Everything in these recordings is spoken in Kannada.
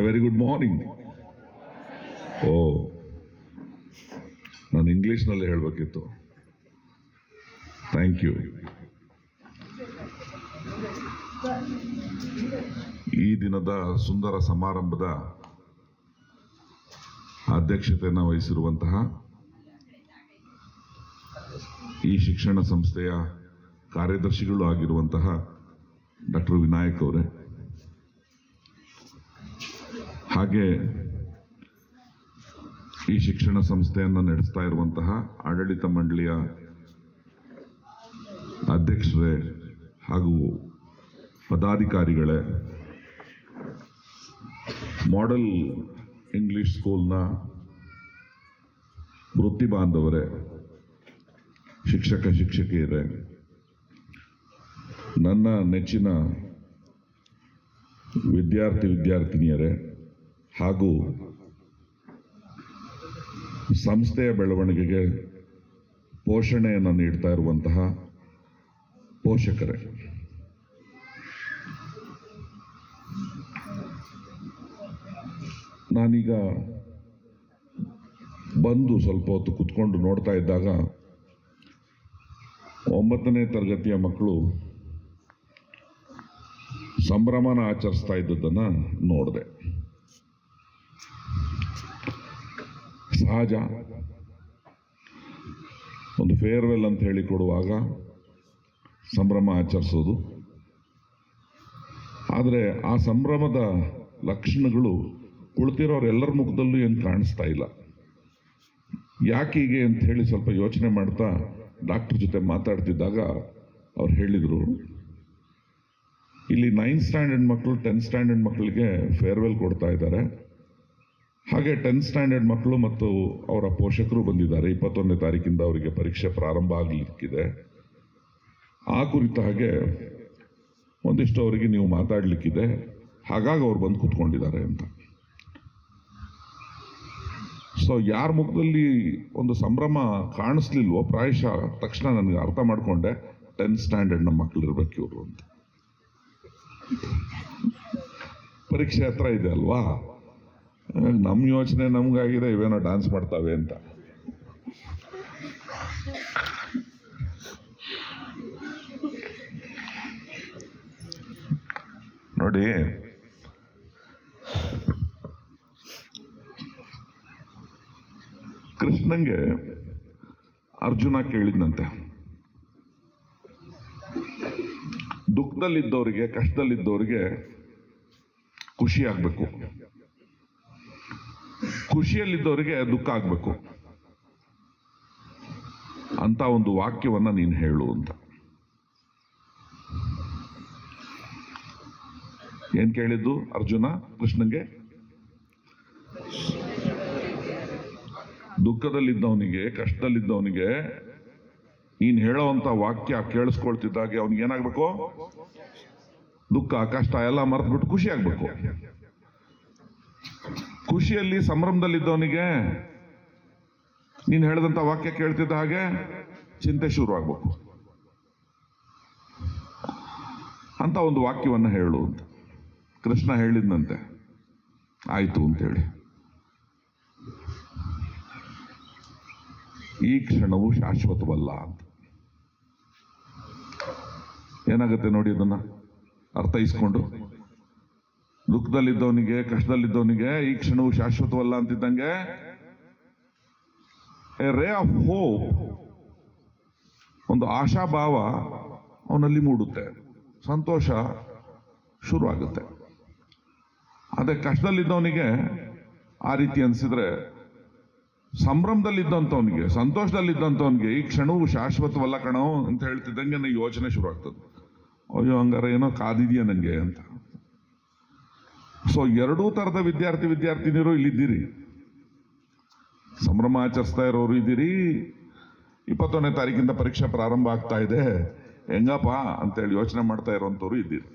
Very good morning. ಓ, ನಾನು ಇಂಗ್ಲೀಷ್ನಲ್ಲಿ ಹೇಳಬೇಕಿತ್ತು. Thank you. ಈ ದಿನದ ಸುಂದರ ಸಮಾರಂಭದ ಅಧ್ಯಕ್ಷತೆಯನ್ನು ವಹಿಸಿರುವಂತಹ ಈ ಶಿಕ್ಷಣ ಸಂಸ್ಥೆಯ ಕಾರ್ಯದರ್ಶಿಗಳು ಆಗಿರುವಂತಹ ಡಾಕ್ಟರ್ ವಿನಾಯಕ್ ಅವರೇ, ಹಾಗೆ ಈ ಶಿಕ್ಷಣ ಸಂಸ್ಥೆಯನ್ನು ನಡೆಸ್ತಾ ಇರುವಂತಹ ಆಡಳಿತ ಮಂಡಳಿಯ ಅಧ್ಯಕ್ಷರೇ ಹಾಗೂ ಪದಾಧಿಕಾರಿಗಳೇ, ಮಾಡೆಲ್ ಇಂಗ್ಲಿಷ್ ಸ್ಕೂಲ್ನ ವೃತ್ತಿ ಬಾಂಧವರೇ, ಶಿಕ್ಷಕ ಶಿಕ್ಷಕಿಯರೇ, ನನ್ನ ನೆಚ್ಚಿನ ವಿದ್ಯಾರ್ಥಿ ವಿದ್ಯಾರ್ಥಿನಿಯರೇ ಹಾಗೂ ಸಂಸ್ಥೆಯ ಬೆಳವಣಿಗೆಗೆ ಪೋಷಣೆಯನ್ನು ನೀಡ್ತಾ ಇರುವಂತಹ ಪೋಷಕರೇ, ನಾನೀಗ ಬಂದು ಸ್ವಲ್ಪ ಹೊತ್ತು ಕುತ್ಕೊಂಡು ನೋಡ್ತಾ ಇದ್ದಾಗ 9ನೇ ತರಗತಿಯ ಮಕ್ಕಳು ಸಂಭ್ರಮನ ಆಚರಿಸ್ತಾ ಇದ್ದದ್ದನ್ನು ನೋಡಿದೆ. ಸಹಜ, ಒಂದು ಫೇರ್ವೆಲ್ ಅಂತ ಹೇಳಿ ಕೊಡುವಾಗ ಸಂಭ್ರಮ ಆಚರಿಸೋದು. ಆದರೆ ಆ ಸಂಭ್ರಮದ ಲಕ್ಷಣಗಳು ಕುಳಿತಿರೋರೆಲ್ಲರ ಮುಖದಲ್ಲೂ ಏನು ಕಾಣಿಸ್ತಾ ಇಲ್ಲ. ಯಾಕೀಗೆ ಅಂತ ಹೇಳಿ ಸ್ವಲ್ಪ ಯೋಚನೆ ಮಾಡ್ತಾ ಡಾಕ್ಟರ್ ಜೊತೆ ಮಾತಾಡ್ತಿದ್ದಾಗ ಅವ್ರು ಹೇಳಿದರು, ಇಲ್ಲಿ 9th ಸ್ಟ್ಯಾಂಡರ್ಡ್ ಮಕ್ಕಳು 10th ಸ್ಟ್ಯಾಂಡರ್ಡ್ ಮಕ್ಕಳಿಗೆ ಫೇರ್ವೆಲ್ ಕೊಡ್ತಾ ಇದ್ದಾರೆ. ಹಾಗೆ 10th ಸ್ಟ್ಯಾಂಡರ್ಡ್ ಮಕ್ಕಳು ಮತ್ತು ಅವರ ಪೋಷಕರು ಬಂದಿದ್ದಾರೆ. 21ನೇ ತಾರೀಕಿಂದ ಅವರಿಗೆ ಪರೀಕ್ಷೆ ಪ್ರಾರಂಭ ಆಗಲಿಕ್ಕಿದೆ. ಆ ಕುರಿತ ಹಾಗೆ ಒಂದಿಷ್ಟು ಅವರಿಗೆ ನೀವು ಮಾತಾಡಲಿಕ್ಕಿದೆ, ಹಾಗಾಗಿ ಅವ್ರು ಬಂದು ಕೂತ್ಕೊಂಡಿದ್ದಾರೆ ಅಂತ. ಸೊ ಯಾರ ಮುಖದಲ್ಲಿ ಒಂದು ಸಂಭ್ರಮ ಕಾಣಿಸ್ಲಿಲ್ವೋ ಪ್ರಾಯಶಃ ತಕ್ಷಣ ನನಗೆ ಅರ್ಥ ಮಾಡಿಕೊಂಡೆ, 10th ಸ್ಟ್ಯಾಂಡರ್ಡ್ನ ಮಕ್ಕಳಿರ್ಬೇಕು ಇವರು ಅಂತ. ಪರೀಕ್ಷೆ ಹತ್ರ ಇದೆ ಅಲ್ವಾ, ನಮ್ಮ ಯೋಚನೆ ನಮಗಾಗಿದೆ, ಇವೇನೋ ಡ್ಯಾನ್ಸ್ ಮಾಡ್ತಾವೆ ಅಂತ. ನೋಡಿ, ಕೃಷ್ಣಂಗೆ ಅರ್ಜುನ ಕೇಳಿದ್ನಂತೆ, ದುಃಖದಲ್ಲಿದ್ದವರಿಗೆ, ಕಷ್ಟದಲ್ಲಿದ್ದವರಿಗೆ ಖುಷಿ ಆಗ್ಬೇಕು, ಖುಷಿಯಲ್ಲಿದ್ದವರಿಗೆ ದುಃಖ ಆಗ್ಬೇಕು ಅಂತ ಒಂದು ವಾಕ್ಯವನ್ನ ನೀನು ಹೇಳು ಅಂತ. ಏನ್ ಕೇಳಿದ್ದು ಅರ್ಜುನ ಕೃಷ್ಣಂಗೆ? ದುಃಖದಲ್ಲಿದ್ದವನಿಗೆ, ಕಷ್ಟದಲ್ಲಿದ್ದವನಿಗೆ ನೀನು ಹೇಳೋವಂಥ ವಾಕ್ಯ ಕೇಳಿಸ್ಕೊಳ್ತಿದ್ದಾಗೆ ಅವನಿಗೆ ಏನಾಗಬೇಕು? ದುಃಖ ಕಷ್ಟ ಎಲ್ಲ ಮರೆತುಬಿಟ್ಟು ಖುಷಿ ಆಗ್ಬೇಕು. ಖುಷಿಯಲ್ಲಿ ಸಂಭ್ರಮದಲ್ಲಿದ್ದವನಿಗೆ ನೀನು ಹೇಳಿದಂಥ ವಾಕ್ಯ ಕೇಳ್ತಿದ್ದ ಹಾಗೆ ಚಿಂತೆ ಶುರು ಆಗ್ಬೇಕು ಅಂತ ಒಂದು ವಾಕ್ಯವನ್ನು ಹೇಳು ಅಂತ ಕೃಷ್ಣ ಹೇಳಿದ್ನಂತೆ. ಆಯ್ತು ಅಂತೇಳಿ ಈ ಕ್ಷಣವು ಶಾಶ್ವತವಲ್ಲ ಅಂತ. ಏನಾಗುತ್ತೆ ನೋಡಿ, ಅದನ್ನ ಅರ್ಥೈಸ್ಕೊಂಡು, ದುಃಖದಲ್ಲಿದ್ದವನಿಗೆ, ಕಷ್ಟದಲ್ಲಿದ್ದವನಿಗೆ ಈ ಕ್ಷಣವು ಶಾಶ್ವತವಲ್ಲ ಅಂತಿದ್ದಂಗೆ ಎ ರೇ ಆಫ್ ಹೋಪ್, ಒಂದು ಆಶಾಭಾವ ಅವನಲ್ಲಿ ಮೂಡುತ್ತೆ, ಸಂತೋಷ ಶುರು ಆಗುತ್ತೆ. ಅದೇ ಕಷ್ಟದಲ್ಲಿದ್ದವನಿಗೆ ಆ ರೀತಿ ಅನಿಸಿದ್ರೆ, ಸಂಭ್ರಮದಲ್ಲಿದ್ದಂಥವನಿಗೆ, ಸಂತೋಷದಲ್ಲಿದ್ದಂಥವನಿಗೆ ಈ ಕ್ಷಣವು ಶಾಶ್ವತವಲ್ಲ ಕಣೋ ಅಂತ ಹೇಳ್ತಿದ್ದಂಗೆ ನನಗೆ ಯೋಚನೆ ಶುರು ಆಗ್ತದೆ, ಅಯ್ಯೋ ಹಂಗಾರೆ ಏನೋ ಕಾದಿದೆಯಾ ನನಗೆ ಅಂತ. ಸೊ ಎರಡೂ ಥರದ ವಿದ್ಯಾರ್ಥಿ ವಿದ್ಯಾರ್ಥಿನಿಯರು ಇಲ್ಲಿದ್ದೀರಿ. ಸಂಭ್ರಮ ಆಚರಿಸ್ತಾ ಇರೋರು ಇದ್ದೀರಿ, 21ನೇ ತಾರೀಕಿಂದ ಪರೀಕ್ಷೆ ಪ್ರಾರಂಭ ಆಗ್ತಾ ಇದೆ, ಹೆಂಗಪ್ಪ ಅಂತೇಳಿ ಯೋಚನೆ ಮಾಡ್ತಾ ಇರೋಂಥವ್ರು ಇದ್ದೀರಿ.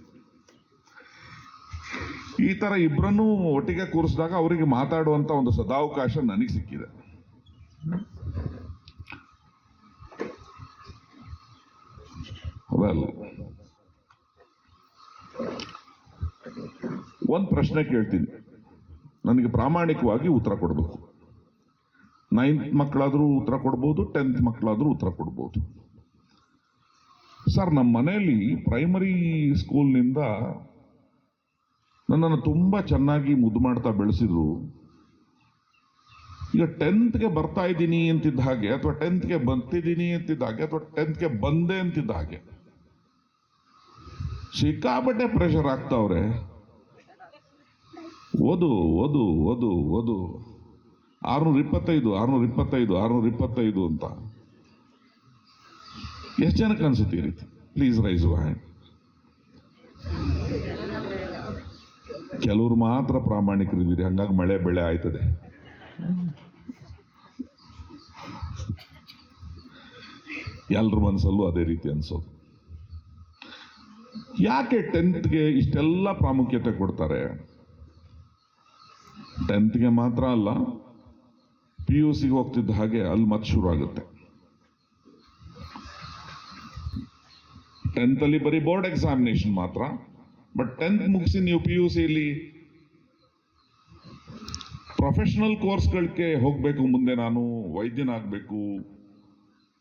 ಈ ಥರ ಇಬ್ಬರನ್ನೂ ಒಟ್ಟಿಗೆ ಕೂರಿಸಿದಾಗ ಅವರಿಗೆ ಮಾತಾಡುವಂಥ ಒಂದು ಸದಾವಕಾಶ ನನಗೆ ಸಿಕ್ಕಿದೆ. ವೆಲ್, ಒಂದು ಪ್ರಶ್ನೆ ಕೇಳ್ತೀನಿ, ನನಗೆ ಪ್ರಾಮಾಣಿಕವಾಗಿ ಉತ್ತರ ಕೊಡಬೇಕು. 9th ಮಕ್ಕಳಾದರೂ ಉತ್ತರ ಕೊಡ್ಬೋದು, 10th ಮಕ್ಕಳಾದರೂ ಉತ್ತರ ಕೊಡ್ಬೋದು. ಸರ್, ನಮ್ಮ ಮನೆಯಲ್ಲಿ ಪ್ರೈಮರಿ ಸ್ಕೂಲ್ನಿಂದ ನನ್ನನ್ನು ತುಂಬ ಚೆನ್ನಾಗಿ ಮುದ್ದು ಮಾಡ್ತಾ ಬೆಳೆಸಿದ್ರು. ಈಗ 10th ಬರ್ತಾ ಇದ್ದೀನಿ ಅಂತಿದ್ದ ಹಾಗೆ, ಅಥವಾ 10th ಬರ್ತಿದ್ದೀನಿ ಅಂತಿದ್ದ ಹಾಗೆ, ಅಥವಾ 10th ಬಂದೆ ಅಂತಿದ್ದ ಹಾಗೆ ಸಿಕ್ಕಾಪಟ್ಟೆ ಪ್ರೆಷರ್ ಆಗ್ತಾವ್ರೆ. ಓದು ಓದು ಓದು ಓದು 625 625 625 ಅಂತ. ಎಷ್ಟು ಜನಕ್ಕೆ ಅನ್ಸುತ್ತೆ ಈ ರೀತಿ? Please raise hand. ಕೆಲವರು ಮಾತ್ರ ಪ್ರಾಮಾಣಿಕರಿದ್ದೀರಿ, ಹಂಗಾಗಿ ಮಳೆ ಬೆಳೆ ಆಯ್ತದೆ. ಎಲ್ರ ಮನಸ್ಸಲ್ಲೂ ಅದೇ ರೀತಿ ಅನ್ಸೋದು. ಯಾಕೆ 10th ಇಷ್ಟೆಲ್ಲ ಪ್ರಾಮುಖ್ಯತೆ ಕೊಡ್ತಾರೆ? 10th ಮಾತ್ರ ಅಲ್ಲ, PUC ಹೋಗ್ತಿದ್ದ ಹಾಗೆ ಅಲ್ಲಿ ಮತ್ತೆ ಶುರು ಆಗುತ್ತೆ. 10th ಅಲ್ಲಿ ಬರೀ ಬೋರ್ಡ್ ಎಕ್ಸಾಮಿನೇಷನ್ ಮಾತ್ರ. ಬಟ್ 10th ಮುಗಿಸಿ ನೀವು PUCಲಿ ಪ್ರೊಫೆಷನಲ್ ಕೋರ್ಸ್ಗಳಿಗೆ ಹೋಗಬೇಕು. ಮುಂದೆ ನಾನು ವೈದ್ಯನಾಗಬೇಕು,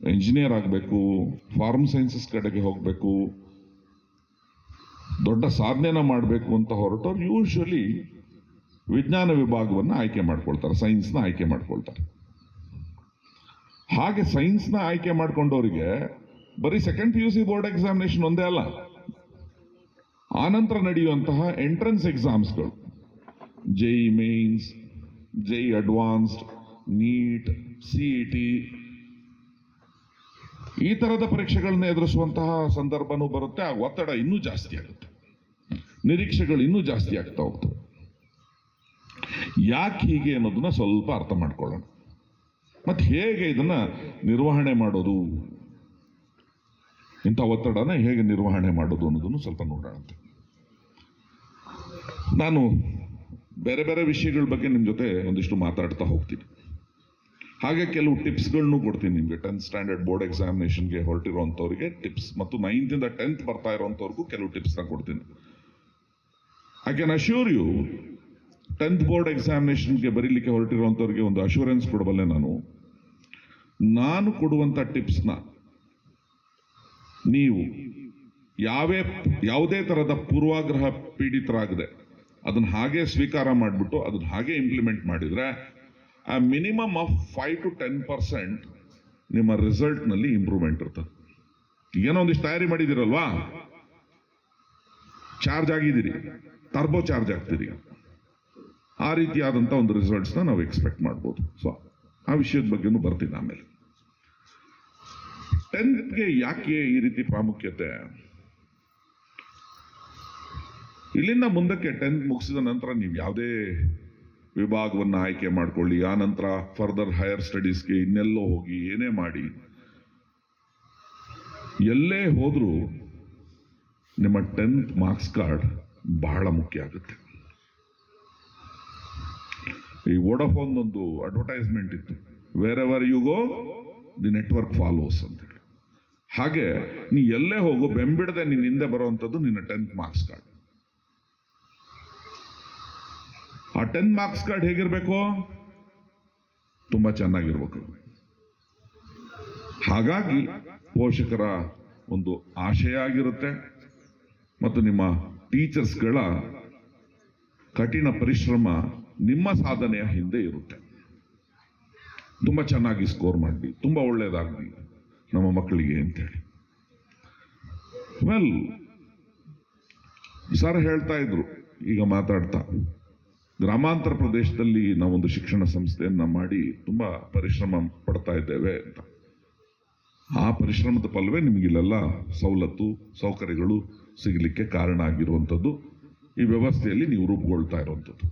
ಇಂಜಿನಿಯರ್ ಆಗಬೇಕು, ಫಾರ್ಮ್ ಸೈನ್ಸಸ್ ಕಡೆಗೆ ಹೋಗಬೇಕು, ದೊಡ್ಡ ಸಾಧನೆನ ಮಾಡಬೇಕು ಅಂತ ಹೊರಟವ್ರು ಯೂಶಲಿ ವಿಜ್ಞಾನ ವಿಭಾಗವನ್ನು ಆಯ್ಕೆ ಮಾಡ್ಕೊಳ್ತಾರೆ, ಸೈನ್ಸ್ನ ಆಯ್ಕೆ ಮಾಡ್ಕೊಳ್ತಾರೆ. ಹಾಗೆ ಸೈನ್ಸ್ನ ಆಯ್ಕೆ ಮಾಡ್ಕೊಂಡವರಿಗೆ ಬರೀ ಸೆಕೆಂಡ್ PUC ಬೋರ್ಡ್ ಎಕ್ಸಾಮಿನೇಷನ್ ಒಂದೇ ಅಲ್ಲ, ಆನಂತರ ನಡೆಯುವಂತಹ ಎಂಟ್ರೆನ್ಸ್ ಎಕ್ಸಾಮ್ಸ್ಗಳು, JEE mains, JEE advanced, NEET, CET, ಈ ತರದ ಪರೀಕ್ಷೆಗಳನ್ನ ಎದುರಿಸುವಂತಹ ಸಂದರ್ಭನೂ ಬರುತ್ತೆ. ಆ ಒತ್ತಡ ಇನ್ನೂ ಜಾಸ್ತಿ ಆಗುತ್ತೆ, ನಿರೀಕ್ಷೆಗಳು ಇನ್ನೂ ಜಾಸ್ತಿ ಆಗ್ತಾ ಹೋಗ್ತವೆ. ಯಾಕೆ ಹೀಗೆ ಅನ್ನೋದನ್ನ ಸ್ವಲ್ಪ ಅರ್ಥ ಮಾಡ್ಕೊಳ್ಳೋಣ. ಮತ್ತೆ ಹೇಗೆ ಇದನ್ನ ನಿರ್ವಹಣೆ ಮಾಡೋದು, ಇಂಥ ಒತ್ತಡನ ಹೇಗೆ ನಿರ್ವಹಣೆ ಮಾಡೋದು ಅನ್ನೋದನ್ನು ಸ್ವಲ್ಪ ನೋಡೋಣ. ನಾನು ಬೇರೆ ಬೇರೆ ವಿಷಯಗಳ ಬಗ್ಗೆ ನಿಮ್ಮ ಜೊತೆ ಒಂದಿಷ್ಟು ಮಾತಾಡ್ತಾ ಹೋಗ್ತೀನಿ. ಹಾಗೆ ಕೆಲವು ಟಿಪ್ಸ್ಗಳನ್ನು ಕೊಡ್ತೀನಿ ನಿಮಗೆ. 10th ಸ್ಟ್ಯಾಂಡರ್ಡ್ ಬೋರ್ಡ್ ಎಕ್ಸಾಮಿನೇಷನ್ಗೆ ಹೊರಟಿರುವಂಥವ್ರಿಗೆ ಟಿಪ್ಸ್, ಮತ್ತು 9th ಇಂದ 10th ಬರ್ತಾ ಇರೋಂಥವ್ರಿಗೂ ಕೆಲವು ಟಿಪ್ಸ್ನ ಕೊಡ್ತೀನಿ. I can assure you, 10th board ಎಕ್ಸಾಮಿನೇಷನ್ಗೆ ಬರೀಲಿಕ್ಕೆ ಹೊರಟಿರುವಂಥವ್ರಿಗೆ ಒಂದು ಅಶ್ಯೂರೆನ್ಸ್ ಕೊಡಬಲ್ಲೆ. ನಾನು ಕೊಡುವಂಥ ಟಿಪ್ಸ್ನ ನೀವು ಯಾವುದೇ ತರಹದ ಪೂರ್ವಾಗ್ರಹ ಪೀಡಿತರಾಗದೆ ಅದನ್ನ ಹಾಗೆ ಸ್ವೀಕಾರ ಮಾಡಿಬಿಟ್ಟು ಅದನ್ನ ಹಾಗೆ ಇಂಪ್ಲಿಮೆಂಟ್ ಮಾಡಿದ್ರೆ ಆ ಮಿನಿಮಮ್ ಆಫ್ 5 to 10% ನಿಮ್ಮ ರಿಸಲ್ಟ್ನಲ್ಲಿ ಇಂಪ್ರೂವ್ಮೆಂಟ್ ಇರ್ತದೆ. ಏನೋ ಒಂದಿಷ್ಟು ತಯಾರಿ ಮಾಡಿದಿರಲ್ವಾ, ಚಾರ್ಜ್ ಆಗಿದ್ದೀರಿ, ಟರ್ಬೋ ಚಾರ್ಜ್ ಆಗ್ತೀರಿ, ಆ ರೀತಿಯಾದಂಥ ಒಂದು ರಿಸಲ್ಟ್ಸ್ನ ನಾವು ಎಕ್ಸ್ಪೆಕ್ಟ್ ಮಾಡ್ಬೋದು. ಸೊ ಆ ವಿಷಯದ ಬಗ್ಗೆನೂ ಬರ್ತೀನಿ ಆಮೇಲೆ. 10th ಯಾಕೆ ಈ ರೀತಿ ಪ್ರಾಮುಖ್ಯತೆ? ಇಲ್ಲಿಂದ ಮುಂದಕ್ಕೆ 10th ಮುಗಿಸಿದ ನಂತರ ನೀವು ಯಾವುದೇ ವಿಭಾಗವನ್ನು ಆಯ್ಕೆ ಮಾಡ್ಕೊಳ್ಳಿ, ಆ ನಂತರ ಫರ್ದರ್ ಹೈಯರ್ ಸ್ಟಡೀಸ್ಗೆ ಇನ್ನೆಲ್ಲೋ ಹೋಗಿ ಏನೇ ಮಾಡಿ, ಎಲ್ಲೇ ಹೋದ್ರೂ ನಿಮ್ಮ 10th ಮಾರ್ಕ್ಸ್ ಕಾರ್ಡ್ ಬಹಳ ಮುಖ್ಯ ಆಗುತ್ತೆ. ಈ ವೋಡಾಫೋನ್ ಒಂದು ಅಡ್ವರ್ಟೈಸ್ಮೆಂಟ್ ಇತ್ತು, wherever you go the network follows ಅಂತೇಳಿ. ಹಾಗೆ ನೀ ಎಲ್ಲೇ ಹೋಗು, ಬೆಂಬಿಡದೆ ನಿನ್ನ ಹಿಂದೆ ಬರುವಂಥದ್ದು ನಿನ್ನ 10th ಮಾರ್ಕ್ಸ್ ಕಾರ್ಡ್. ಆ 10th ಮಾರ್ಕ್ಸ್ ಕಾರ್ಡ್ ಹೇಗಿರ್ಬೇಕು? ತುಂಬಾ ಚೆನ್ನಾಗಿರ್ಬೇಕು. ಹಾಗಾಗಿ ಪೋಷಕರ ಒಂದು ಆಶಯ ಆಗಿರುತ್ತೆ ಮತ್ತು ನಿಮ್ಮ ಟೀಚರ್ಸ್ಗಳ ಕಠಿಣ ಪರಿಶ್ರಮ ನಿಮ್ಮ ಸಾಧನೆಯ ಹಿಂದೆ ಇರುತ್ತೆ. ತುಂಬಾ ಚೆನ್ನಾಗಿ ಸ್ಕೋರ್ ಮಾಡಿ, ತುಂಬಾ ಒಳ್ಳೇದಾಗಲಿ ನಮ್ಮ ಮಕ್ಕಳಿಗೆ ಅಂತೇಳಿ. ವೆಲ್, ಸರ್ ಹೇಳ್ತಾ ಇದ್ರು ಈಗ ಮಾತಾಡ್ತಾ, ಗ್ರಾಮಾಂತರ ಪ್ರದೇಶದಲ್ಲಿ ನಾವೊಂದು ಶಿಕ್ಷಣ ಸಂಸ್ಥೆಯನ್ನ ಮಾಡಿ ತುಂಬಾ ಪರಿಶ್ರಮ ಪಡ್ತಾ ಇದ್ದೇವೆ ಅಂತ. ಆ ಪರಿಶ್ರಮದ ಫಲವೇ ನಿಮಗಿಲ್ಲೆಲ್ಲ ಸವಲತ್ತು ಸೌಕರ್ಯಗಳು ಸಿಗಲಿಕ್ಕೆ ಕಾರಣ ಆಗಿರುವಂಥದ್ದು, ಈ ವ್ಯವಸ್ಥೆಯಲ್ಲಿ ನೀವು ರೂಪುಗೊಳ್ತಾ ಇರುವಂಥದ್ದು.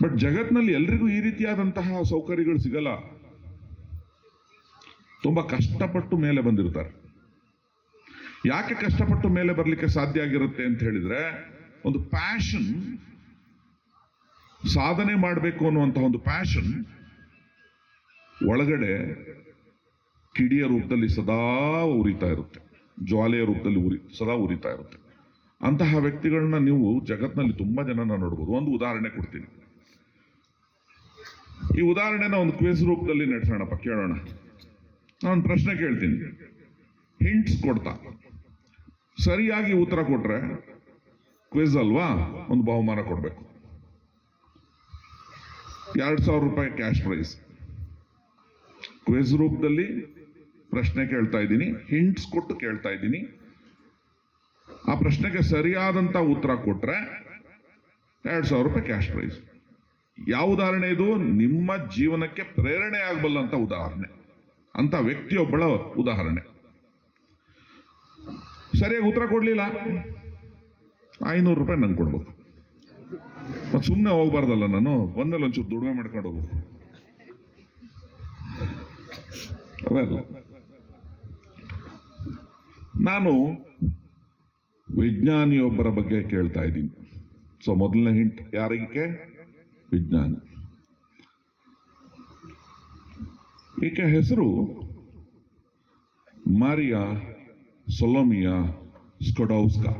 ಬಟ್ ಜಗತ್ನಲ್ಲಿ ಎಲ್ರಿಗೂ ಈ ರೀತಿಯಾದಂತಹ ಸೌಕರ್ಯಗಳು ಸಿಗಲ್ಲ. ತುಂಬಾ ಕಷ್ಟಪಟ್ಟು ಮೇಲೆ ಬಂದಿರ್ತಾರೆ. ಯಾಕೆ ಕಷ್ಟಪಟ್ಟು ಮೇಲೆ ಬರಲಿಕ್ಕೆ ಸಾಧ್ಯ ಆಗಿರುತ್ತೆ ಅಂತ ಹೇಳಿದ್ರೆ, ಒಂದು ಪ್ಯಾಷನ್, ಸಾಧನೆ ಮಾಡಬೇಕು ಅನ್ನುವಂತಹ ಒಂದು ಪ್ಯಾಷನ್ ಒಳಗಡೆ ಕಿಡಿಯ ರೂಪದಲ್ಲಿ ಸದಾ ಉರಿತಾ ಇರುತ್ತೆ, ಜ್ವಾಲೆಯ ರೂಪದಲ್ಲಿ ಸದಾ ಉರಿತಾ ಇರುತ್ತೆ. ಅಂತಹ ವ್ಯಕ್ತಿಗಳನ್ನ ನೀವು ಜಗತ್ನಲ್ಲಿ ತುಂಬಾ ಜನನ ನೋಡ್ಬೋದು. ಒಂದು ಉದಾಹರಣೆ ಕೊಡ್ತೀನಿ. ಈ ಉದಾಹರಣೆನ ಒಂದು ಕ್ವಿಜ್ ರೂಪದಲ್ಲಿ ನಡೆಸೋಣಪ್ಪ, ಕೇಳೋಣ. ನಾನು ಪ್ರಶ್ನೆ ಕೇಳ್ತೀನಿ, ಹಿಂಟ್ಸ್ ಕೊಡ್ತಾ ಸರಿಯಾಗಿ ಉತ್ತರ ಕೊಟ್ರೆ ಕ್ವಿಜ್ ಅಲ್ವಾ, ಒಂದು ಬಹುಮಾನ ಕೊಡ್ಬೇಕು. 2,000 ರೂಪಾಯಿ ಕ್ಯಾಶ್ ಪ್ರೈಸ್. ಕ್ವಿಜ್ ರೂಪದಲ್ಲಿ ಪ್ರಶ್ನೆ ಕೇಳ್ತಾ ಇದ್ದೀನಿ, ಹಿಂಟ್ಸ್ ಕೊಟ್ಟು ಕೇಳ್ತಾ ಇದ್ದೀನಿ. ಆ ಪ್ರಶ್ನೆಗೆ ಸರಿಯಾದಂತ ಉತ್ತರ ಕೊಟ್ರೆ 2,000 ರೂಪಾಯಿ ಕ್ಯಾಶ್ ಪ್ರೈಸ್. ಯಾವ ಉದಾಹರಣೆ ಇದು? ನಿಮ್ಮ ಜೀವನಕ್ಕೆ ಪ್ರೇರಣೆ ಆಗಬಲ್ಲಂತ ಉದಾಹರಣೆ, ಅಂತ ವ್ಯಕ್ತಿಯೊಬ್ಬಳ ಉದಾಹರಣೆ. ಸರಿಯಾಗಿ ಉತ್ತರ ಕೊಡ್ಲಿಲ್ಲ, 500 ರೂಪಾಯಿ ನಂಗೆ ಕೊಡ್ಬೇಕು. ಮತ್ತೆ ಸುಮ್ಮನೆ ಹೋಗ್ಬಾರ್ದಲ್ಲ, ನಾನು ಬಂದಲ್ಲಿ ಒಂಚೂರು ದುಡಿಮೆ ಮಾಡ್ಕೊಂಡು ಹೋಗ್ಬೇಕು. ಅದಲ್ಲ, ನಾನು ವಿಜ್ಞಾನಿಯೊಬ್ಬರ ಬಗ್ಗೆ ಕೇಳ್ತಾ ಇದ್ದೀನಿ. ಸೊ ಮೊದಲನೇ ಹಿಂಟ್ ಯಾರಿಗೆ? ವಿಜ್ಞಾನಿ. ಈಕೆ ಹೆಸರು ಮಾರಿಯಾ ಸೊಲೋಮಿಯಾ ಸ್ಕೊಡೌಸ್ಕಾ.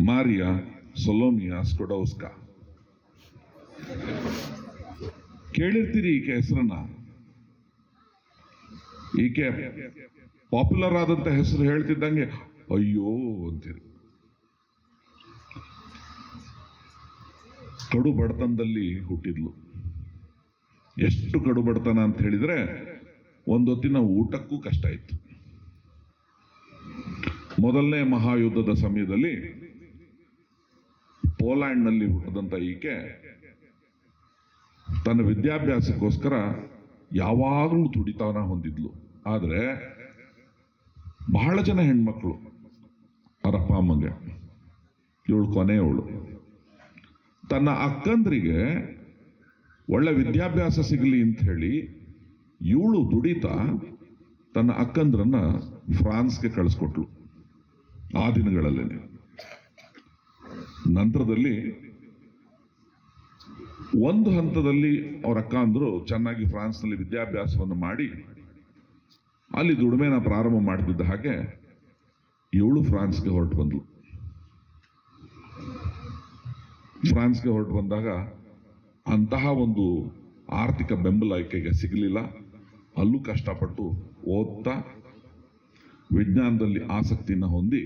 ಮಾರಿಯಾ ಸೊಲೋಮಿಯಾ ಸ್ಕೊಡೌಸ್ಕಾ ಕೇಳಿರ್ತೀರಿ ಈಕೆ ಹೆಸರನ್ನ. ಈಕೆ ಪಾಪ್ಯುಲರ್ ಆದಂತ ಹೆಸರು ಹೇಳ್ತಿದ್ದಂಗೆ ಅಯ್ಯೋ ಅಂತೀರಿ. ಕಡು ಬಡತನದಲ್ಲಿ ಹುಟ್ಟಿದ್ಲು. ಎಷ್ಟು ಕಡು ಬಡತನ ಅಂತ ಹೇಳಿದ್ರೆ, ಒಂದೊತ್ತಿನ ಊಟಕ್ಕೂ ಕಷ್ಟ ಇತ್ತು. ಮೊದಲನೇ ಮಹಾಯುದ್ಧದ ಸಮಯದಲ್ಲಿ ಪೋಲ್ಯಾಂಡ್ನಲ್ಲಿ ಹುಟ್ಟಿದಂತ ಈಕೆ ತನ್ನ ವಿದ್ಯಾಭ್ಯಾಸಕ್ಕೋಸ್ಕರ ಯಾವಾಗಲೂ ತುಡಿತಾನ ಹೊಂದಿದ್ಲು. ಆದ್ರೆ ಬಹಳ ಜನ ಹೆಣ್ಮಕ್ಳು ಅವರಪ್ಪ ಅಮ್ಮಗೆ, ಇವಳು ಕೊನೆಯವಳು, ತನ್ನ ಅಕ್ಕಂದ್ರಿಗೆ ಒಳ್ಳೆ ವಿದ್ಯಾಭ್ಯಾಸ ಸಿಗಲಿ ಅಂತ ಹೇಳಿ ಇವಳು ದುಡಿತಾ ತನ್ನ ಅಕ್ಕಂದ್ರನ್ನ ಫ್ರಾನ್ಸ್ಗೆ ಕಳಿಸ್ಕೊಟ್ಲು ಆ ದಿನಗಳಲ್ಲೇನೆ. ನಂತರದಲ್ಲಿ ಒಂದು ಹಂತದಲ್ಲಿ ಅವರ ಅಕ್ಕ ಅಂದ್ರು ಚೆನ್ನಾಗಿ ಫ್ರಾನ್ಸ್ನಲ್ಲಿ ವಿದ್ಯಾಭ್ಯಾಸವನ್ನು ಮಾಡಿ ಅಲ್ಲಿ ದುಡಿಮೆನ ಪ್ರಾರಂಭ ಮಾಡ್ತಿದ್ದ ಹಾಗೆ ಇವಳು ಫ್ರಾನ್ಸ್ಗೆ ಹೊರಟು ಬಂದ್ಲು. ಫ್ರಾನ್ಸ್ಗೆ ಹೊರಟು ಬಂದಾಗ ಅಂತಹ ಒಂದು ಆರ್ಥಿಕ ಬೆಂಬಲ ಆಕೆಗೆ ಸಿಗಲಿಲ್ಲ. ಅಲ್ಲೂ ಕಷ್ಟಪಟ್ಟು ಓದ್ತಾ ವಿಜ್ಞಾನದಲ್ಲಿ ಆಸಕ್ತಿನ ಹೊಂದಿ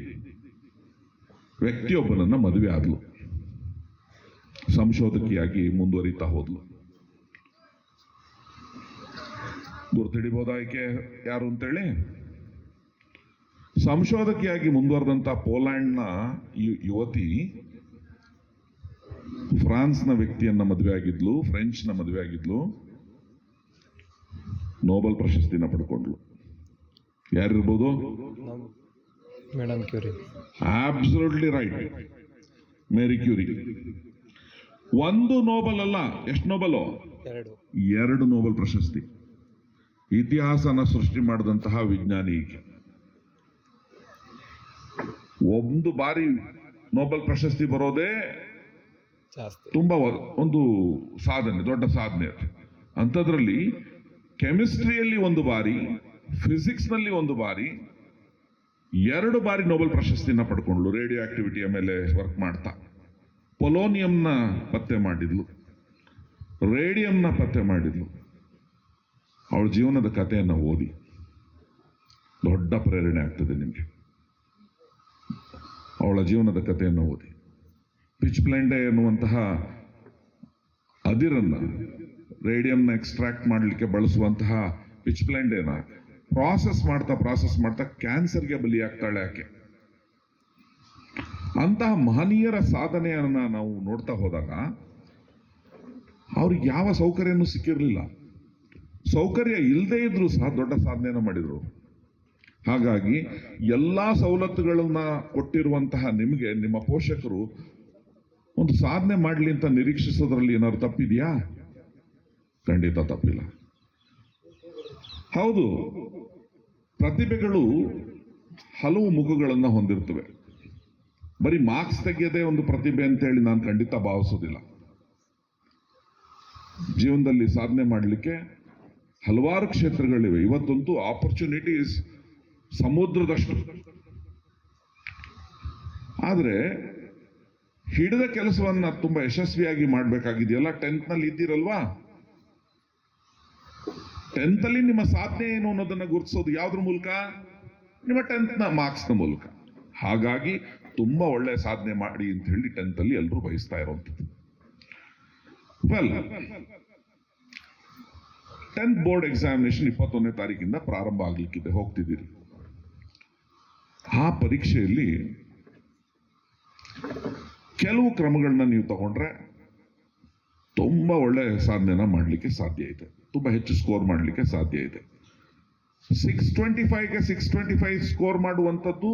ವ್ಯಕ್ತಿಯೊಬ್ಬನನ್ನ ಮದುವೆ ಆದ್ಲು. ಸಂಶೋಧಕಿಯಾಗಿ ಮುಂದುವರಿತಾ ಹೋದ್ಲು. ಗುರ್ತಿಡಿಬಹುದಾ ಆಕೆ ಯಾರು ಅಂತೇಳಿ? ಸಂಶೋಧಕಿಯಾಗಿ ಮುಂದುವರೆದಂತ ಪೋಲ್ಯಾಂಡ್ನ ಯುವತಿ ಫ್ರಾನ್ಸ್ನ ವ್ಯಕ್ತಿಯನ್ನ ಮದುವೆ ಆಗಿದ್ಲು, ಫ್ರೆಂಚ್ನ ಮದುವೆ ಆಗಿದ್ಲು, ನೋಬೆಲ್ ಪ್ರಶಸ್ತಿನ ಪಡ್ಕೊಂಡ್ಲು. ಯಾರಿರ್ಬೋದು? Madam Curie. Absolutely right, Marie Curie. ಒಂದು ನೋಬೆಲ್ ಅಲ್ಲ, ಎಷ್ಟು ನೋಬೆಲ್? 2 ನೋಬೆಲ್ ಪ್ರಶಸ್ತಿ. ಇತಿಹಾಸನ ಸೃಷ್ಟಿ ಮಾಡಿದಂತಹ ವಿಜ್ಞಾನಿ ಈಕೆ. ಒಂದು ಬಾರಿ ನೋಬೆಲ್ ಪ್ರಶಸ್ತಿ ಬರೋದೇ ತುಂಬಾ ಒಂದು ಸಾಧನೆ, ದೊಡ್ಡ ಸಾಧನೆ. ಅಂಥದ್ರಲ್ಲಿ ಕೆಮಿಸ್ಟ್ರಿಯಲ್ಲಿ ಒಂದು ಬಾರಿ, ಫಿಸಿಕ್ಸ್ ನಲ್ಲಿ ಒಂದು ಬಾರಿ, 2 ಬಾರಿ ನೋಬೆಲ್ ಪ್ರಶಸ್ತಿನ ಪಡ್ಕೊಂಡ್ಲು. ರೇಡಿಯೋ ಆಕ್ಟಿವಿಟಿಯ ಮೇಲೆ ವರ್ಕ್ ಮಾಡ್ತಾ ಪೊಲೋನಿಯಂನ ಪತ್ತೆ ಮಾಡಿದ್ಲು, ರೇಡಿಯಂನ ಪತ್ತೆ ಮಾಡಿದ್ಲು. ಅವಳ ಜೀವನದ ಕಥೆಯನ್ನು ಓದಿ ದೊಡ್ಡ ಪ್ರೇರಣೆ ಆಗ್ತದೆ ನಿಮಗೆ. ಅವಳ ಜೀವನದ ಕಥೆಯನ್ನು ಓದಿ. ಪಿಚ್ಬ್ಲೆಂಡೆ ಎನ್ನುವಂತಹ ಅದಿರನ್ನ, ರೇಡಿಯಂನ ಎಕ್ಸ್ಟ್ರಾಕ್ಟ್ ಮಾಡಲಿಕ್ಕೆ ಬಳಸುವಂತಹ ಪಿಚ್ಬ್ಲೆಂಡೆನ ಪ್ರಾಸೆಸ್ ಮಾಡ್ತಾ ಕ್ಯಾನ್ಸರ್ಗೆ ಬಲಿಯಾಗ್ತಾಳೆ ಆಕೆ. ಅಂತಹ ಮಹನೀಯರ ಸಾಧನೆಯನ್ನ ನಾವು ನೋಡ್ತಾ ಹೋದಾಗ ಅವ್ರಿಗೆ ಯಾವ ಸೌಕರ್ಯನೂ ಸಿಕ್ಕಿರಲಿಲ್ಲ. ಸೌಕರ್ಯ ಇಲ್ಲದೆ ಇದ್ರು ಸಹ ದೊಡ್ಡ ಸಾಧನೆಯನ್ನು ಮಾಡಿದ್ರು. ಹಾಗಾಗಿ ಎಲ್ಲಾ ಸವಲತ್ತುಗಳನ್ನ ಕೊಟ್ಟಿರುವಂತಹ ನಿಮಗೆ ನಿಮ್ಮ ಪೋಷಕರು ಒಂದು ಸಾಧನೆ ಮಾಡಲಿ ಅಂತ ನಿರೀಕ್ಷಿಸೋದ್ರಲ್ಲಿ ಏನಾದ್ರು ತಪ್ಪಿದೆಯಾ? ಖಂಡಿತ ತಪ್ಪಿಲ್ಲ. ಹೌದು, ಪ್ರತಿಭೆಗಳು ಹಲವು ಮುಖಗಳನ್ನ ಹೊಂದಿರ್ತವೆ. ಬರೀ ಮಾರ್ಕ್ಸ್ ತೆಗೆಯದೇ ಒಂದು ಪ್ರತಿಭೆ ಅಂತ ಹೇಳಿ ನಾನು ಖಂಡಿತ ಭಾವಿಸೋದಿಲ್ಲ. ಜೀವನದಲ್ಲಿ ಸಾಧನೆ ಮಾಡಲಿಕ್ಕೆ ಹಲವಾರು ಕ್ಷೇತ್ರಗಳಿವೆ. ಇವತ್ತಂತೂ ಆಪರ್ಚುನಿಟೀಸ್ ಸಮುದ್ರದಷ್ಟು. ಆದರೆ ಹಿಡಿದ ಕೆಲಸವನ್ನ ತುಂಬಾ ಯಶಸ್ವಿಯಾಗಿ ಮಾಡಬೇಕಾಗಿದೆಯಲ್ಲ. 10th ನಲ್ಲಿ ಇದ್ದೀರಲ್ವಾ, 10th ಅಲ್ಲಿ ನಿಮ್ಮ ಸಾಧನೆ ಏನು ಅನ್ನೋದನ್ನ ಗುರುತಿಸೋದು ಯಾವ್ದ್ರ ಮೂಲಕ? ನಿಮ್ಮ 10th ನ ಮಾರ್ಕ್ಸ್ ನ ಮೂಲಕ. ಹಾಗಾಗಿ ತುಂಬಾ ಒಳ್ಳೆ ಸಾಧನೆ ಮಾಡಿ ಅಂತ ಹೇಳಿ 10th ಅಲ್ಲಿ ಎಲ್ಲರೂ ಬಯಸ್ತಾ ಇರುವಂಥದ್ದು. ವೆಲ್, 10th ಬೋರ್ಡ್ ಎಕ್ಸಾಮಿನೇಷನ್ 21ನೇ ತಾರೀಕಿಂದ ಪ್ರಾರಂಭ ಆಗ್ಲಿಕ್ಕಿದೆ, ಹೋಗ್ತಿದ್ದೀರಿ. ಆ ಪರೀಕ್ಷೆಯಲ್ಲಿ ಕೆಲವು ಕ್ರಮಗಳನ್ನ ನೀವು ತಗೊಂಡ್ರೆ ತುಂಬಾ ಒಳ್ಳೆ ಸಾಧನೆನ ಮಾಡಲಿಕ್ಕೆ ಸಾಧ್ಯ ಇದೆ, ತುಂಬಾ ಹೆಚ್ಚು ಸ್ಕೋರ್ ಮಾಡಲಿಕ್ಕೆ ಸಾಧ್ಯ ಇದೆ. 625ಗೆ 625 ಸ್ಕೋರ್ ಮಾಡುವಂಥದ್ದು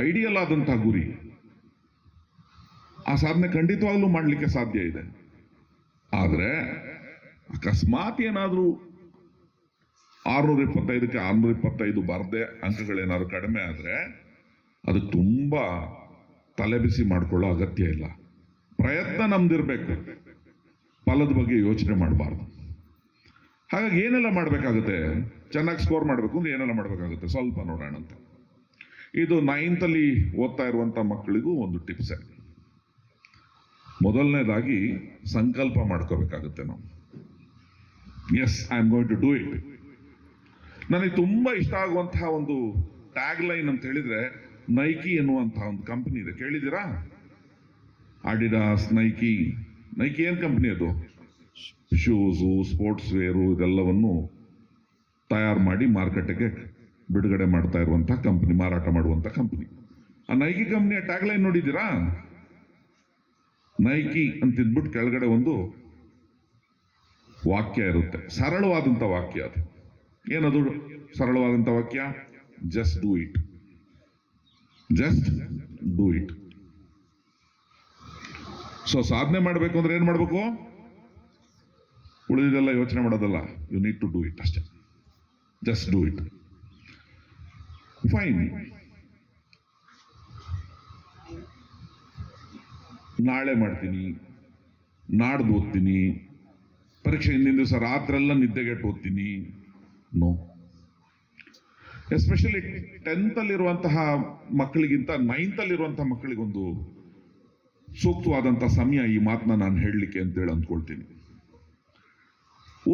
ಐಡಿಯಲ್ ಆದಂತಹ ಗುರಿ. ಆ ಸಾಧನೆ ಖಂಡಿತವಾಗ್ಲೂ ಮಾಡಲಿಕ್ಕೆ ಸಾಧ್ಯ ಇದೆ. ಆದರೆ ಅಕಸ್ಮಾತ್ ಏನಾದರೂ 625ಕ್ಕೆ 625 ಬರದೆ ಅಂಕಗಳೇನಾದ್ರು ಕಡಿಮೆ ಆದರೆ ಅದು ತುಂಬಾ ತಲೆಬಿಸಿ ಮಾಡ್ಕೊಳ್ಳೋ ಅಗತ್ಯ ಇಲ್ಲ. ಪ್ರಯತ್ನ ನಮ್ದಿರ್ಬೇಕು, ಫಲದ ಬಗ್ಗೆ ಯೋಚನೆ ಮಾಡಬಾರ್ದು. ಹಾಗಾಗಿ ಏನೆಲ್ಲ ಮಾಡಬೇಕಾಗುತ್ತೆ? ಚೆನ್ನಾಗಿ ಸ್ಕೋರ್ ಮಾಡಬೇಕು ಅಂದ್ರೆ ಏನೆಲ್ಲ ಮಾಡಬೇಕಾಗುತ್ತೆ ಸ್ವಲ್ಪ ನೋಡೋಣ ಅಂತ. ಇದು 9th ಅಲ್ಲಿ ಓದ್ತಾ ಇರುವಂತ ಮಕ್ಕಳಿಗೂ ಒಂದು ಟಿಪ್ಸ್. ಮೊದಲನೇದಾಗಿ ಸಂಕಲ್ಪ ಮಾಡ್ಕೋಬೇಕಾಗುತ್ತೆ ನಾವು. Yes, I am going to do it. ನನಗೆ ತುಂಬಾ ಇಷ್ಟ ಆಗುವಂತಹ ಒಂದು ಟ್ಯಾಗ್ ಲೈನ್ ಅಂತ ಹೇಳಿದ್ರೆ ನೈಕಿ ಎನ್ನುವಂತಹ ಒಂದು ಕಂಪನಿ ಇದೆ, ಕೇಳಿದ್ದೀರಾ? ಅಡಿಡಾಸ್, ನೈಕಿ ಏನ್ ಕಂಪನಿ ಅದು? ಶೂಸು, ಸ್ಪೋರ್ಟ್ಸ್ ವೇರು ಇದೆಲ್ಲವನ್ನು ತಯಾರು ಮಾಡಿ ಮಾರುಕಟ್ಟೆಗೆ ಬಿಡುಗಡೆ ಮಾಡ್ತಾ ಇರುವಂತಹ ಕಂಪನಿ, ಮಾರಾಟ ಮಾಡುವಂತಹ ಕಂಪನಿ. ಆ ನೈಕಿ ಕಂಪನಿಯ ಟ್ಯಾಗ್ ಲೈನ್ ನೋಡಿದ್ದೀರಾ? ನೈಕಿ ಅಂತ ಇದ್ಬಿಟ್ಟು ಕೆಳಗಡೆ ಒಂದು ವಾಕ್ಯ ಇರುತ್ತೆ, ಸರಳವಾದಂತ ವಾಕ್ಯ. ಅದು ಏನದು ಸರಳವಾದಂತ ವಾಕ್ಯ? Just do it. Just do it. So ಸಾಧನೆ ಮಾಡಬೇಕು ಅಂದ್ರೆ ಏನ್ ಮಾಡಬೇಕು? ಉಳಿದಿದೆಲ್ಲ ಯೋಚನೆ ಮಾಡೋದಲ್ಲ, you need to do it ಅಷ್ಟೇ. Just do it. ಫೈನ್. ನಾಳೆ ಮಾಡ್ತೀನಿ, ನಾಡ್ದು ಓದ್ತೀನಿ, ಪರೀಕ್ಷೆ ಹಿಂದಿನ ದಿವಸ ರಾತ್ರೆಲ್ಲ ನಿದ್ದೆಗೆಟ್ಟು ಓದ್ತೀನಿ. ನೋ. ಎಸ್ಪೆಷಲಿ 10th ಅಲ್ಲಿರುವಂತಹ ಮಕ್ಕಳಿಗಿಂತ 9th ಅಲ್ಲಿರುವಂತಹ ಮಕ್ಕಳಿಗೊಂದು ಸೂಕ್ತವಾದಂತಹ ಸಮಯ ಈ ಮಾತನ್ನ ನಾನು ಹೇಳಲಿಕ್ಕೆ ಅಂತೇಳಿ ಅಂದ್ಕೊಳ್ತೀನಿ.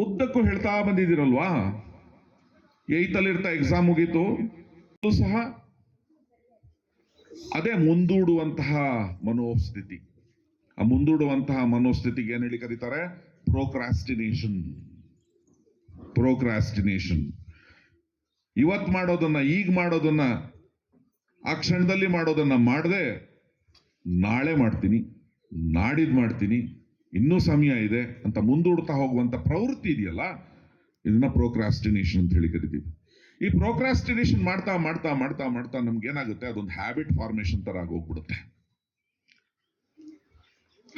ಉದ್ದಕ್ಕೂ ಹೇಳ್ತಾ ಬಂದಿದ್ದೀರಲ್ವಾ, 8th ಅಲ್ಲಿರ್ತಾ ಎಕ್ಸಾಮ್ ಮುಗೀತು ಸಹ ಅದೇ ಮುಂದೂಡುವಂತಹ ಮನೋಸ್ಥಿತಿ. ಆ ಮುಂದೂಡುವಂತಹ ಮನೋಸ್ಥಿತಿಗೆ ಏನ್ ಹೇಳಿ ಕರೀತಾರೆ? ಪ್ರೋಕ್ರಾಸ್ಟಿನೇಷನ್. ಇವತ್ತು ಮಾಡೋದನ್ನ, ಈಗ ಮಾಡೋದನ್ನ, ಆ ಕ್ಷಣದಲ್ಲಿ ಮಾಡೋದನ್ನ ಮಾಡದೆ ನಾಳೆ ಮಾಡ್ತೀನಿ, ನಾಡಿದ್ ಮಾಡ್ತೀನಿ, ಇನ್ನೂ ಸಮಯ ಇದೆ ಅಂತ ಮುಂದೂಡ್ತಾ ಹೋಗುವಂತ ಪ್ರವೃತ್ತಿ ಇದೆಯಲ್ಲ, ಇದನ್ನ ಪ್ರೋಕ್ರಾಸ್ಟಿನೇಷನ್ ಅಂತ ಹೇಳಿ ಕರಿತೀವಿ. ಈ ಪ್ರೋಕ್ರಾಸ್ಟಿನೇಷನ್ ಮಾಡ್ತಾ ಮಾಡ್ತಾ ಮಾಡ್ತಾ ಮಾಡ್ತಾ ನಮ್ಗೆ ಏನಾಗುತ್ತೆ? ಅದೊಂದು ಹ್ಯಾಬಿಟ್ ಫಾರ್ಮೇಶನ್ ತರ ಆಗೋಗ್ಬಿಡುತ್ತೆ.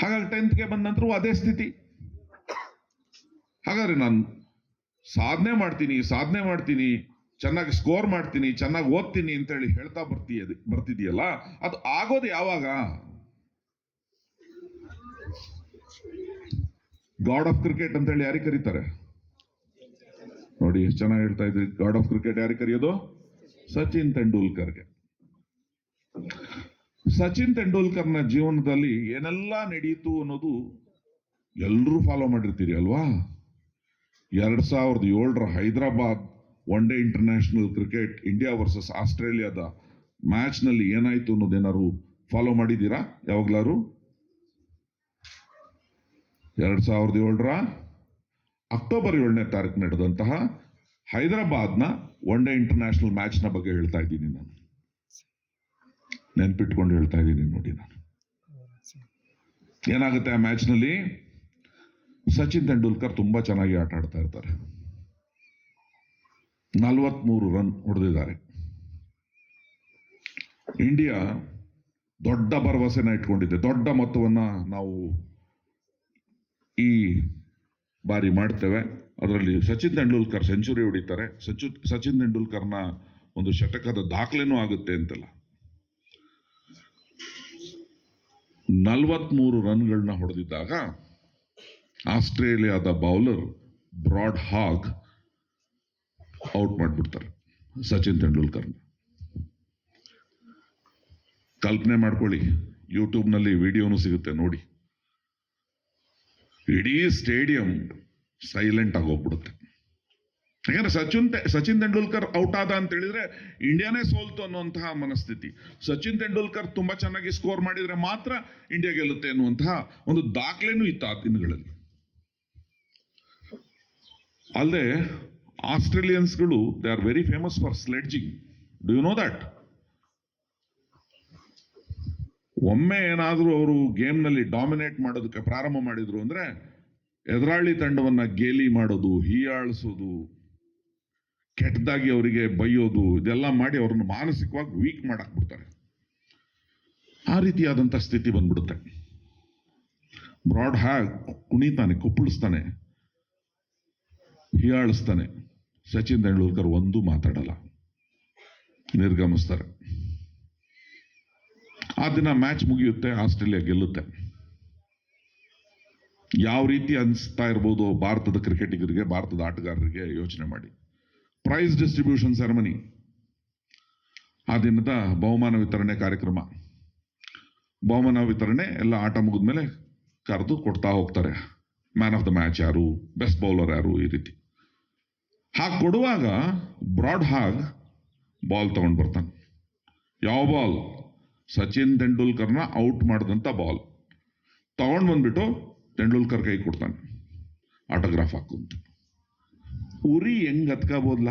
ಹಾಗಾಗಿ 10th ಬಂದ ನಂತರ ಅದೇ ಸ್ಥಿತಿ. ಹಾಗಾದ್ರೆ ನಾನು ಸಾಧನೆ ಮಾಡ್ತೀನಿ, ಚೆನ್ನಾಗಿ ಸ್ಕೋರ್ ಮಾಡ್ತೀನಿ, ಚೆನ್ನಾಗಿ ಓದ್ತೀನಿ ಅಂತ ಹೇಳಿ ಹೇಳ್ತಾ ಬರ್ತಿದೆಯಲ್ಲ, ಅದು ಆಗೋದು ಯಾವಾಗ? ಗಾಡ್ ಆಫ್ ಕ್ರಿಕೆಟ್ ಅಂತ ಹೇಳಿ ಯಾರಿಗೆ ಕರೀತಾರೆ ನೋಡಿ? ಎಷ್ಟು ಚೆನ್ನಾಗಿ ಹೇಳ್ತಾ ಇದ್ರಿ. ಗಾಡ್ ಆಫ್ ಕ್ರಿಕೆಟ್ ಯಾರಿಗೆ ಕರೆಯೋದು? ಸಚಿನ್ ತೆಂಡೂಲ್ಕರ್ಗೆ. ಸಚಿನ್ ತೆಂಡೂಲ್ಕರ್ನ ಜೀವನದಲ್ಲಿ ಏನೆಲ್ಲ ನಡೆಯಿತು ಅನ್ನೋದು ಎಲ್ಲರೂ ಫಾಲೋ ಮಾಡಿರ್ತೀರಿ ಅಲ್ವಾ? 2007ರ Hyderabad one day international cricket India versus ಆಸ್ಟ್ರೇಲಿಯಾದ ಮ್ಯಾಚ್ ನಲ್ಲಿ ಏನಾಯ್ತು ಅನ್ನೋದೇನಾದ್ರು ಫಾಲೋ ಮಾಡಿದ್ದೀರಾ ಯಾವಾಗ್ಲಾರು? 2007ರ ಅಕ್ಟೋಬರ್ 7ನೇ ತಾರೀಕು ನಡೆದಂತಹ ಹೈದರಾಬಾದ್ನ ಒನ್ ಡೇ ಇಂಟರ್ನ್ಯಾಷನಲ್ ಮ್ಯಾಚ್ ನ ಬಗ್ಗೆ ಹೇಳ್ತಾ ಇದ್ದೀನಿ ನಾನು. ನೆನ್ಪಿಟ್ಕೊಂಡು ಹೇಳ್ತಾ ಇದ್ದೀನಿ ನೋಡಿ. ನಾನು ಏನಾಗುತ್ತೆ ಆ ಮ್ಯಾಚ್ ನಲ್ಲಿ? ಸಚಿನ್ ತೆಂಡೂಲ್ಕರ್ ತುಂಬಾ ಚೆನ್ನಾಗಿ ಆಟ ಆಡ್ತಾ ಇರ್ತಾರೆ. 43 ರನ್ ಹೊಡೆದಿದ್ದಾರೆ. ಇಂಡಿಯಾ ದೊಡ್ಡ ಭರವಸೆನ ಇಟ್ಕೊಂಡಿದೆ, ದೊಡ್ಡ ಮೊತ್ತವನ್ನ ನಾವು ಈ ಬಾರಿ ಮಾಡ್ತೇವೆ, ಅದರಲ್ಲಿ ಸಚಿನ್ ತೆಂಡೂಲ್ಕರ್ ಸೆಂಚುರಿ ಹೊಡಿತಾರೆ, ಸಚಿನ್ ತೆಂಡೂಲ್ಕರ್ನ ಒಂದು ಶತಕದ ದಾಖಲೆನೂ ಆಗುತ್ತೆ ಅಂತೆಲ್ಲ. 43 ರನ್ಗಳನ್ನ ಹೊಡೆದಿದ್ದಾಗ ಆಸ್ಟ್ರೇಲಿಯಾದ ಬೌಲರ್ ಬ್ರಾಡ್ ಹಾಗ್ ಔಟ್ ಮಾಡಿಬಿಡ್ತಾರೆ ಸಚಿನ್ ತೆಂಡೂಲ್ಕರ್ನ. ಕಲ್ಪನೆ ಮಾಡ್ಕೊಳ್ಳಿ, ಯೂಟ್ಯೂಬ್ನಲ್ಲಿ ವಿಡಿಯೋನು ಸಿಗುತ್ತೆ ನೋಡಿ. ಇಡೀ ಸ್ಟೇಡಿಯಂ ಸೈಲೆಂಟ್ ಆಗೋಗ್ಬಿಡುತ್ತೆ. ಯಾಕಂದ್ರೆ ಸಚಿನ್ ತೆಂಡೂಲ್ಕರ್ ಔಟ್ ಆದ ಅಂತ ಹೇಳಿದ್ರೆ ಇಂಡಿಯಾನೇ ಸೋಲ್ತು ಅನ್ನುವಂತಹ ಮನಸ್ಥಿತಿ. ಸಚಿನ್ ತೆಂಡೂಲ್ಕರ್ ತುಂಬಾ ಚೆನ್ನಾಗಿ ಸ್ಕೋರ್ ಮಾಡಿದ್ರೆ ಮಾತ್ರ ಇಂಡಿಯಾ ಗೆಲ್ಲುತ್ತೆ ಅನ್ನುವಂತಹ ಒಂದು ದಾಖಲೆನೂ ಇತ್ತು ಆ ದಿನಗಳಲ್ಲಿ. ಅಲ್ಲದೆ ಆಸ್ಟ್ರೇಲಿಯನ್ಸ್ಗಳು they are very famous for sledging. Do you know that? ಒಮ್ಮೆ ಏನಾದರೂ ಅವರು ಗೇಮ್ನಲ್ಲಿ ಡಾಮಿನೇಟ್ ಮಾಡೋದಕ್ಕೆ ಪ್ರಾರಂಭ ಮಾಡಿದ್ರು ಅಂದ್ರೆ ಎದುರಾಳಿ ತಂಡವನ್ನ ಗೇಲಿ ಮಾಡೋದು, ಹೀಯಾಳಿಸೋದು, ಕೆಟ್ಟದಾಗಿ ಅವರಿಗೆ ಬೈಯೋದು, ಇದೆಲ್ಲ ಮಾಡಿ ಅವ್ರನ್ನ ಮಾನಸಿಕವಾಗಿ ವೀಕ್ ಮಾಡಾಕ್ಬಿಡ್ತಾರೆ. ಆ ರೀತಿಯಾದಂಥ ಸ್ಥಿತಿ ಬಂದ್ಬಿಡುತ್ತೆ. ಬ್ರಾಡ್ ಹ್ಯಾಗ್ ಕುಣಿತಾನೆ, ಕುಪ್ಪಳಿಸ್ತಾನೆ, ಹೀಯಾಳಿಸ್ತಾನೆ. ಸಚಿನ್ ತೆಂಡೂಲ್ಕರ್ ಒಂದು ಮಾತಾಡಲ್ಲ, ನಿರ್ಗಮಿಸ್ತಾರೆ. ಆ ದಿನ ಮ್ಯಾಚ್ ಮುಗಿಯುತ್ತೆ, ಆಸ್ಟ್ರೇಲಿಯಾ ಗೆಲ್ಲುತ್ತೆ. ಯಾವ ರೀತಿ ಅನಿಸ್ತಾ ಇರ್ಬೋದು ಭಾರತದ ಕ್ರಿಕೆಟಿಗರಿಗೆ, ಭಾರತದ ಆಟಗಾರರಿಗೆ ಯೋಚನೆ ಮಾಡಿ. ಪ್ರೈಸ್ ಡಿಸ್ಟ್ರಿಬ್ಯೂಷನ್ ಸೆರೆಮನಿ, ಆ ದಿನದ ಬಹುಮಾನ ವಿತರಣೆ ಕಾರ್ಯಕ್ರಮ. ಬಹುಮಾನ ವಿತರಣೆ ಎಲ್ಲ ಆಟ ಮುಗಿದ್ಮೇಲೆ ಕರೆದು ಕೊಡ್ತಾ ಹೋಗ್ತಾರೆ. ಮ್ಯಾನ್ ಆಫ್ ದ ಮ್ಯಾಚ್ ಯಾರು, ಬೆಸ್ಟ್ ಬೌಲರ್ ಯಾರು, ಈ ರೀತಿ. ಹಾಗೆ ಕೊಡುವಾಗ ಬ್ರಾಡ್ ಹಾಗ್ ಬಾಲ್ ತಗೊಂಡು ಬರ್ತಾನೆ. ಯಾವ ಬಾಲ್? ಸಚಿನ್ ತೆಂಡೂಲ್ಕರ್ನ ಔಟ್ ಮಾಡಿದಂಥ ಬಾಲ್ ತಗೊಂಡು ಬಂದ್ಬಿಟ್ಟು ತೆಂಡೂಲ್ಕರ್ ಕೈ ಕೊಡ್ತಾನೆ, ಆಟೋಗ್ರಾಫ್ ಹಾಕುಂತ. ಉರಿ ಹೆಂಗ್ ಹತ್ಕೋಬೋದ್ಲ?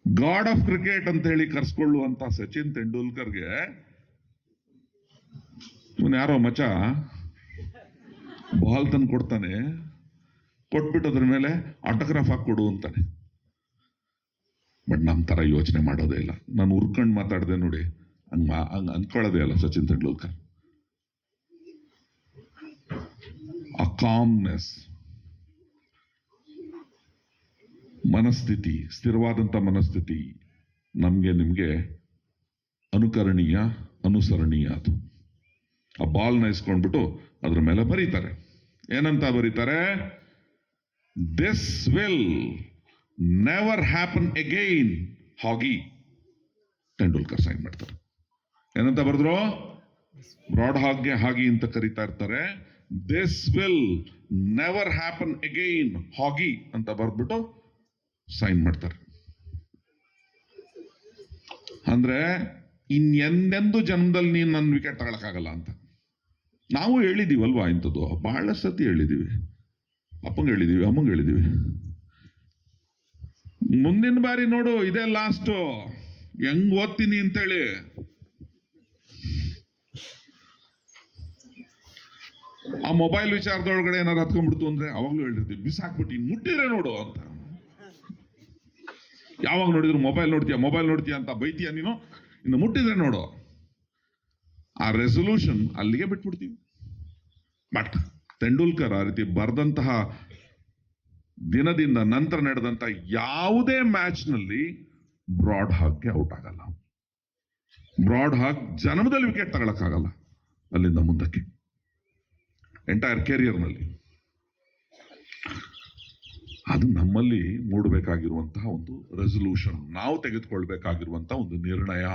ಗಾಡ್ ಆಫ್ ಕ್ರಿಕೆಟ್ ಅಂತ ಹೇಳಿ ಕರ್ಸ್ಕೊಳ್ಳುವಂತ ಸಚಿನ್ ತೆಂಡೂಲ್ಕರ್ಗೆ ಇವನ್ ಯಾರೋ ಮಚ ಬಾಲ್ ತಂದು ಕೊಡ್ತಾನೆ, ಕೊಟ್ಬಿಟ್ಟು ಅದ್ರ ಮೇಲೆ ಆಟೋಗ್ರಾಫ್ ಹಾಕೊಡು ಅಂತಾನೆ. ಬಟ್ ನಮ್ಮ ತರ ಯೋಚನೆ ಮಾಡೋದೇ ಇಲ್ಲ. ನಾನು ಉರ್ಕೊಂಡು ಮಾತಾಡಿದೆ ನೋಡಿ, ಹಂಗ ಅನ್ಕೊಳ್ಳೋದೇ ಅಲ್ಲ ಸಚಿನ್ ತೆಂಡೂಲ್ಕರ್. ಆ ಕಾಮ್ನೆಸ್, ಮನಸ್ಥಿತಿ, ಸ್ಥಿರವಾದಂಥ ಮನಸ್ಥಿತಿ ನಮಗೆ ನಿಮಗೆ ಅನುಕರಣೀಯ, ಅನುಸರಣೀಯ. ಅದು ಆ ಬಾಲ್ನ ಇಸ್ಕೊಂಡ್ಬಿಟ್ಟು ಅದ್ರ ಮೇಲೆ ಬರೀತಾರೆ. ಏನಂತ ಬರೀತಾರೆ? This will never happen again, ಹಾಗಿ. ತೆಂಡೂಲ್ಕರ್ ಸೈನ್ ಮಾಡ್ತಾರೆ. ಏನಂತ ಬರೆದ್ರು? ಬ್ರಾಡ್ ಹಾಗ್ಗೆ ಹಾಗಿ ಅಂತ ಕರೀತಾ ಇರ್ತಾರೆ. This will never happen again, ಹಾಗಿ ಅಂತ ಬರೆದ್ಬಿಟ್ಟು ಸೈನ್ ಮಾಡ್ತಾರೆ. ಅಂದ್ರೆ ಇನ್ನೆಂದೆಂದು ಜನ್ಮದಲ್ಲಿ ನೀನು ನನ್ನ ವಿಕೆಟ್ ತಗೊಳಕ್ಕಾಗಲ್ಲ ಅಂತ ನಾವು ಹೇಳಿದೀವಲ್ವಾ? ಇಂಥದ್ದು ಬಹಳ ಸತಿ ಹೇಳಿದೀವಿ. ಅಪ್ಪಂಗೆ ಹೇಳಿದೀವಿ, ಅಮ್ಮಂಗೆ ಹೇಳಿದೀವಿ. ಮುಂದಿನ ಬಾರಿ ನೋಡು, ಇದೇ ಲಾಸ್ಟ್, ಹೆಂಗ್ ಓದ್ತೀನಿ ಅಂತೇಳಿ. ಆ ಮೊಬೈಲ್ ವಿಚಾರದೊಳಗಡೆ ಏನಾರು ಹತ್ಕೊಂಡ್ಬಿಡ್ತು ಅಂದ್ರೆ ಅವಾಗ್ಲೂ ಹೇಳಿರ್ತೀವಿ, ಬಿಸಾಕ್ಬಿಟ್ಟು ಮುಟ್ಟಿದ್ರೆ ನೋಡು ಅಂತ. ಯಾವಾಗ ನೋಡಿದ್ರು ಮೊಬೈಲ್ ನೋಡ್ತೀಯ ಅಂತ ಬೈತೀಯ ನೀನು, ಇನ್ನು ಮುಟ್ಟಿದ್ರೆ ನೋಡು. ಆ ರೆಸೊಲ್ಯೂಷನ್ ಅಲ್ಲಿಗೆ ಬಿಟ್ಬಿಡ್ತೀವಿ. ಬಟ್ ತೆಂಡೂಲ್ಕರ್ ಆ ರೀತಿ ಬರೆದಂತಹ ದಿನದಿಂದ ನಂತರ ನಡೆದಂತ ಯಾವುದೇ ಮ್ಯಾಚ್ ನಲ್ಲಿ ಬ್ರಾಡ್ ಹಾಗ್ಗೆ ಔಟ್ ಆಗಲ್ಲ. ಬ್ರಾಡ್ ಹಾಗ್ ಜನ್ಮದಲ್ಲಿ ವಿಕೆಟ್ ತಗೊಳಕ್ಕಾಗಲ್ಲ ಅಲ್ಲಿಂದ ಮುಂದಕ್ಕೆ, ಎಂಟೈರ್ ಕೆರಿಯರ್ನಲ್ಲಿ. ಅದು ನಮ್ಮಲ್ಲಿ ಮೂಡಬೇಕಾಗಿರುವಂತಹ ಒಂದು ರೆಸೊಲ್ಯೂಷನ್, ನಾವು ತೆಗೆದುಕೊಳ್ಬೇಕಾಗಿರುವಂತಹ ಒಂದು ನಿರ್ಣಯ.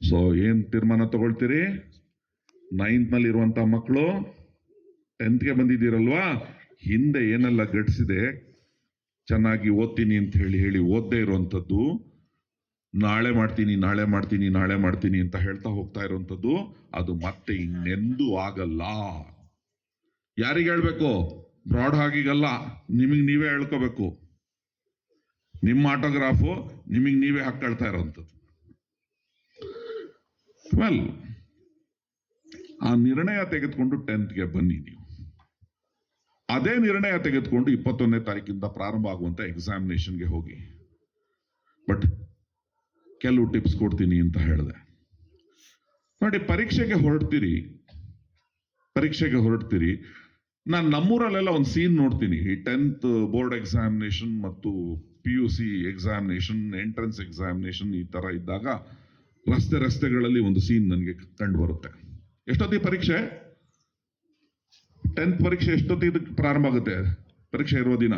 ಸೊ ಏನ್ ತೀರ್ಮಾನ ತಗೊಳ್ತೀರಿ? 9th ನಲ್ಲಿ ಇರುವಂತಹ ಮಕ್ಕಳು 10th ಗೆ ಬಂದಿದ್ದೀರಲ್ವಾ, ಹಿಂದೆ ಏನೆಲ್ಲ ಘಟಿಸಿದೆ, ಚೆನ್ನಾಗಿ ಓದ್ತೀನಿ ಅಂತ ಹೇಳಿ ಓದದೇ ಇರುವಂಥದ್ದು, ನಾಳೆ ಮಾಡ್ತೀನಿ ಅಂತ ಹೇಳ್ತಾ ಹೋಗ್ತಾ ಇರುವಂಥದ್ದು, ಅದು ಮತ್ತೆ ಇನ್ನೆಂದೂ ಆಗಲ್ಲ. ಯಾರಿಗೆ ಹೇಳ್ಬೇಕು? ಬ್ರಾಡ್ ಹಾಗಿಗಲ್ಲ, ನಿಮಗೆ ನೀವೇ ಹೇಳ್ಕೋಬೇಕು. ನಿಮ್ಮ ಆಟೋಗ್ರಾಫು ನಿಮಗೆ ನೀವೇ ಹಾಕೊಳ್ತಾ ಇರೋವಂಥದ್ದು. ವೆಲ್, ಆ ನಿರ್ಣಯ ತೆಗೆದುಕೊಂಡು 10th ಗೆ ಬನ್ನಿ ನೀವು. ಅದೇ ನಿರ್ಣಯ ತೆಗೆದುಕೊಂಡು 21ನೇ ತಾರೀಕಿಂದ ಪ್ರಾರಂಭ ಆಗುವಂತ ಎಕ್ಸಾಮಿನೇಷನ್ಗೆ ಹೋಗಿ. ಬಟ್ ಕೆಲವು ಟಿಪ್ಸ್ ಕೊಡ್ತೀನಿ ಅಂತ ಹೇಳಿದೆ ನೋಡಿ. ಪರೀಕ್ಷೆಗೆ ಹೊರಡ್ತೀರಿ. ನಾನು ನಮ್ಮೂರಲ್ಲೆಲ್ಲ ಒಂದು ಸೀನ್ ನೋಡ್ತೀನಿ. ಈ 10th ಬೋರ್ಡ್ ಎಕ್ಸಾಮಿನೇಷನ್ ಮತ್ತು PUC ಎಕ್ಸಾಮಿನೇಷನ್, ಎಂಟ್ರೆನ್ಸ್ ಎಕ್ಸಾಮಿನೇಷನ್ ಈ ತರ ಇದ್ದಾಗ ರಸ್ತೆಗಳಲ್ಲಿ ಒಂದು ಸೀನ್ ನನಗೆ ಕಂಡು ಬರುತ್ತೆ. ಎಷ್ಟೊತ್ತಿಗೆ ಪರೀಕ್ಷೆ? 10th ಪರೀಕ್ಷೆ ಎಷ್ಟೊತ್ತಿಗೆ ಪ್ರಾರಂಭ ಆಗುತ್ತೆ? ಪರೀಕ್ಷೆ ಇರುವ ದಿನ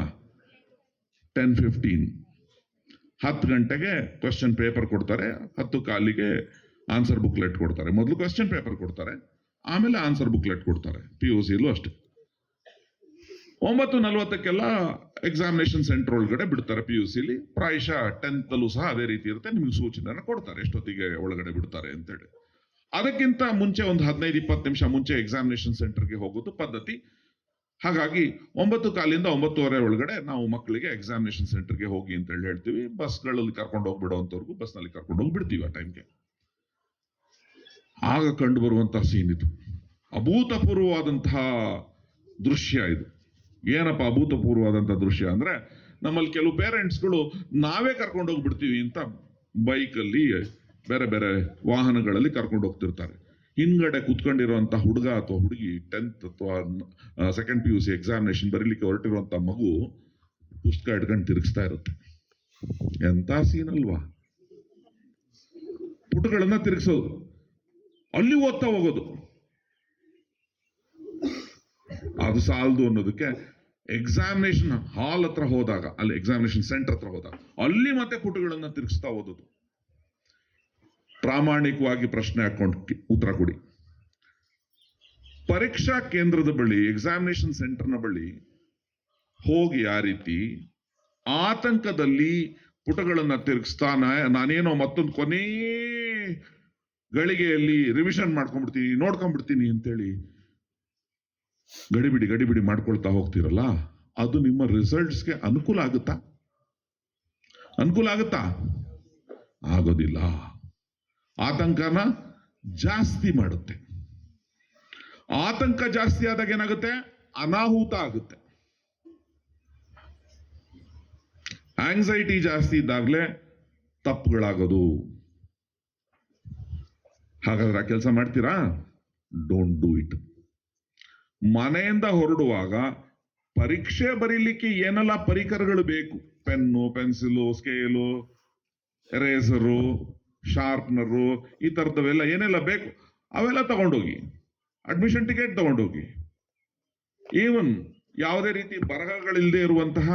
10:15. 10 ಗಂಟೆಗೆ ಕ್ವಶನ್ ಪೇಪರ್ ಕೊಡ್ತಾರೆ, 10 ಕಾಲಿಗೆ ಆನ್ಸರ್ ಬುಕ್ಲೆಟ್ ಕೊಡ್ತಾರೆ. ಮೊದಲು ಕ್ವಶನ್ ಪೇಪರ್ ಕೊಡ್ತಾರೆ, ಆಮೇಲೆ ಆನ್ಸರ್ ಬುಕ್ಲೆಟ್ ಕೊಡ್ತಾರೆ. PUCಲೂ ಅಷ್ಟೇ. 9:40ಕ್ಕೆಲ್ಲ ಎಕ್ಸಾಮಿನೇಷನ್ ಸೆಂಟರ್ ಒಳಗಡೆ ಬಿಡ್ತಾರೆ. PUCಲಿ ಪ್ರಾಯಶಃ 10th ಅಲ್ಲೂ ಸಹ ಅದೇ ರೀತಿ ಇರುತ್ತೆ. ನಿಮ್ಗೆ ಸೂಚನೆಯನ್ನು ಕೊಡ್ತಾರೆ ಎಷ್ಟೊತ್ತಿಗೆ ಒಳಗಡೆ ಬಿಡ್ತಾರೆ ಅಂತೇಳಿ. ಅದಕ್ಕಿಂತ ಮುಂಚೆ ಒಂದು 15-20 ನಿಮಿಷ ಮುಂಚೆ ಎಕ್ಸಾಮಿನೇಷನ್ ಸೆಂಟರ್ಗೆ ಹೋಗೋದು ಪದ್ಧತಿ. ಹಾಗಾಗಿ 9:15 9:30 ಒಳಗಡೆ ನಾವು ಮಕ್ಕಳಿಗೆ ಎಕ್ಸಾಮಿನೇಷನ್ ಸೆಂಟರ್ಗೆ ಹೋಗಿ ಅಂತ ಹೇಳ್ತೀವಿ. ಬಸ್ಗಳಲ್ಲಿ ಕರ್ಕೊಂಡು ಹೋಗ್ಬಿಡುವಂತವ್ರಿಗೂ ಬಸ್ನಲ್ಲಿ ಕರ್ಕೊಂಡು ಹೋಗಿ ಬಿಡ್ತೀವಿ ಆ ಟೈಮ್ಗೆ. ಆಗ ಕಂಡು ಬರುವಂತಹ ಸೀನ್ ಇದು. ಅಭೂತಪೂರ್ವವಾದಂತಹ ದೃಶ್ಯ ಇದು. ಏನಪ್ಪ ಅಭೂತಪೂರ್ವವಾದಂತಹ ದೃಶ್ಯ ಅಂದ್ರೆ, ನಮ್ಮಲ್ಲಿ ಕೆಲವು ಪೇರೆಂಟ್ಸ್ಗಳು ನಾವೇ ಕರ್ಕೊಂಡು ಹೋಗ್ಬಿಡ್ತೀವಿ ಅಂತ ಬೈಕಲ್ಲಿ ಬೇರೆ ಬೇರೆ ವಾಹನಗಳಲ್ಲಿ ಕರ್ಕೊಂಡು ಹೋಗ್ತಿರ್ತಾರೆ. ಹಿಂಗಡೆ ಕುತ್ಕೊಂಡಿರುವಂತಹ ಹುಡುಗ ಅಥವಾ ಹುಡುಗಿ 10th ಅಥವಾ 2nd PUC ಎಕ್ಸಾಮಿನೇಷನ್ ಬರೀಲಿಕ್ಕೆ ಹೊರಟಿರುವಂತಹ ಮಗು ಪುಸ್ತಕ ಹಿಡ್ಕೊಂಡು ತಿರುಗಿಸ್ತಾ ಇರುತ್ತೆ. ಎಂತ ಸೀನ್ ಅಲ್ವಾ? ಪುಟಗಳನ್ನ ತಿರುಗಿಸೋದು, ಅಲ್ಲಿ ಓದ್ತಾ ಹೋಗೋದು. ಅದು ಸಾಲದು ಅನ್ನೋದಕ್ಕೆ ಎಕ್ಸಾಮಿನೇಷನ್ ಹಾಲ್ ಹತ್ರ ಹೋದಾಗ, ಅಲ್ಲಿ ಎಕ್ಸಾಮಿನೇಷನ್ ಸೆಂಟರ್ ಹತ್ರ ಹೋದಾಗ ಅಲ್ಲಿ ಮತ್ತೆ ಪುಟಗಳನ್ನ ತಿರುಗಿಸ್ತಾ ಓದೋದು. ಪ್ರಾಮಾಣಿಕವಾಗಿ ಪ್ರಶ್ನೆ ಹಾಕೊಂಡು ಉತ್ತರ ಕೊಡಿ. ಪರೀಕ್ಷಾ ಕೇಂದ್ರದ ಬಳಿ, ಎಕ್ಸಾಮಿನೇಷನ್ ಸೆಂಟರ್ನ ಬಳಿ ಹೋಗಿ ಆ ರೀತಿ ಆತಂಕದಲ್ಲಿ ಪುಟಗಳನ್ನ ತಿರುಗಿಸ್ತಾ ನಾನೇನೋ ಮತ್ತೊಂದು ಕೊನೆ ಗಳಿಗೆಯಲ್ಲಿ ರಿವಿಷನ್ ಮಾಡ್ಕೊಂಡ್ಬಿಡ್ತೀನಿ, ನೋಡ್ಕೊಂಡ್ಬಿಡ್ತೀನಿ ಅಂತೇಳಿ ಗಡಿಬಿಡಿ ಮಾಡ್ಕೊಳ್ತಾ ಹೋಗ್ತಿರಲ್ಲ, ಅದು ನಿಮ್ಮ ರಿಸಲ್ಟ್ಸ್ಗೆ ಅನುಕೂಲ ಆಗುತ್ತಾ? ಆಗೋದಿಲ್ಲ. ಆತಂಕನ ಜಾಸ್ತಿ ಮಾಡುತ್ತೆ. ಆತಂಕ ಜಾಸ್ತಿ ಆದಾಗ ಏನಾಗುತ್ತೆ? ಅನಾಹುತ ಆಗುತ್ತೆ. ಆಂಗ್ಸೈಟಿ ಜಾಸ್ತಿ ಇದ್ದಾಗಲೇ ತಪ್ಪುಗಳಾಗೋದು. ಹಾಗಾದ್ರೆ ಆ ಕೆಲಸ ಮಾಡ್ತೀರಾ? Don't do it. ಮನೆಯಿಂದ ಹೊರಡುವಾಗ ಪರೀಕ್ಷೆ ಬರೀಲಿಕ್ಕೆ ಏನೆಲ್ಲ ಪರಿಕರಗಳು ಬೇಕು, pen, pencil, scale, eraser, sharpener, ಈ ತರದವೆಲ್ಲ ಏನೆಲ್ಲ ಬೇಕು ಅವೆಲ್ಲ ತಗೊಂಡೋಗಿ. ಅಡ್ಮಿಷನ್ ಟಿಕೆಟ್ ತಗೊಂಡೋಗಿ. ಈವನ್ ಯಾವುದೇ ರೀತಿ ಬರಹಗಳಿಲ್ಲದೆ ಇರುವಂತಹ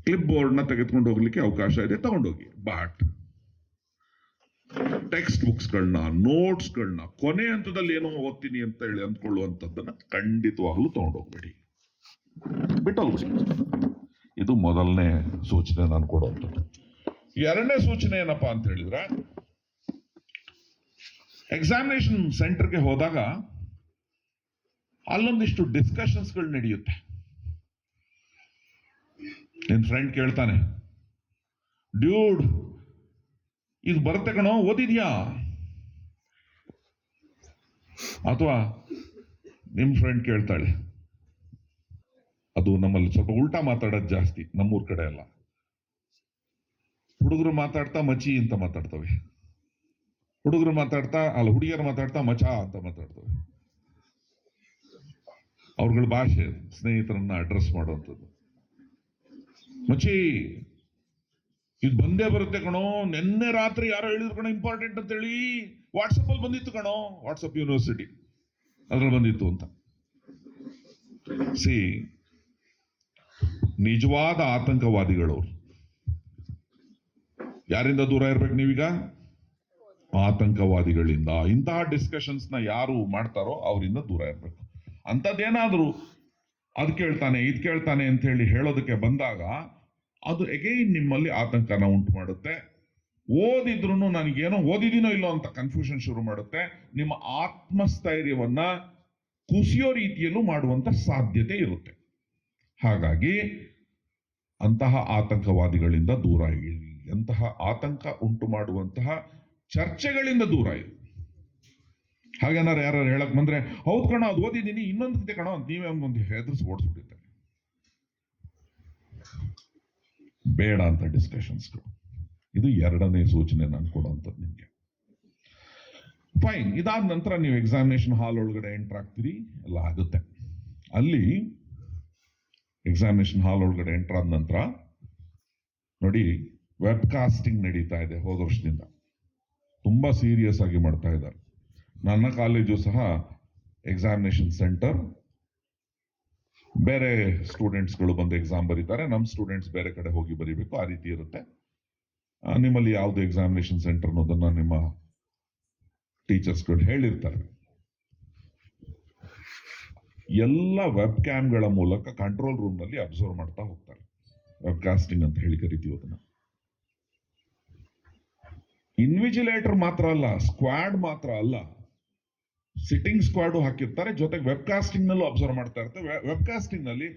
ಕ್ಲಿಪ್ ಬೋರ್ಡ್ನ ತೆಗೆದುಕೊಂಡು ಹೋಗ್ಲಿಕ್ಕೆ ಅವಕಾಶ ಇದೆ, ತಗೊಂಡೋಗಿ. ಬಟ್ ಟೆಕ್ಸ್ಟ್ ಬುಕ್ಸ್ಗಳನ್ನ, ನೋಟ್ಸ್ಗಳನ್ನ ಕೊನೆ ಹಂತದಲ್ಲಿ ಏನೋ ಓದ್ತೀನಿ ಅಂತ ಹೇಳಿ ಅಂದ್ಕೊಳ್ಳುವಂಥದ್ದನ್ನ ಖಂಡಿತವಾಗ್ಲೂ ತಗೊಂಡೋಗ್ಬೇಡಿ, ಬಿಟ್ಟೋಗ್ಬಿಡಿ. ಇದು ಮೊದಲನೇ ಸೂಚನೆ ನಾನು ಕೊಡುವಂಥದ್ದು. ಎರಡನೇ ಸೂಚನೆ ಏನಪ್ಪಾ ಅಂತ ಹೇಳಿದ್ರೆ, ಎಕ್ಸಾಮಿನೇಷನ್ ಸೆಂಟರ್ಗೆ ಹೋದಾಗ ಅಲ್ಲೊಂದಿಷ್ಟು ಡಿಸ್ಕಷನ್ಸ್ಗಳು ನಡೆಯುತ್ತೆ. ನಿನ್ ಫ್ರೆಂಡ್ ಕೇಳ್ತಾನೆ, ಡ್ಯೂಡ್ ಇದು ಬರುತ್ತೆ ಕಣೋ, ಓದಿದ್ಯಾ? ಅಥವಾ ನಿಮ್ ಫ್ರೆಂಡ್ ಕೇಳ್ತಾಳೆ, ಅದು ನಮ್ಮಲ್ಲಿ ಸ್ವಲ್ಪ ಉಲ್ಟಾ ಮಾತಾಡೋದು ಜಾಸ್ತಿ, ನಮ್ಮೂರ್ ಕಡೆ ಎಲ್ಲ. ಹುಡುಗರು ಮಾತಾಡ್ತಾ ಮಚಿ ಅಂತ ಮಾತಾಡ್ತವೆ, ಹುಡುಗರು ಮಾತಾಡ್ತಾ ಅಲ್ಲ ಹುಡುಗಿಯರು ಮಾತಾಡ್ತಾ ಮಚ ಅಂತ ಮಾತಾಡ್ತವೆ. ಅವ್ರಗಳ ಭಾಷೆ, ಸ್ನೇಹಿತರನ್ನ ಅಡ್ರೆಸ್ ಮಾಡುವಂಥದ್ದು. ಮಚಿ ಇದು ಬಂದೇ ಬರುತ್ತೆ ಕಣೋ, ನಿನ್ನೆ ರಾತ್ರಿ ಯಾರೋ ಹೇಳಿದ್ರು ಕಣೋ ಇಂಪಾರ್ಟೆಂಟ್ ಅಂತ ಹೇಳಿ, ವಾಟ್ಸಪ್ ಅಲ್ಲಿ ಬಂದಿತ್ತು ಕಣೋ, ವಾಟ್ಸಪ್ ಯೂನಿವರ್ಸಿಟಿ ಅದ್ರಲ್ಲಿ ಬಂದಿತ್ತು ಅಂತ. ಸಿ, ನಿಜವಾದ ಆತಂಕವಾದಿಗಳವ್ರು. ಯಾರಿಂದ ದೂರ ಇರ್ಬೇಕು ನೀವೀಗ? ಆತಂಕವಾದಿಗಳಿಂದ. ಇಂತಹ ಡಿಸ್ಕಷನ್ಸ್ ನ ಯಾರು ಮಾಡ್ತಾರೋ ಅವರಿಂದ ದೂರ ಇರ್ಬೇಕು. ಅಂಥದ್ದೇನಾದ್ರೂ ಅದ್ ಕೇಳ್ತಾನೆ ಇದ್ ಕೇಳ್ತಾನೆ ಅಂತ ಹೇಳಿ ಹೇಳೋದಕ್ಕೆ ಬಂದಾಗ ಅದು ಎಗೈನ್ ನಿಮ್ಮಲ್ಲಿ ಆತಂಕನ ಉಂಟು ಮಾಡುತ್ತೆ. ಓದಿದ್ರು ನನಗೇನೋ ಓದಿದೀನೋ ಇಲ್ಲೋ ಅಂತ ಕನ್ಫ್ಯೂಷನ್ ಶುರು ಮಾಡುತ್ತೆ. ನಿಮ್ಮ ಆತ್ಮಸ್ಥೈರ್ಯವನ್ನ ಕುಸಿಯೋ ರೀತಿಯಲ್ಲೂ ಮಾಡುವಂತ ಸಾಧ್ಯತೆ ಇರುತ್ತೆ. ಹಾಗಾಗಿ ಅಂತಹ ಆತಂಕವಾದಿಗಳಿಂದ ದೂರ ಇರಿ. ಅಂತಹ ಆತಂಕ ಉಂಟು ಮಾಡುವಂತಹ ಚರ್ಚೆಗಳಿಂದ ದೂರ ಇರಿ. ಹಾಗೇನಾರು ಯಾರು ಹೇಳಕ್ ಬಂದ್ರೆ, ಹೌದು ಕಣ ಅದು ಓದಿದ್ದೀನಿ, ಇನ್ನೊಂದು ಕಣ ಅಂತ ನೀವೇ ಒಂದು ಹೆದರ್ಸಿ ಓಡಿಸ್ಬಿಟ್ಟಿರ್ತಾರೆ. ಬೇಡ ಅಂತ ಡಿಸ್ಕಷನ್ಸ್ಗಳು. ಇದು ಎರಡನೇ ಸೂಚನೆ ನಾನು ಕೊಡುವಂಥದ್ದು ನಿಮ್ಗೆ. ಫೈನ್. ಇದಾದ ನಂತರ ನೀವು ಎಕ್ಸಾಮಿನೇಷನ್ ಹಾಲ್ ಒಳಗಡೆ ಎಂಟರ್ ಆಗ್ತೀರಿ, ಎಲ್ಲ ಆಗುತ್ತೆ. ಅಲ್ಲಿ ಎಕ್ಸಾಮಿನೇಷನ್ ಹಾಲ್ ಒಳಗಡೆ ಎಂಟರ್ ಆದ ನಂತರ ನೋಡಿ, ವೆಬ್ ಕಾಸ್ಟಿಂಗ್ ನಡೀತಾ ಇದೆ. ಹೋದ ವರ್ಷದಿಂದ ತುಂಬಾ ಸೀರಿಯಸ್ ಆಗಿ ಮಾಡ್ತಾ ಇದ್ದಾರೆ. ನನ್ನ ಕಾಲೇಜು ಸಹ ಎಕ್ಸಾಮಿನೇಷನ್ ಸೆಂಟರ್ ಬೇರೆ ಸ್ಟೂಡೆಂಟ್ಸ್ಗಳು ಬಂದು ಎಕ್ಸಾಮ್ ಬರೀತಾರೆ, ನಮ್ಮ ಸ್ಟೂಡೆಂಟ್ಸ್ ಬೇರೆ ಕಡೆ ಹೋಗಿ ಬರೀಬೇಕು, ಆ ರೀತಿ ಇರುತ್ತೆ. ನಿಮ್ಮಲ್ಲಿ ಯಾವ್ದು ಎಕ್ಸಾಮಿನೇಷನ್ ಸೆಂಟರ್ ಅನ್ನೋದನ್ನ ನಿಮ್ಮ ಟೀಚರ್ಸ್ಗಳು ಹೇಳಿರ್ತಾರೆ. ಎಲ್ಲ ವೆಬ್ ಕ್ಯಾಮ್ಗಳ ಮೂಲಕ ಕಂಟ್ರೋಲ್ ರೂಮ್ ನಲ್ಲಿ ಅಬ್ಸರ್ವ್ ಮಾಡ್ತಾ ಹೋಗ್ತಾರೆ. ವೆಬ್ ಕಾಸ್ಟಿಂಗ್ ಅಂತ ಹೇಳಿ ಕರಿತೀವಿ ಅದನ್ನ. ಇನ್ವಿಜಿಲೇಟರ್ ಮಾತ್ರ ಅಲ್ಲ, ಸ್ಕ್ವಾಡ್ ಮಾತ್ರ ಅಲ್ಲ, ಸಿಟ್ಟಿಂಗ್ ಸ್ಕ್ವಾಡು ಹಾಕಿರ್ತಾರೆ, ಜೊತೆಗೆ ವೆಬ್ ಕಾಸ್ಟಿಂಗ್ ನಲ್ಲೂ ಅಬ್ಸರ್ವ್ ಮಾಡ್ತಾ ಇರ್ತಾರೆ. ವೆಬ್ ಕಾಸ್ಟಿಂಗ್ ನಲ್ಲಿ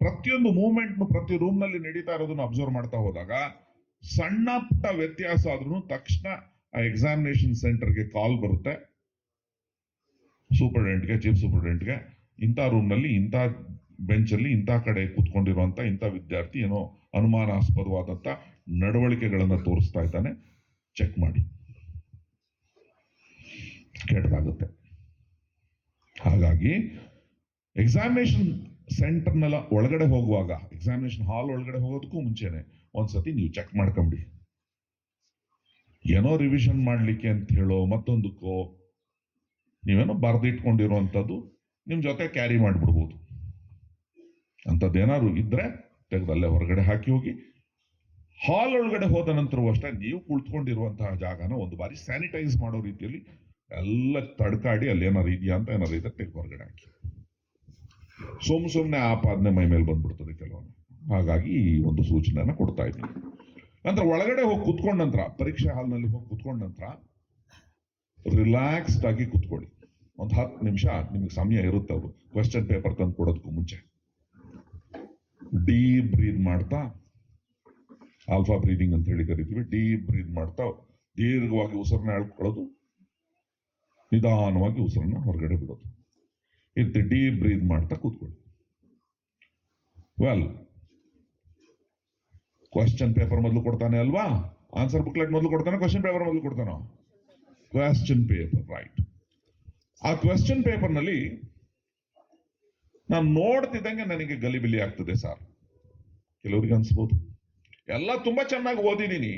ಪ್ರತಿಯೊಂದು ಮೂವ್ಮೆಂಟ್ ಪ್ರತಿ ರೂಮ್ ನಲ್ಲಿ ನಡೀತಾ ಇರೋದನ್ನ ಅಬ್ಸರ್ವ್ ಮಾಡ್ತಾ ಹೋದಾಗ ಸಣ್ಣ ಪುಟ್ಟ ವ್ಯತ್ಯಾಸ ಆದ್ರೂ ತಕ್ಷಣ ಆ ಎಕ್ಸಾಮಿನೇಷನ್ ಸೆಂಟರ್ಗೆ ಕಾಲ್ ಬರುತ್ತೆ, ಸೂಪರ್ಡೆಂಟ್ಗೆ, ಚೀಫ್ ಸೂಪರ್ಡೆಂಟ್ಗೆ, ಇಂಥ ರೂಮ್ ನಲ್ಲಿ ಇಂಥ ಬೆಂಚ್ ಅಲ್ಲಿ ಇಂಥ ಕಡೆ ಕೂತ್ಕೊಂಡಿರುವಂತ ಇಂಥ ವಿದ್ಯಾರ್ಥಿ ಏನೋ ಅನುಮಾನಾಸ್ಪದವಾದಂತ ನಡವಳಿಕೆಗಳನ್ನ ತೋರಿಸ್ತಾ ಇದ್ದಾನೆ, ಚೆಕ್ ಮಾಡಿ. ಕೆಟ್ಟದಾಗುತ್ತೆ. ಹಾಗಾಗಿ ಎಕ್ಸಾಮಿನೇಷನ್ ಸೆಂಟರ್ನೆಲ್ಲ ಒಳಗಡೆ ಹೋಗುವಾಗ, ಎಕ್ಸಾಮಿನೇಷನ್ ಹಾಲ್ ಒಳಗಡೆ ಹೋಗೋದಕ್ಕೂ ಮುಂಚೆನೆ ಒಂದ್ಸತಿ ನೀವು ಚೆಕ್ ಮಾಡ್ಕೊಂಬಿಡಿ. ಏನೋ ರಿವಿಷನ್ ಮಾಡ್ಲಿಕ್ಕೆ ಅಂತ ಹೇಳೋ ಮತ್ತೊಂದಕ್ಕೋ ನೀವೇನೋ ಬರೆದಿಟ್ಕೊಂಡಿರುವಂಥದ್ದು ನಿಮ್ ಜೊತೆ ಕ್ಯಾರಿ ಮಾಡಿಬಿಡ್ಬೋದು. ಅಂಥದ್ದೇನಾದ್ರು ಇದ್ರೆ ತೆಗೆದಲ್ಲೇ ಹೊರಗಡೆ ಹಾಕಿ ಹೋಗಿ. ಹಾಲ್ ಒಳಗಡೆ ಹೋದ ನಂತರವೂ ಅಷ್ಟೇ ನೀವು ಕುಳಿತುಕೊಂಡಿರುವಂತಹ ಜಾಗನ ಒಂದು ಬಾರಿ ಸ್ಯಾನಿಟೈಸ್ ಮಾಡೋ ರೀತಿಯಲ್ಲಿ ಎಲ್ಲ ತಡ್ಕಾಡಿ ಅಲ್ಲಿ ಏನಾರು ಇದೆಯಾ ಅಂತ ಏನಾರು ಇದ್ರೆ ತೆಗೆದು ಹೊರಗಡೆ ಹಾಕಿ. ಸುಮ್ಮನೆ ಆಪಾದನೆ ಮೈ ಮೇಲೆ ಬಂದ್ಬಿಡ್ತದೆ ಕೆಲವೊಮ್ಮೆ. ಹಾಗಾಗಿ ಈ ಒಂದು ಸೂಚನೆಯನ್ನ ಕೊಡ್ತಾ ಇದ್ದೀನಿ. ನಂತರ ಒಳಗಡೆ ಹೋಗಿ ಕುತ್ಕೊಂಡ ನಂತರ, ಪರೀಕ್ಷೆ ಹಾಲ್ನಲ್ಲಿ ಹೋಗಿ ಕುತ್ಕೊಂಡ ನಂತರ ರಿಲ್ಯಾಕ್ಸ್ಡ್ ಆಗಿ ಕುತ್ಕೊಳ್ಳಿ. ಒಂದು 10 ನಿಮಿಷ ನಿಮ್ಗೆ ಸಮಯ ಇರುತ್ತೆ. ಅವರು ಕ್ವೆಶ್ಚನ್ ಪೇಪರ್ ತಂದು ಕೊಡೋದಕ್ಕೂ ಮುಂಚೆ ಡೀಪ್ ಬ್ರೀದ್ ಮಾಡ್ತಾ, ಆಲ್ಫಾ ಬ್ರೀದಿಂಗ್ ಅಂತ ಹೇಳಿ ಕರಿತೀವಿ, ಡೀಪ್ ಬ್ರೀದ್ ಮಾಡ್ತಾ ದೀರ್ಘವಾಗಿ ಉಸಿರನ್ನ ಎಳ್ಕೊಳ್ಳೋದು, ನಿಧಾನವಾಗಿ ಉಸಿರನ್ನ ಹೊರಗಡೆ ಬಿಡೋದು. ಇರ್ತಿ ಡೀಪ್ ಬ್ರೀದ್ ಮಾಡ್ತಾ ಕೂತ್ಕೊಳ್ಳಿ. ವೆಲ್, ಕ್ವೆಶ್ಚನ್ ಪೇಪರ್ ಮೊದಲು ಕೊಡ್ತಾನೆ ಅಲ್ವಾ? ಆನ್ಸರ್ ಬುಕ್ಲೆಟ್ ಮೊದಲು ಕೊಡ್ತಾನೆ, ಕ್ವೆಶ್ಚನ್ ಪೇಪರ್ ಮೊದಲು ಕೊಡ್ತಾನೋ? Question paper, right. ಆ ಕ್ವೆಶ್ಚನ್ ಪೇಪರ್ ನಲ್ಲಿ ನಾನು ನೋಡ್ತಿದ್ದಂಗೆ ನನಗೆ ಗಲಿಬಿಲಿ ಆಗ್ತದೆ ಸರ್. ಕೆಲವರಿಗೆ ಅನ್ಸ್ಬೋದು, ಎಲ್ಲ ತುಂಬಾ ಚೆನ್ನಾಗಿ ಓದಿದ್ದೀನಿ,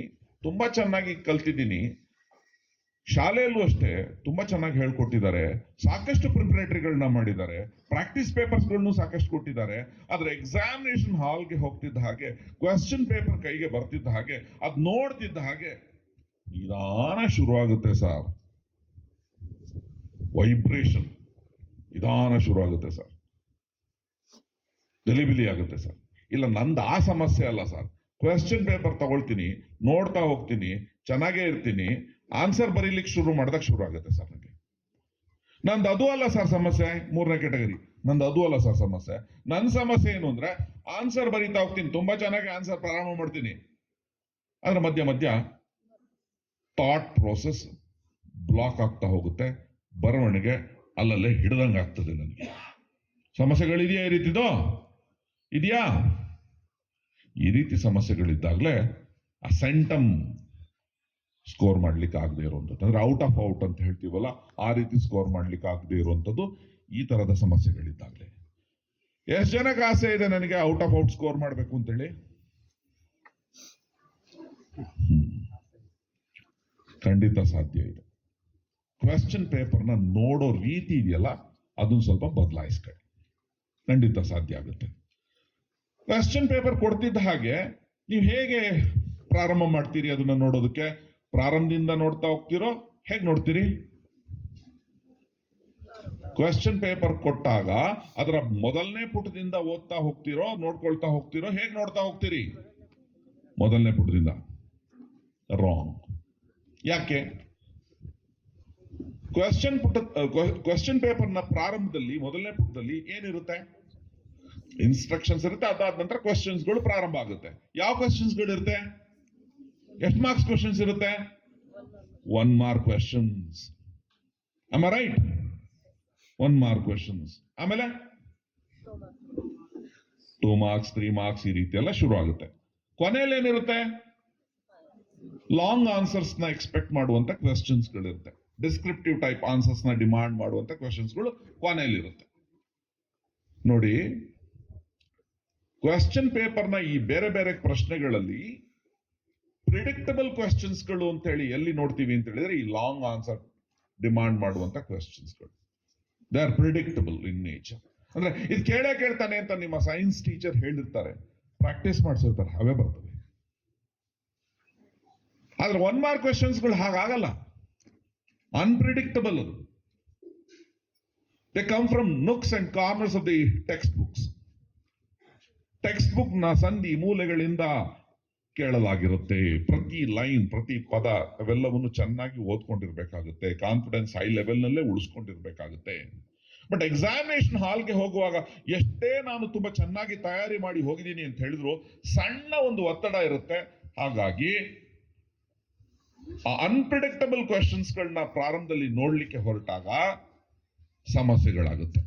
ತುಂಬಾ ಚೆನ್ನಾಗಿ ಕಲ್ತಿದ್ದೀನಿ, ಶಾಲೆಯಲ್ಲೂ ಅಷ್ಟೇ ತುಂಬಾ ಚೆನ್ನಾಗಿ ಹೇಳ್ಕೊಟ್ಟಿದ್ದಾರೆ, ಸಾಕಷ್ಟು ಪ್ರಿಪರೇಟರಿಗಳನ್ನ ಮಾಡಿದ್ದಾರೆ, ಪ್ರಾಕ್ಟೀಸ್ ಪೇಪರ್ಸ್ಗಳನ್ನು ಸಾಕಷ್ಟು ಕೊಟ್ಟಿದ್ದಾರೆ. ಆದ್ರೆ ಎಕ್ಸಾಮಿನೇಷನ್ ಹಾಲ್ಗೆ ಹೋಗ್ತಿದ್ದ ಹಾಗೆ, ಕ್ವೆಶ್ಚನ್ ಪೇಪರ್ ಕೈಗೆ ಬರ್ತಿದ್ದ ಹಾಗೆ, ಅದ್ ನೋಡ್ತಿದ್ದ ಹಾಗೆ ನಿಧಾನ ಶುರುವಾಗುತ್ತೆ ಸರ್. ವೈಬ್ರೇಷನ್ ನಿಧಾನ ಶುರುವಾಗುತ್ತೆ ಸರ್, ಗಲಿಬಿಲಿ ಆಗುತ್ತೆ ಸರ್. ಇಲ್ಲ, ನಂದು ಆ ಸಮಸ್ಯೆ ಅಲ್ಲ ಸರ್. ಕ್ವೆಶ್ಚನ್ ಪೇಪರ್ ತಗೊಳ್ತೀನಿ, ನೋಡ್ತಾ ಹೋಗ್ತೀನಿ, ಚೆನ್ನಾಗೇ ಇರ್ತೀನಿ, ಆನ್ಸರ್ ಬರೀಲಿಕ್ಕೆ ಶುರು ಮಾಡಿದಾಗ ಶುರು ಆಗುತ್ತೆ ಸರ್ ನನಗೆ. ನಂದು ಅದು ಅಲ್ಲ ಸರ್ ಸಮಸ್ಯೆ, 3ನೇ ಕ್ಯಾಟಗರಿ. ನಂದು ಅದು ಅಲ್ಲ ಸರ್ ಸಮಸ್ಯೆ. ನನ್ನ ಸಮಸ್ಯೆ ಏನು ಅಂದ್ರೆ ಆನ್ಸರ್ ಬರೀತಾ ಹೋಗ್ತೀನಿ, ತುಂಬಾ ಚೆನ್ನಾಗಿ ಆನ್ಸರ್ ಪ್ರಾರಂಭ ಮಾಡ್ತೀನಿ, ಆದ್ರೆ ಮಧ್ಯ ಮಧ್ಯ ಥಾಟ್ ಪ್ರೋಸೆಸ್ ಬ್ಲಾಕ್ ಆಗ್ತಾ ಹೋಗುತ್ತೆ, ಬರವಣಿಗೆ ಅಲ್ಲಲ್ಲೇ ಹಿಡ್ದಂಗೆ ಆಗ್ತದೆ ನನಗೆ. ಸಮಸ್ಯೆಗಳಿದೆಯಾ? ಈ ರೀತಿದು ಇದೆಯಾ? ಈ ರೀತಿ ಸಮಸ್ಯೆಗಳಿದ್ದಾಗಲೇ ಆ ಸೆಂಟಮ್ ಸ್ಕೋರ್ ಮಾಡ್ಲಿಕ್ಕೆ ಆಗದೆ ಇರುವಂಥದ್ದು, ಅಂದ್ರೆ ಔಟ್ ಆಫ್ ಔಟ್ ಅಂತ ಹೇಳ್ತೀವಲ್ಲ, ಆ ರೀತಿ ಸ್ಕೋರ್ ಮಾಡ್ಲಿಕ್ಕೆ ಆಗದೆ ಇರುವಂಥದ್ದು ಈ ತರದ ಸಮಸ್ಯೆಗಳಿದ್ದಾಗಲೇ. ಎಷ್ಟು ಜನಕ್ಕೆ ಆಸೆ ಇದೆ ನನಗೆ ಔಟ್ ಆಫ್ ಔಟ್ ಸ್ಕೋರ್ ಮಾಡಬೇಕು ಅಂತೇಳಿ? ಖಂಡಿತ ಸಾಧ್ಯ ಇದೆ. ಕ್ವೆಶ್ಚನ್ ಪೇಪರ್ನ ನೋಡೋ ರೀತಿ ಇದೆಯಲ್ಲ, ಅದನ್ನ ಸ್ವಲ್ಪ ಬದಲಾಯಿಸ್ಕೊಳ್ಳಿ, ಖಂಡಿತ ಸಾಧ್ಯ ಆಗುತ್ತೆ. ಕ್ವೆಶ್ಚನ್ ಪೇಪರ್ ಕೊಡ್ತಿದ್ದ ಹಾಗೆ ನೀವು ಹೇಗೆ ಪ್ರಾರಂಭ ಮಾಡ್ತೀರಿ ಅದನ್ನ ನೋಡೋದಕ್ಕೆ? ಪ್ರಾರಂಭದಿಂದ ನೋಡ್ತಾ ಹೋಗ್ತಿರೋ, ಹೇಗೆ ನೋಡ್ತೀರಿ? ಕ್ವೆಶ್ಚನ್ ಪೇಪರ್ ಕೊಟ್ಟಾಗ ಅದರ ಮೊದಲನೇ ಪುಟದಿಂದ ಓದ್ತಾ ಹೋಗ್ತಿರೋ, ನೋಡ್ಕೊಳ್ತಾ ಹೋಗ್ತಿರೋ, ಹೇಗೆ ನೋಡ್ತಾ ಹೋಗ್ತೀರಿ? ಮೊದಲನೇ ಪುಟದಿಂದ. ರಾಂಗ್. ಯಾಕೆ? ಕ್ವೆಶ್ಚನ್ ಪೇಪರ್ನ ಪ್ರಾರಂಭದಲ್ಲಿ ಮೊದಲನೇ ಪುಟದಲ್ಲಿ ಏನಿರುತ್ತೆ? ಇನ್ಸ್ಟ್ರಕ್ಷನ್ಸ್ ಇರುತ್ತೆ, ಅದಾದ ನಂತರ ಕ್ವೆಶ್ಚನ್ಸ್ಗಳು ಪ್ರಾರಂಭ ಆಗುತ್ತೆ. ಯಾವ ಕ್ವೆಶ್ಚನ್ಸ್ಗಳು ಇರುತ್ತೆ? ಎಷ್ಟು ಮಾರ್ಕ್ಸ್ ಕ್ವೆಶ್ಚನ್ಸ್ ಇರುತ್ತೆ? 1 mark questions. Am I right? 1 mark questions. ಆಮೇಲೆ 2 ಮಾರ್ಕ್ಸ್, 3 ಮಾರ್ಕ್ಸ್, ಈ ರೀತಿ ಎಲ್ಲ ಶುರು ಆಗುತ್ತೆ. ಕೊನೆಯಲ್ಲಿ ಏನಿರುತ್ತೆ? ಲಾಂಗ್ ಆನ್ಸರ್ಸ್ ನ ಎಕ್ಸ್ಪೆಕ್ಟ್ ಮಾಡುವಂತ ಕ್ವೆಶ್ಚನ್ಸ್ಗಳಿರುತ್ತೆ, ಡಿಸ್ಕ್ರಿಪ್ಟಿವ್ ಟೈಪ್ ಆನ್ಸರ್ಸ್ ನ ಡಿಮಾಂಡ್ ಮಾಡುವಂತ ಕ್ವೆಶ್ಚನ್ಸ್ಗಳು ಕೊನೆಯಲ್ಲಿ ಇರುತ್ತೆ. ನೋಡಿ, ಕ್ವೆಶ್ಚನ್ ಪೇಪರ್ನ ಈ ಬೇರೆ ಬೇರೆ ಪ್ರಶ್ನೆಗಳಲ್ಲಿ ಪ್ರಿಡಿಕ್ಟಬಲ್ ಕ್ವೆಶ್ಚನ್ಸ್ಗಳು ಅಂತ ಹೇಳಿ ಎಲ್ಲಿ ನೋಡ್ತೀವಿ ಅಂತ ಹೇಳಿದ್ರೆ, ಈ ಲಾಂಗ್ ಆನ್ಸರ್ ಡಿಮಾಂಡ್ ಮಾಡುವಂತ ಕ್ವೆಶ್ಚನ್ಸ್ಗಳು. They are predictable in nature. ಅಂದ್ರೆ ಇದು ಕೇಳ್ತಾನೆ ಅಂತ ನಿಮ್ಮ ಸೈನ್ಸ್ ಟೀಚರ್ ಹೇಳಿರ್ತಾರೆ, ಪ್ರಾಕ್ಟೀಸ್ ಮಾಡಿಸಿರ್ತಾರೆ, ಅವೇ ಬರ್ತವೆ. ಆದ್ರೆ 1 ಮಾರ್ಕ್ ಕ್ವೆಶನ್ಸ್ಗಳು ಹಾಗಾಗಲ್ಲ, ಅನ್ಪ್ರಿಡಿಕ್ಟಬಲ್ ಅದು. They come from nooks and corners of the text books. Text book ನ ಸಂಧಿ ಮೂಲೆಗಳಿಂದ ಕೇಳಲಾಗಿರುತ್ತೆ. ಪ್ರತಿ ಲೈನ್, ಪ್ರತಿ ಪದ ಅವೆಲ್ಲವನ್ನು ಚೆನ್ನಾಗಿ ಓದ್ಕೊಂಡಿರ್ಬೇಕಾಗುತ್ತೆ. ಕಾನ್ಫಿಡೆನ್ಸ್ ಹೈ ಲೆವೆಲ್ ನಲ್ಲೇ ಉಳಿಸ್ಕೊಂಡಿರ್ಬೇಕಾಗುತ್ತೆ. ಬಟ್ ಎಕ್ಸಾಮಿನೇಷನ್ ಹಾಲ್ಗೆ ಹೋಗುವಾಗ ಎಷ್ಟೇ ನಾನು ತುಂಬಾ ಚೆನ್ನಾಗಿ ತಯಾರಿ ಮಾಡಿ ಹೋಗಿದ್ದೀನಿ ಅಂತ ಹೇಳಿದ್ರು ಸಣ್ಣ ಒಂದು ಒತ್ತಡ ಇರುತ್ತೆ. ಹಾಗಾಗಿ ಅನ್ಪ್ರಿಡಿಕ್ಟಬಲ್ ಕ್ವೆಶನ್ಸ್ಗಳನ್ನ ಪ್ರಾರಂಭದಲ್ಲಿ ನೋಡ್ಲಿಕ್ಕೆ ಹೊರಟಾಗ ಸಮಸ್ಯೆಗಳಾಗುತ್ತೆ.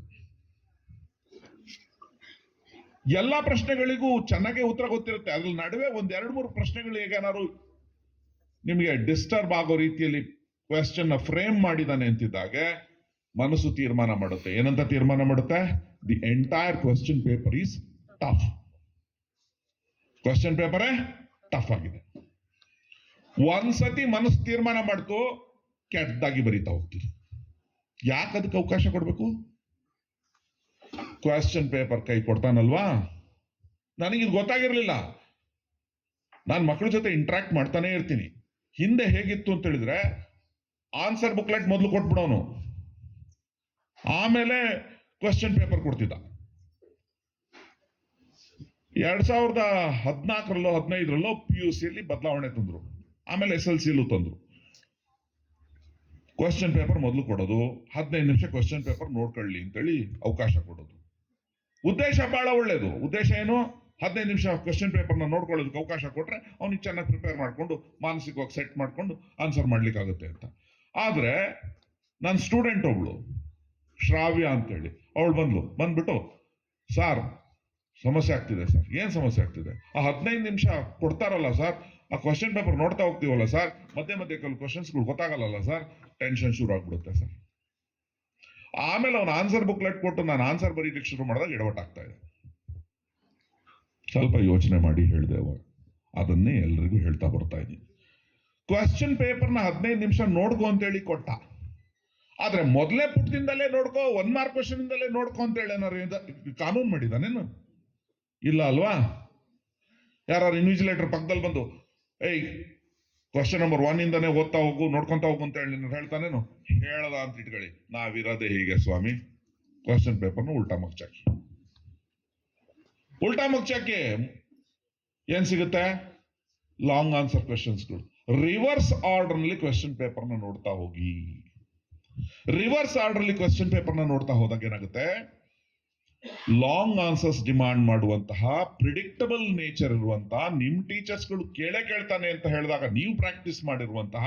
ಎಲ್ಲಾ ಪ್ರಶ್ನೆಗಳಿಗೂ ಚೆನ್ನಾಗಿ ಉತ್ತರ ಗೊತ್ತಿರುತ್ತೆ, ಅದ್ರ ನಡುವೆ 1-2-3 ಪ್ರಶ್ನೆಗಳು ಏನಾದ್ರು ನಿಮಗೆ ಡಿಸ್ಟರ್ಬ್ ಆಗೋ ರೀತಿಯಲ್ಲಿ ಕ್ವೆಶ್ಚನ್ ನ ಫ್ರೇಮ್ ಮಾಡಿದಾನೆ ಅಂತಿದ್ದಾಗ ಮನಸ್ಸು ತೀರ್ಮಾನ ಮಾಡುತ್ತೆ. ಏನಂತ ತೀರ್ಮಾನ ಮಾಡುತ್ತೆ? The entire question paper is tough. Question ಪೇಪರೇ ಟಫ್ ಆಗಿದೆ. ಒಂದ್ಸತಿ ಮನಸ್ಸು ತೀರ್ಮಾನ ಮಾಡ್ತು, ಕೆಟ್ಟದಾಗಿ ಬರೀತಾ ಹೋಗ್ತೀರಿ. ಯಾಕೆ ಅದಕ್ಕೆ ಅವಕಾಶ ಕೊಡ್ಬೇಕು? ಕ್ವೆಶ್ಚನ್ ಪೇಪರ್ ಕೈ ಕೊಡ್ತಾನಲ್ವಾ. ನನಗಿದು ಗೊತ್ತಾಗಿರ್ಲಿಲ್ಲ. ನಾನು ಮಕ್ಕಳ ಜೊತೆ ಇಂಟ್ರಾಕ್ಟ್ ಮಾಡ್ತಾನೆ ಇರ್ತೀನಿ. ಹಿಂದೆ ಹೇಗಿತ್ತು ಅಂತ ಹೇಳಿದ್ರೆ ಆನ್ಸರ್ ಬುಕ್ಲೆಟ್ ಮೊದಲು ಕೊಟ್ಬಿಡೋನು, ಆಮೇಲೆ ಕ್ವೆಶ್ಚನ್ ಪೇಪರ್ ಕೊಡ್ತಿದ್ದ. 2014ರಲ್ಲೋ 15ರಲ್ಲೋ PUCಯಲ್ಲಿ ಬದಲಾವಣೆ ತಂದ್ರು, ಆಮೇಲೆ SLCಲೂ ತಂದ್ರು. ಕ್ವೆಶ್ಚನ್ ಪೇಪರ್ ಮೊದಲು ಕೊಡೋದು, 15 ನಿಮಿಷ ಕ್ವೆಶ್ಚನ್ ಪೇಪರ್ ನೋಡ್ಕೊಳ್ಳಿ ಅಂತೇಳಿ ಅವಕಾಶ ಕೊಡೋದು. ಉದ್ದೇಶ ಬಹಳ ಒಳ್ಳೇದು. ಉದ್ದೇಶ ಏನು? 15 ನಿಮಿಷ ಕ್ವೆಶ್ಚನ್ ಪೇಪರ್ನ ನೋಡ್ಕೊಳ್ಳೋದಕ್ಕೆ ಅವಕಾಶ ಕೊಟ್ರೆ ಅವ್ನಿಗೆ ಚೆನ್ನಾಗಿ ಪ್ರಿಪೇರ್ ಮಾಡ್ಕೊಂಡು ಮಾನಸಿಕವಾಗಿ ಸೆಟ್ ಮಾಡ್ಕೊಂಡು ಆನ್ಸರ್ ಮಾಡ್ಲಿಕ್ಕಾಗುತ್ತೆ ಅಂತ. ಆದ್ರೆ ನನ್ನ ಸ್ಟೂಡೆಂಟ್ ಒಬ್ಳು ಶ್ರಾವ್ಯ ಅಂತೇಳಿ ಅವಳು ಬಂದ್ಬಿಟ್ಟು ಸರ್ ಸಮಸ್ಯೆ ಆಗ್ತಿದೆ ಸರ್. ಏನ್ ಸಮಸ್ಯೆ ಆಗ್ತಿದೆ? ಆ 15 ನಿಮಿಷ ಕೊಡ್ತಾರಲ್ಲ ಸರ್, ಆ ಕ್ವೆಶ್ಚನ್ ಪೇಪರ್ ನೋಡ್ತಾ ಹೋಗ್ತೀವಲ್ಲ ಸರ್, ಮಧ್ಯೆ ಕೆಲವು ಕ್ವಶನ್ಸ್ಗಳು ಗೊತ್ತಾಗಲ್ಲ ಸರ್, ಟೆನ್ಷನ್ ಶುರು ಆಗ್ಬಿಡುತ್ತೆ ಸರ್. ಆಮೇಲೆ ಅವನು ಆನ್ಸರ್ ಬುಕ್ಲೆಟ್ ಕೊಟ್ಟು ನಾನು ಆನ್ಸರ್ ಬರೀಲಿಕ್ಕೆ ಶುರು ಮಾಡಿದಾಗ ಎಡವಟ್ಟಾಗ್ತಾ ಇದೆ. ಸ್ವಲ್ಪ ಯೋಚನೆ ಮಾಡಿ ಹೇಳಿದೆ ಅವಾಗ. ಅದನ್ನೇ ಎಲ್ರಿಗೂ ಹೇಳ್ತಾ ಬರ್ತಾ ಇದ್ದೀನಿ. ಕ್ವೆಶ್ಚನ್ ಪೇಪರ್ನ 15 ನಿಮಿಷ ನೋಡ್ಕೊ ಅಂತೇಳಿ ಕೊಟ್ಟ. ಆದ್ರೆ ಮೊದಲೇ ಪುಟದಿಂದಲೇ ನೋಡ್ಕೋ, 1 ಮಾರ್ಕ್ ಕ್ವೆಶ್ಚನ್ ಇಂದಲೇ ನೋಡ್ಕೊ ಅಂತೇಳಿ ಏನಾರು ಕಾನೂನು ಮಾಡಿದಾನೇನು? ಇಲ್ಲ ಅಲ್ವಾ? ಯಾರು ಇನ್ವಿಜಿಲೇಟರ್ ಪಕ್ಕದಲ್ಲಿ ಬಂದು ಏಯ್ ಕ್ವಶನ್ ನಂಬರ್ 1 ಇಂದಾನೆ ಓದ್ತಾ ಹೋಗು, ನೋಡ್ಕೊಂತ ಹೋಗು ಅಂತ ಹೇಳಿ ಹೇಳ್ತಾನೇನು? ಹೇಳದ ಅಂತ ಇಟ್ಕೊಳ್ಳಿ. ನಾವಿರೋದೇ ಹೀಗೆ ಸ್ವಾಮಿ, ಕ್ವಶನ್ ಪೇಪರ್ನ ಉಲ್ಟಾ ಮುಚ್ಚಾಕಿ. ಉಲ್ಟಾ ಮುಚ್ಚಾಕಿ ಏನ್ ಸಿಗುತ್ತೆ? ಲಾಂಗ್ ಆನ್ಸರ್ ಕ್ವೆಶನ್ಸ್ಗಳು. ರಿವರ್ಸ್ ಆರ್ಡರ್ ನಲ್ಲಿ ಕ್ವೆಶ್ಚನ್ ಪೇಪರ್ನ ನೋಡ್ತಾ ಹೋಗಿ. ರಿವರ್ಸ್ ಆರ್ಡರ್ ಅಲ್ಲಿ ಕ್ವೆಶ್ಚನ್ ಪೇಪರ್ನ ನೋಡ್ತಾ ಹೋದಾಗ ಏನಾಗುತ್ತೆ? ಲಾಂಗ್ ಆನ್ಸರ್ಸ್ ಡಿಮಾಂಡ್ ಮಾಡುವಂತಹ ಪ್ರಿಡಿಕ್ಟಬಲ್ ನೇಚರ್ ಇರುವಂತಹ, ನಿಮ್ ಟೀಚರ್ಸ್ಗಳು ಕೇಳ್ತಾನೆ ಅಂತ ಹೇಳಿದಾಗ ನೀವು ಪ್ರಾಕ್ಟೀಸ್ ಮಾಡಿರುವಂತಹ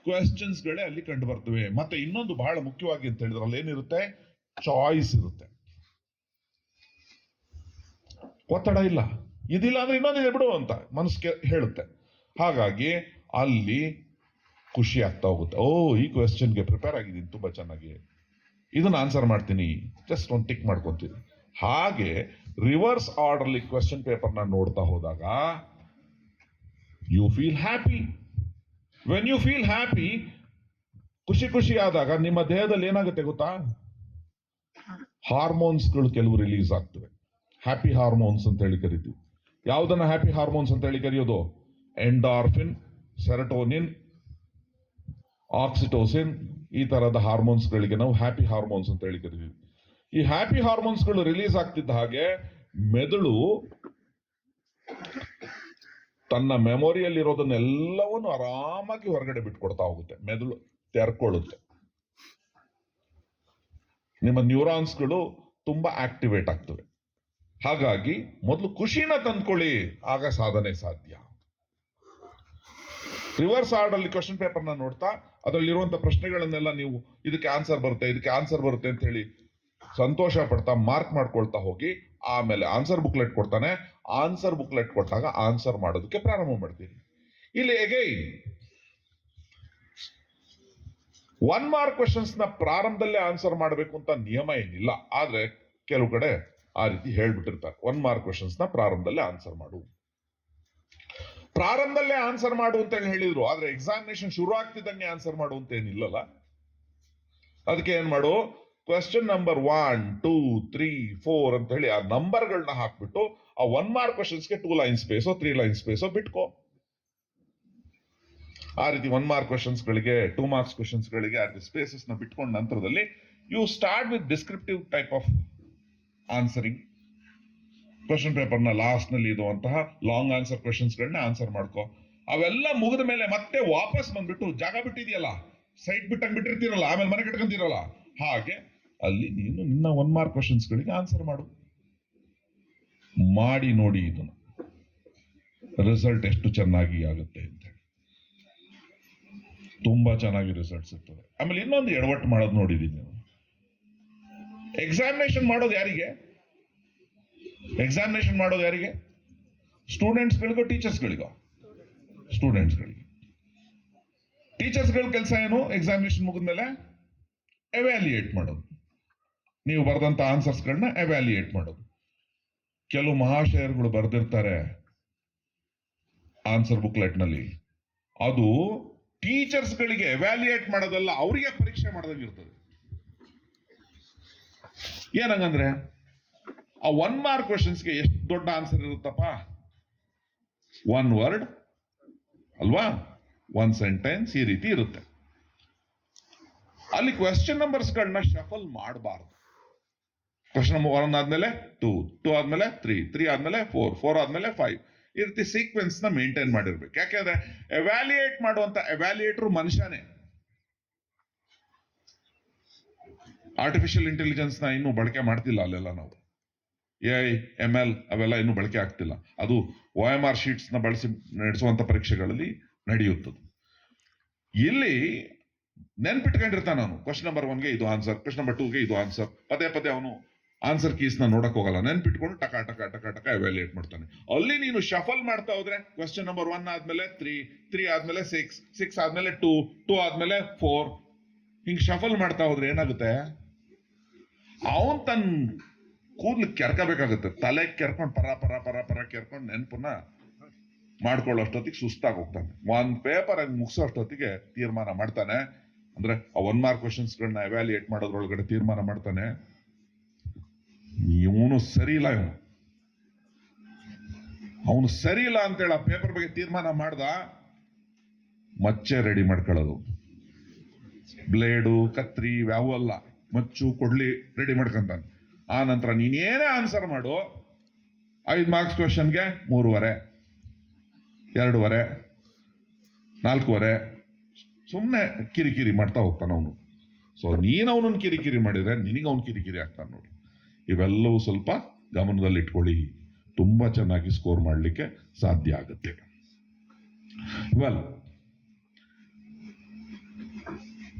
ಕ್ವೆಶ್ಚನ್ಸ್ ಗಳೇ ಅಲ್ಲಿ ಕಂಡು ಬರ್ತವೆ. ಮತ್ತೆ ಇನ್ನೊಂದು ಬಹಳ ಮುಖ್ಯವಾಗಿ ಅಂತ ಹೇಳಿದ್ರೆ ಅಲ್ಲಿ ಏನಿರುತ್ತೆ? ಚಾಯ್ಸ್ ಇರುತ್ತೆ. ಒತ್ತಡ ಇಲ್ಲ, ಇದಿಲ್ಲ ಅಂದ್ರೆ ಇನ್ನೊಂದಿದೆ ಬಿಡು ಅಂತ ಮನಸ್ಸಿಗೆ ಹೇಳುತ್ತೆ. ಹಾಗಾಗಿ ಅಲ್ಲಿ ಖುಷಿ ಆಗ್ತಾ ಹೋಗುತ್ತೆ. ಓ, ಈ ಕ್ವೆಶ್ಚನ್ಗೆ ಪ್ರಿಪೇರ್ ಆಗಿದ್ದೀನಿ ತುಂಬಾ ಚೆನ್ನಾಗಿ, ಇದನ್ನ ಆನ್ಸರ್ ಮಾಡ್ತೀನಿ, ಜಸ್ಟ್ ಒಂದು ಟಿಕ್ ಮಾಡ್ಕೊಂತೀನಿ. ಹಾಗೆ ರಿವರ್ಸ್ ಆರ್ಡರ್ ಅಲ್ಲಿ ಕ್ವೆಶ್ಚನ್ ಪೇಪರ್ನ ನೋಡ್ತಾ ಹೋದಾಗ you feel happy. When you feel happy, ಖುಷಿ ಆದಾಗ ನಿಮ್ಮ ದೇಹದಲ್ಲಿ ಏನಾಗುತ್ತೆ ಗೊತ್ತಾ? ಹಾರ್ಮೋನ್ಸ್ಗಳು ಕೆಲವು ರಿಲೀಸ್ ಆಗ್ತವೆ. ಹ್ಯಾಪಿ ಹಾರ್ಮೋನ್ಸ್ ಅಂತ ಹೇಳಿ ಕರಿತೀವಿ. ಯಾವುದನ್ನ ಹ್ಯಾಪಿ ಹಾರ್ಮೋನ್ಸ್ ಅಂತ ಹೇಳಿ ಕರೆಯೋದು? ಎಂಡಾರ್ಫಿನ್, ಸೆರಟೋನಿನ್, ಆಕ್ಸಿಟೋಸಿನ್, ಈ ತರದ ಹಾರ್ಮೋನ್ಸ್ಗಳಿಗೆ ನಾವು ಹ್ಯಾಪಿ ಹಾರ್ಮೋನ್ಸ್ ಅಂತ ಹೇಳಿ ಕರಿತೀವಿ. ಈ ಹ್ಯಾಪಿ ಹಾರ್ಮೋನ್ಸ್ಗಳು ರಿಲೀಸ್ ಆಗ್ತಿದ್ದ ಹಾಗೆ ಮೆದುಳು ತನ್ನ ಮೆಮೊರಿಯಲ್ಲಿರೋದನ್ನೆಲ್ಲವನ್ನು ಆರಾಮಾಗಿ ಹೊರಗಡೆ ಬಿಟ್ಕೊಡ್ತಾ ಹೋಗುತ್ತೆ. ಮೆದುಳು ತೆರ್ಕೊಳ್ಳುತ್ತೆ. ನಿಮ್ಮ ನ್ಯೂರಾನ್ಸ್ಗಳು ತುಂಬಾ ಆಕ್ಟಿವೇಟ್ ಆಗ್ತವೆ. ಹಾಗಾಗಿ ಮೊದಲು ಖುಷಿನ ತಂದ್ಕೊಳ್ಳಿ, ಆಗ ಸಾಧನೆ ಸಾಧ್ಯ. ರಿವರ್ಸ್ ಆರ್ಡರ್ ಅಲ್ಲಿ ಕ್ವಶನ್ ಪೇಪರ್ನ ನೋಡ್ತಾ ಅದರಲ್ಲಿರುವಂತಹ ಪ್ರಶ್ನೆಗಳನ್ನೆಲ್ಲ ನೀವು ಇದಕ್ಕೆ ಆನ್ಸರ್ ಬರುತ್ತೆ ಅಂತ ಹೇಳಿ ಸಂತೋಷ ಪಡ್ತಾ ಮಾರ್ಕ್ ಮಾಡ್ಕೊಳ್ತಾ ಹೋಗಿ, ಆಮೇಲೆ ಆನ್ಸರ್ ಬುಕ್ಲೆಟ್ ಕೊಡ್ತಾನೆ. ಆನ್ಸರ್ ಬುಕ್ಲೆಟ್ ಕೊಟ್ಟಾಗ ಆನ್ಸರ್ ಮಾಡೋದಕ್ಕೆ ಪ್ರಾರಂಭ ಮಾಡ್ತೀರಿ. ಇಲ್ಲಿ ಅಗೈನ್ 1 ಮಾರ್ಕ್ ಕ್ವೆಶನ್ಸ್ ನ ಪ್ರಾರಂಭದಲ್ಲೇ ಆನ್ಸರ್ ಮಾಡಬೇಕು ಅಂತ ನಿಯಮ ಏನಿಲ್ಲ. ಆದ್ರೆ ಕೆಲವು ಕಡೆ ಆ ರೀತಿ ಹೇಳ್ಬಿಟ್ಟಿರ್ತಾರೆ, 1 ಮಾರ್ಕ್ ಕ್ವೆಶನ್ಸ್ ನ ಪ್ರಾರಂಭದಲ್ಲೇ ಆನ್ಸರ್ ಮಾಡು ಅಂತ ಹೇಳಿದ್ರು. ಆದ್ರೆ ಎಕ್ಸಾಮಿನೇಷನ್ ಶುರು ಆಗ್ತಿದ್ದಂಗೆ ಆನ್ಸರ್ ಮಾಡು ಅಂತ ಏನಿಲ್ಲಲ್ಲ. ಅದಕ್ಕೆ ಏನ್ ಮಾಡು? ಕ್ವೆಶ್ಚನ್ ನಂಬರ್ 1, 2, 3, 4 ಅಂತ ಹೇಳಿ ಆ ನಂಬರ್ಗಳನ್ನ ಹಾಕ್ಬಿಟ್ಟು ಆ 1 ಮಾರ್ಕ್ ಕ್ವೆಶನ್ಸ್ಗೆ 2 ಲೈನ್ ಸ್ಪೇಸೋ 3 ಲೈನ್ ಸ್ಪೇಸೋ ಬಿಟ್ಕೋ. ಆ ರೀತಿ 1 ಮಾರ್ಕ್ ಕ್ವೆಶನ್ಸ್ಗಳಿಗೆ 2 ಮಾರ್ಕ್ಸ್ ಕ್ವೆಶನ್ಸ್ಗಳಿಗೆ ಆ ರೀತಿ ಸ್ಪೇಸಸ್ ನ ಬಿಟ್ಕೊಂಡ ನಂತರದಲ್ಲಿ you start with descriptive type of answering. Question ಪೇಪರ್ನ ಲಾಸ್ಟ್ ನಲ್ಲಿ ಇರುವಂತಹ ಲಾಂಗ್ ಆನ್ಸರ್ ಕ್ವೆಶನ್ಸ್ಗಳನ್ನ ಆನ್ಸರ್ ಮಾಡ್ಕೋ. ಅವೆಲ್ಲ ಮುಗಿದ ಮೇಲೆ ಮತ್ತೆ ವಾಪಸ್ ಬಂದ್ಬಿಟ್ಟು ಜಾಗ ಬಿಟ್ಟಿದೆಯಲ್ಲ, ಸೈಟ್ ಬಿಟ್ಟಂಗ್ ಬಿಟ್ಟಿರ್ತೀರಲ್ಲ, ಆಮೇಲೆ ಮನೆ ಕಟ್ಕೊಂತೀರಲ್ಲ, ಹಾಗೆ ಅಲ್ಲಿ ನೀನು ನಿನ್ನ 1 ಮಾರ್ಕ್ ಕ್ವೆಶನ್ಸ್ಗಳಿಗೆ ಆನ್ಸರ್ ಮಾಡಿ ನೋಡಿ ಇದನ್ನ ರಿಸಲ್ಟ್ ಎಷ್ಟು ಚೆನ್ನಾಗಿ ಆಗುತ್ತೆ ಅಂತ ಹೇಳಿ. ತುಂಬಾ ಚೆನ್ನಾಗಿ ರಿಸಲ್ಟ್ಸ್ ಇರ್ತದೆ. ಆಮೇಲೆ ಇನ್ನೊಂದು ಎಡವಟ್ಟು ಮಾಡೋದು ನೋಡಿದೀನಿ ನೀವು. ಎಕ್ಸಾಮಿನೇಷನ್ ಮಾಡೋದು ಯಾರಿಗೆ? ಎಕ್ಸಾಮಿನೇಷನ್ ಮಾಡೋದು ಯಾರಿಗೆ? ಸ್ಟೂಡೆಂಟ್ಸ್ಗಳಿಗೋ ಟೀಚರ್ಸ್ಗಳಿಗೋ? ಸ್ಟೂಡೆಂಟ್ಸ್ಗಳಿಗೆ. ಟೀಚರ್ಸ್ಗಳ ಕೆಲಸ ಏನು? ಎಕ್ಸಾಮಿನೇಷನ್ ಮುಗಿದ್ಮೇಲೆ ಎವ್ಯಾಲ್ಯೂಯೇಟ್ ಮಾಡೋದು, ನೀವು ಬರೆದಂತ ಆನ್ಸರ್ಸ್ಗಳನ್ನ ಎವ್ಯಾಲ್ಯೂಯೇಟ್ ಮಾಡೋದು. ಕೆಲವು ಮಹಾಶಯರುಗಳು ಬರೆದಿರ್ತಾರೆ ಆನ್ಸರ್ ಬುಕ್ಲೆಟ್ ನಲ್ಲಿ, ಅದು ಟೀಚರ್ಸ್ಗಳಿಗೆ ಎವ್ಯಾಲ್ಯೂಯೇಟ್ ಮಾಡೋದಲ್ಲ, ಅವರಿಗೆ ಪರೀಕ್ಷೆ ಮಾಡೋದಂಗಿರ್ತದೆ. ಏನಂಗಂದ್ರೆ ಆ 1 ಮಾರ್ಕ್ ಕ್ವೆಶನ್ಸ್ಗೆ ಎಷ್ಟು ದೊಡ್ಡ ಆನ್ಸರ್ ಇರುತ್ತಪ್ಪ? 1 ವರ್ಡ್ ಅಲ್ವಾ, 1 ಸೆಂಟೆನ್ಸ್, ಈ ರೀತಿ ಇರುತ್ತೆ. ಅಲ್ಲಿ ಕ್ವೆಶ್ಚನ್ ನಂಬರ್ಸ್ಗಳನ್ನ ಶಫಲ್ ಮಾಡಬಾರ್ದು. ಕ್ವೆಶ್ಚನ್ ನಂಬರ್ 1 ಆದ್ಮೇಲೆ 2, 2 ಆದ್ಮೇಲೆ 3, 3 ಆದ್ಮೇಲೆ 4, 4 ಆದ್ಮೇಲೆ 5, ಈ ರೀತಿ ಸೀಕ್ವೆನ್ಸ್ ನ ಮೇಂಟೈನ್ ಮಾಡಿರ್ಬೇಕು. ಯಾಕೆಂದ್ರೆ ಎವ್ಯಾಲ್ಯೂಯೇಟ್ ಮಾಡುವಂತ ಎವ್ಯಾಲ್ಯೂಯೇಟರ್ ಮನುಷ್ಯನೇ. ಆರ್ಟಿಫಿಷಿಯಲ್ ಇಂಟೆಲಿಜೆನ್ಸ್ ನ ಇನ್ನೂ ಬಳಕೆ ಮಾಡ್ತಿಲ್ಲ ಅಲ್ಲೆಲ್ಲ ನಾವು. AI, ML ಅವೆಲ್ಲ ಇನ್ನೂ ಬಳಕೆ ಆಗ್ತಿಲ್ಲ. ಅದು OMR ಶೀಟ್ಸ್ ನ ಬಳಸಿ ನಡೆಸುವಂತ ಪರೀಕ್ಷೆಗಳಲ್ಲಿ ನಡೆಯುತ್ತದೆ. ಇಲ್ಲಿ ನೆನ್ಪಿಟ್ಕೊಂಡಿರ್ತಾನ ಅವನು, ಕ್ವಶನ್ ನಂಬರ್ 1ಗೆ ಇದು ಆನ್ಸರ್, ಕ್ವಶನ್ ನಂಬರ್ 2ಗೆ ಇದು ಆನ್ಸರ್. ಪದೇ ಪದೇ ಅವನು ಆನ್ಸರ್ ಕೀಸ್ ನ ನೋಡಕ್ ಹೋಗಲ್ಲ, ನೆನ್ಪಿಟ್ಕೊಂಡು ಟಕ ಟಕ ಟಕ ಟಕ ಎವ್ಯಾಲ್ಯೂಯೇಟ್ ಮಾಡ್ತಾನೆ. ಅಲ್ಲಿ ನೀನು ಶಫಲ್ ಮಾಡ್ತಾ ಹೋದ್ರೆ ಕ್ವಶನ್ ನಂಬರ್ 1 ಆದ್ಮೇಲೆ 3, 3 ಆದ್ಮೇಲೆ 6, 6 ಆದ್ಮೇಲೆ 2, 2 ಆದ್ಮೇಲೆ 4, ಹಿಂಗ್ ಶಫಲ್ ಮಾಡ್ತಾ ಹೋದ್ರೆ ಏನಾಗುತ್ತೆ? ಅವನ್ ತನ್ನ ಕೂದ್ಲು ಕೆರ್ಕಬೇಕಾಗುತ್ತೆ. ತಲೆ ಕೆರ್ಕೊಂಡು ಪರ ಪರ ಪರ ಪರ ಕೆರ್ಕೊಂಡು ನೆನ್ಪನ್ನ ಮಾಡ್ಕೊಳ್ಳೋಷ್ಟೊತ್ತಿಗೆ ಸುಸ್ತಾಗಿ ಹೋಗ್ತಾನೆ. 1 ಪೇಪರ್ ಹಂಗೆ ಮುಗಿಸೋಷ್ಟೊತ್ತಿಗೆ ತೀರ್ಮಾನ ಮಾಡ್ತಾನೆ. ಅಂದ್ರೆ ಆ 1 ಮಾರ್ಕ್ ಕ್ವೆಶನ್ಸ್ಗಳನ್ನ ಎವ್ಯಾಲ್ಯೂಯೇಟ್ ಮಾಡೋದ್ರೊಳಗಡೆ ತೀರ್ಮಾನ ಮಾಡ್ತಾನೆ, ಇವನು ಸರಿ ಇಲ್ಲ, ಅವನು ಸರಿ ಇಲ್ಲ ಅಂತೇಳಿ ಆ ಪೇಪರ್ ಬಗ್ಗೆ ತೀರ್ಮಾನ ಮಾಡ್ದ. ಮಚ್ಚೆ ರೆಡಿ ಮಾಡ್ಕೊಳ್ಳೋದು, ಬ್ಲೇಡು, ಕತ್ರಿ ಯಾವೂ ಅಲ್ಲ, ಮಚ್ಚು ಕೊಡ್ಲಿ ರೆಡಿ ಮಾಡ್ಕೊಂತಾನೆ. ಆ ನಂತರ ನೀನೇನೇ ಆನ್ಸರ್ ಮಾಡು, 5 ಮಾರ್ಕ್ಸ್ ಕ್ವೆಶನ್ಗೆ 3.5, 2.5, 4.5 ಸುಮ್ಮನೆ ಕಿರಿಕಿರಿ ಮಾಡ್ತಾ ಹೋಗ್ತಾನ ಅವನು. ಸೊ ನೀನು ಅವನನ್ನು ಕಿರಿಕಿರಿ ಮಾಡಿದ್ರೆ ನಿನಗೆ ಅವನು ಕಿರಿಕಿರಿ ಆಗ್ತಾನೆ ನೋಡಿ. ಇವೆಲ್ಲವೂ ಸ್ವಲ್ಪ ಗಮನದಲ್ಲಿ ಇಟ್ಕೊಳ್ಳಿ, ತುಂಬಾ ಚೆನ್ನಾಗಿ ಸ್ಕೋರ್ ಮಾಡಲಿಕ್ಕೆ ಸಾಧ್ಯ ಆಗುತ್ತೆ. ವೆಲ್,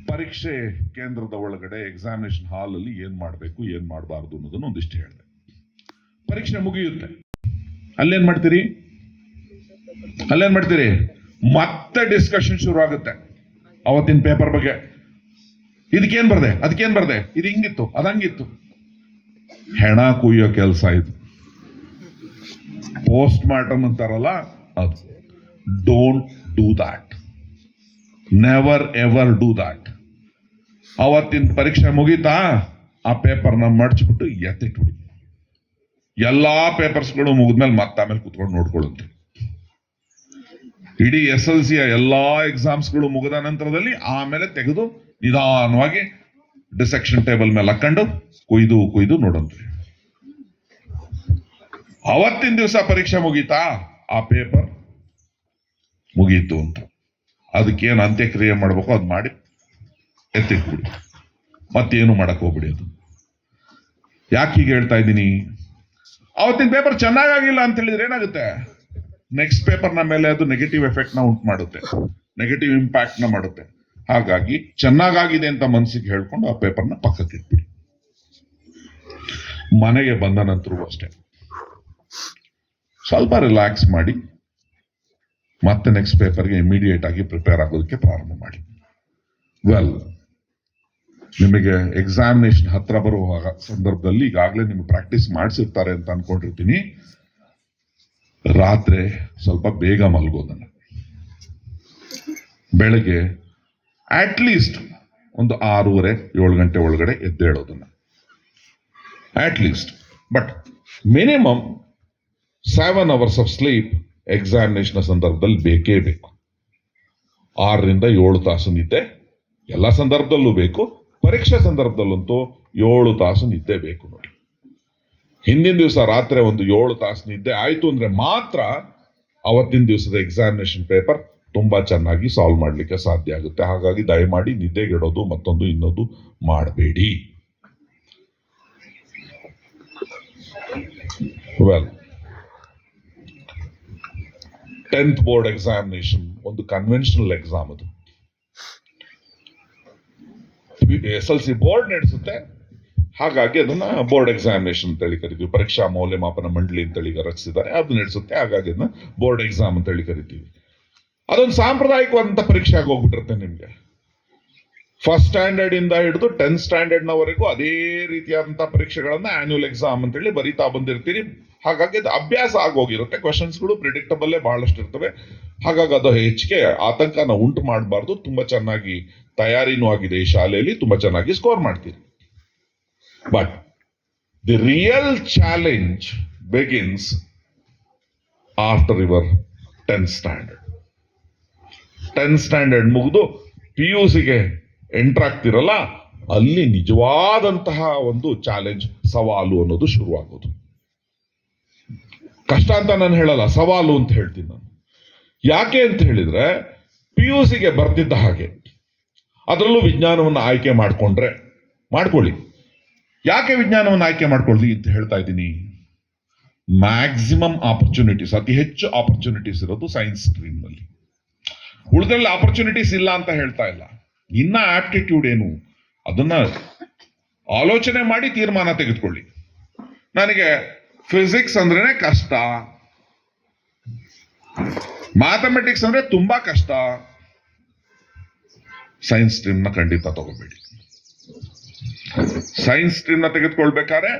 ಪರೀಕ್ಷೆ ಕೇಂದ್ರದ ಒಳಗಡೆ ಎಕ್ಸಾಮಿನೇಷನ್ ಹಾಲ್ ಅಲ್ಲಿ ಏನ್ ಮಾಡಬೇಕು ಏನ್ ಮಾಡಬಾರ್ದು ಅನ್ನೋದನ್ನ ಒಂದಿಷ್ಟು ಹೇಳಿದೆ. ಪರೀಕ್ಷೆ ಮುಗಿಯುತ್ತೆ, ಅಲ್ಲೇನ್ ಮಾಡ್ತೀರಿ? ಮತ್ತೆ ಡಿಸ್ಕಷನ್ ಶುರು ಆಗುತ್ತೆ ಅವತ್ತಿನ ಪೇಪರ್ ಬಗ್ಗೆ. ಇದಕ್ಕೇನ್ ಬರ್ದೆ, ಅದಕ್ಕೇನ್ ಬರ್ದೆ, ಇದು ಹಿಂಗಿತ್ತು, ಅದಂಗಿತ್ತು. ಹೆಣ ಕುಯ್ಯೋ ಕೆಲಸ ಇದು, ಪೋಸ್ಟ್ ಮಾರ್ಟಮ್ ಅಂತಾರಲ್ಲ ಅದು. Don't do that, never ever do that. ಅವತ್ತಿನ ಪರೀಕ್ಷೆ ಮುಗೀತಾ, ಆ ಪೇಪರ್ನ ಮಡ್ಚ್ಬಿಟ್ಟು ಎತ್ತಿಟ್ಬಿಡಿ. ಎಲ್ಲಾ ಪೇಪರ್ಸ್ಗಳು ಮುಗಿದ್ಮೇಲೆ ಮತ್ತೆ ಆಮೇಲೆ ಕುತ್ಕೊಂಡು ನೋಡ್ಕೊಳ್ಳುತ್ತೆ. ಇಡೀ SLC ಎಲ್ಲಾ ಎಕ್ಸಾಮ್ಸ್ಗಳು ಮುಗಿದ ನಂತರದಲ್ಲಿ ಆಮೇಲೆ ತೆಗೆದು ನಿಧಾನವಾಗಿ ಡಿಸೆಕ್ಷನ್ ಟೇಬಲ್ ಮೇಲೆ ಹಾಕೊಂಡು ಕುಯ್ದು ನೋಡಂತ್ರಿ. ಅವತ್ತಿನ ದಿವಸ ಪರೀಕ್ಷೆ ಮುಗೀತಾ, ಆ ಪೇಪರ್ ಮುಗೀತು ಅಂತ. ಅದಕ್ಕೇನು ಅಂತ್ಯಕ್ರಿಯೆ ಮಾಡ್ಬೇಕು ಅದು ಮಾಡಿ ಎತ್ತಿಟ್ಬಿಡಿ, ಮತ್ತೇನು ಮಾಡಕ್ ಹೋಗ್ಬಿಡಿ. ಅದು ಯಾಕೆ ಹೀಗೆ ಹೇಳ್ತಾ ಇದ್ದೀನಿ? ಅವತ್ತಿನ ಪೇಪರ್ ಚೆನ್ನಾಗಿಲ್ಲ ಅಂತ ಹೇಳಿದ್ರೆ ಏನಾಗುತ್ತೆ? ನೆಕ್ಸ್ಟ್ ಪೇಪರ್ನ ಮೇಲೆ ಅದು ನೆಗೆಟಿವ್ ಎಫೆಕ್ಟ್ ನ ಉಂಟು ಮಾಡುತ್ತೆ, ನೆಗೆಟಿವ್ ಇಂಪ್ಯಾಕ್ಟ್ ನ ಮಾಡುತ್ತೆ. ಹಾಗಾಗಿ ಚೆನ್ನಾಗಾಗಿದೆ ಅಂತ ಮನಸ್ಸಿಗೆ ಹೇಳ್ಕೊಂಡು ಆ ಪೇಪರ್ನ ಪಕ್ಕಕ್ಕೆ ಇಟ್ಬಿಡಿ. ಮನೆಗೆ ಬಂದ ನಂತರವೂ ಅಷ್ಟೇ ಸ್ವಲ್ಪ ರಿಲ್ಯಾಕ್ಸ್ ಮಾಡಿ ಮತ್ತೆ ನೆಕ್ಸ್ಟ್ ಪೇಪರ್ಗೆ ಇಮಿಡಿಯೇಟ್ ಆಗಿ ಪ್ರಿಪೇರ್ ಆಗೋದಕ್ಕೆ ಪ್ರಾರಂಭ ಮಾಡಿ. ವೆಲ್, ನಿಮಗೆ ಎಕ್ಸಾಮಿನೇಷನ್ ಹತ್ರ ಬರುವ ಸಂದರ್ಭದಲ್ಲಿ ಈಗಾಗಲೇ ನಿಮ್ಗೆ ಪ್ರಾಕ್ಟೀಸ್ ಮಾಡಿಸಿರ್ತಾರೆ ಅಂತ ಅನ್ಕೊಂಡಿರ್ತೀನಿ. ರಾತ್ರಿ ಸ್ವಲ್ಪ ಬೇಗ ಮಲಗೋದನ್ನ, ಬೆಳಗ್ಗೆ ಅಟ್ಲೀಸ್ಟ್ ಒಂದು 6:30-7 ಗಂಟೆ ಒಳಗಡೆ ಎದ್ದೇಳೋದನ್ನ at least. But minimum 7 hours of sleep examination ಸಂದರ್ಭದಲ್ಲಿ ಬೇಕೇ ಬೇಕು. 6-7 ತಾಸು ನಿದ್ದೆ ಎಲ್ಲ ಸಂದರ್ಭದಲ್ಲೂ ಬೇಕು, ಪರೀಕ್ಷೆ ಸಂದರ್ಭದಲ್ಲಂತೂ 7 ತಾಸು ನಿದ್ದೆ ಬೇಕು ನೋಡಿ. ಹಿಂದಿನ ದಿವಸ ರಾತ್ರಿ ಒಂದು 7 ತಾಸು ನಿದ್ದೆ ಆಯ್ತು ಅಂದ್ರೆ ಮಾತ್ರ ಅವತ್ತಿನ ದಿವಸದ ಎಕ್ಸಾಮಿನೇಷನ್ ಪೇಪರ್ ತುಂಬಾ ಚೆನ್ನಾಗಿ ಸಾಲ್ವ್ ಮಾಡಲಿಕ್ಕೆ ಸಾಧ್ಯ ಆಗುತ್ತೆ. ಹಾಗಾಗಿ ದಯಮಾಡಿ ನಿದ್ದೆಗೆಡೋದು ಮತ್ತೊಂದು ಇನ್ನೊಂದು ಮಾಡಬೇಡಿ. ವೆಲ್, 10th ಬೋರ್ಡ್ ಎಕ್ಸಾಮಿನೇಷನ್ ಒಂದು ಕನ್ವೆನ್ಷನಲ್ ಎಕ್ಸಾಮ್. ಅದು SLC ಬೋರ್ಡ್ ನಡೆಸುತ್ತೆ, ಹಾಗಾಗಿ ಅದನ್ನ ಬೋರ್ಡ್ ಎಕ್ಸಾಮಿನೇಷನ್ ಅಂತ ಹೇಳಿ ಕರಿತೀವಿ. ಪರೀಕ್ಷಾ ಮೌಲ್ಯಮಾಪನ ಮಂಡಳಿ ಅಂತ ಹೇಳಿ ರಚಿಸಿದ್ದಾರೆ, ಅದು ನಡೆಸುತ್ತೆ, ಹಾಗಾಗಿ ಅದನ್ನ ಬೋರ್ಡ್ ಎಕ್ಸಾಮ್ ಅಂತ ಹೇಳಿ ಕರಿತೀವಿ. ಅದೊಂದು ಸಾಂಪ್ರದಾಯಿಕವಾದಂತ ಪರೀಕ್ಷೆ ಆಗಿ ಹೋಗ್ಬಿಟ್ಟಿರುತ್ತೆ ನಿಮ್ಗೆ. ಫಸ್ಟ್ ಸ್ಟ್ಯಾಂಡರ್ಡ್ ಇಂದ ಹಿಡಿದು 10th ಸ್ಟ್ಯಾಂಡರ್ಡ್ ನವರೆಗೂ ಅದೇ ರೀತಿಯಾದಂತಹ ಪರೀಕ್ಷೆಗಳನ್ನ ಆನ್ಯುವಲ್ ಎಕ್ಸಾಮ್ ಅಂತ ಹೇಳಿ ಬರೀತಾ ಬಂದಿರ್ತೀರಿ. ಹಾಗಾಗಿ ಅದು ಅಭ್ಯಾಸ ಆಗೋಗಿರುತ್ತೆ. ಕ್ವಶನ್ಸ್ಗಳು ಪ್ರಿಡಿಕ್ಟಬಲ್ಲೇ ಬಹಳಷ್ಟು ಇರ್ತವೆ. ಹಾಗಾಗಿ ಅದು ಹೆಚ್ಚಿಗೆ ಆತಂಕನ ಉಂಟು ಮಾಡಬಾರ್ದು. ತುಂಬಾ ಚೆನ್ನಾಗಿ ತಯಾರಿನೂ ಆಗಿದೆ ಈ ಶಾಲೆಯಲ್ಲಿ, ತುಂಬಾ ಚೆನ್ನಾಗಿ ಸ್ಕೋರ್ ಮಾಡ್ತೀರಿ. But the real challenge begins after your 10th standard. 10th standard ಮುಗಿದು PUCಗೆ ಎಂಟರ್ ಆಗ್ತಿರಲ್ಲ, ಅಲ್ಲಿ ನಿಜವಾದಂತಹ ಒಂದು ಚಾಲೆಂಜ್, ಸವಾಲು ಅನ್ನೋದು ಶುರುವಾಗೋದು. ಕಷ್ಟ ಅಂತ ನಾನು ಹೇಳಲ್ಲ, ಸವಾಲು ಅಂತ ಹೇಳ್ತೀನಿ ನಾನು. ಯಾಕೆ ಅಂತ ಹೇಳಿದ್ರೆ PUCಗೆ ಬರ್ತಿದ್ದ ಹಾಗೆ ಅದರಲ್ಲೂ ವಿಜ್ಞಾನವನ್ನು ಆಯ್ಕೆ ಮಾಡ್ಕೊಳ್ಳಿ. ಯಾಕೆ ವಿಜ್ಞಾನವನ್ನು ಆಯ್ಕೆ ಮಾಡ್ಕೊಳ್ಳಿ ಅಂತ ಹೇಳ್ತಾ ಇದ್ದೀನಿ? ಮ್ಯಾಕ್ಸಿಮಮ್ ಆಪರ್ಚುನಿಟೀಸ್, ಅತಿ ಹೆಚ್ಚು ಆಪರ್ಚುನಿಟೀಸ್ ಇರೋದು ಸೈನ್ಸ್ ಸ್ಟ್ರೀಮ್ ನಲ್ಲಿ. ಉಳಿದ್ರಲ್ಲಿ ಆಪರ್ಚುನಿಟೀಸ್ ಇಲ್ಲ ಅಂತ ಹೇಳ್ತಾ ಇಲ್ಲ. ಇನ್ನ ಆಪ್ಟಿಟ್ಯೂಡ್ ಏನು ಅದನ್ನ ಆಲೋಚನೆ ಮಾಡಿ ತೀರ್ಮಾನ ತೆಗೆದುಕೊಳ್ಳಿ. ನನಗೆ ಫಿಸಿಕ್ಸ್ ಅಂದ್ರೇನೆ ಕಷ್ಟ, ಮ್ಯಾಥಮೆಟಿಕ್ಸ್ ಅಂದ್ರೆ ತುಂಬಾ ಕಷ್ಟ, ಸೈನ್ಸ್ ಸ್ಟ್ರೀಮ್ ನ ಖಂಡಿತ ತಗೋಬೇಡಿ. ಸೈನ್ಸ್ ಸ್ಟ್ರೀಮ್ ನ ತೆಗೆದುಕೊಳ್ಬೇಕಾದ್ರೆ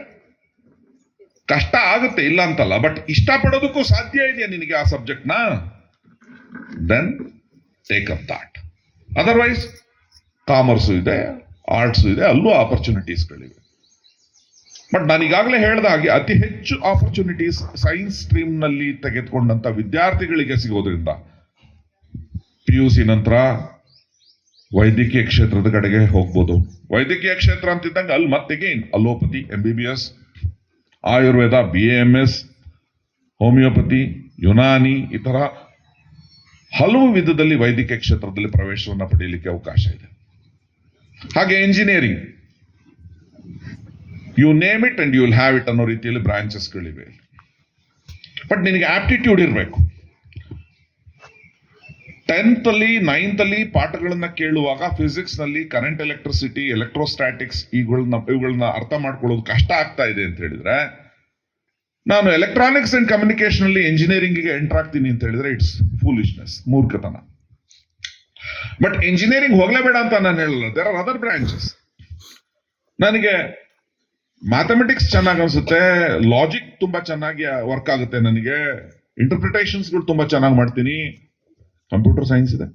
ಕಷ್ಟ ಆಗುತ್ತೆ, ಇಲ್ಲ ಅಂತಲ್ಲ, ಬಟ್ ಇಷ್ಟಪಡೋದಕ್ಕೂ ಸಾಧ್ಯ ಇದೆಯಾ ನಿನಗೆ ಆ ಸಬ್ಜೆಕ್ಟ್ ನ? ದೆನ್ ಟೇಕ್ ಅಪ್ ದಾಟ್. ಅದರ್ವೈಸ್ ಕಾಮರ್ಸು ಇದೆ, ಆರ್ಟ್ಸು ಇದೆ, ಅಲ್ಲೂ ಆಪರ್ಚುನಿಟೀಸ್ಗಳಿವೆ. ಬಟ್ ನಾನು ಈಗಾಗಲೇ ಹೇಳಿದ ಹಾಗೆ ಅತಿ ಹೆಚ್ಚು ಆಪರ್ಚುನಿಟೀಸ್ ಸೈನ್ಸ್ ಸ್ಟ್ರೀಮ್ ನಲ್ಲಿ ತೆಗೆದುಕೊಂಡಂತ ವಿದ್ಯಾರ್ಥಿಗಳಿಗೆ ಸಿಗೋದ್ರಿಂದ PUC ನಂತರ ವೈದ್ಯಕೀಯ ಕ್ಷೇತ್ರದ ಕಡೆಗೆ ಹೋಗ್ಬೋದು. ವೈದ್ಯಕೀಯ ಕ್ಷೇತ್ರ ಅಂತಿದ್ದಂಗೆ ಅಲ್ಲಿ ಮತ್ತೆಗೆ allopathy, MBBS, Ayurveda, BAMS, homeopathy, Unani, ಈ ತರ ಹಲವು ವಿಧದಲ್ಲಿ ವೈದ್ಯಕೀಯ ಕ್ಷೇತ್ರದಲ್ಲಿ ಪ್ರವೇಶವನ್ನು ಪಡೆಯಲಿಕ್ಕೆ ಅವಕಾಶ ಇದೆ. ಹಾಗೆ engineering, you name it and you will have it ಅನ್ನೋ ರೀತಿಯಲ್ಲಿ ಬ್ರಾಂಚಸ್ಗಳಿವೆ. ಬಟ್ ನಿನಗೆ ಆಪ್ಟಿಟ್ಯೂಡ್ ಇರಬೇಕು. 10th ಅಲ್ಲಿ 9th ಅಲ್ಲಿ ಪಾಠಗಳನ್ನ ಕೇಳುವಾಗ ಫಿಸಿಕ್ಸ್ ನಲ್ಲಿ ಕರೆಂಟ್ ಎಲೆಕ್ಟ್ರಿಸಿಟಿ, ಎಲೆಕ್ಟ್ರೋಸ್ಟ್ಯಾಟಿಕ್ಸ್ ಇವುಗಳನ್ನ ಅರ್ಥ ಮಾಡ್ಕೊಳ್ಳೋದು ಕಷ್ಟ ಆಗ್ತಾ ಇದೆ ಅಂತ ಹೇಳಿದ್ರೆ, ನಾನು ಎಲೆಕ್ಟ್ರಾನಿಕ್ಸ್ ಅಂಡ್ ಕಮ್ಯುನಿಕೇಶನ್ ಅಲ್ಲಿ ಇಂಜಿನಿಯರಿಂಗ್ಗೆ ಎಂಟರ್ ಆಗ್ತೀನಿ ಅಂತ ಹೇಳಿದ್ರೆ ಇಟ್ಸ್ ಫೂಲಿಶ್ನೆಸ್, ಮೂರ್ಖತನ. ಬಟ್ ಇಂಜಿನಿಯರಿಂಗ್ ಹೋಗ್ಲೇಬೇಡ ಅಂತ ನಾನು ಹೇಳಲ್ಲ. There are other branches. ನನಗೆ ಮ್ಯಾಥಮೆಟಿಕ್ಸ್ ಚೆನ್ನಾಗಿ ಅನ್ಸುತ್ತೆ, ಲಾಜಿಕ್ ತುಂಬಾ ಚೆನ್ನಾಗಿ ವರ್ಕ್ ಆಗುತ್ತೆ, ನನಗೆ ಇಂಟರ್ಪ್ರಿಟೇಷನ್ಸ್ಗಳು ತುಂಬಾ ಚೆನ್ನಾಗಿ ಮಾಡ್ತೀನಿ, ಕಂಪ್ಯೂಟರ್ ಸೈನ್ಸ್ ಇದೆ,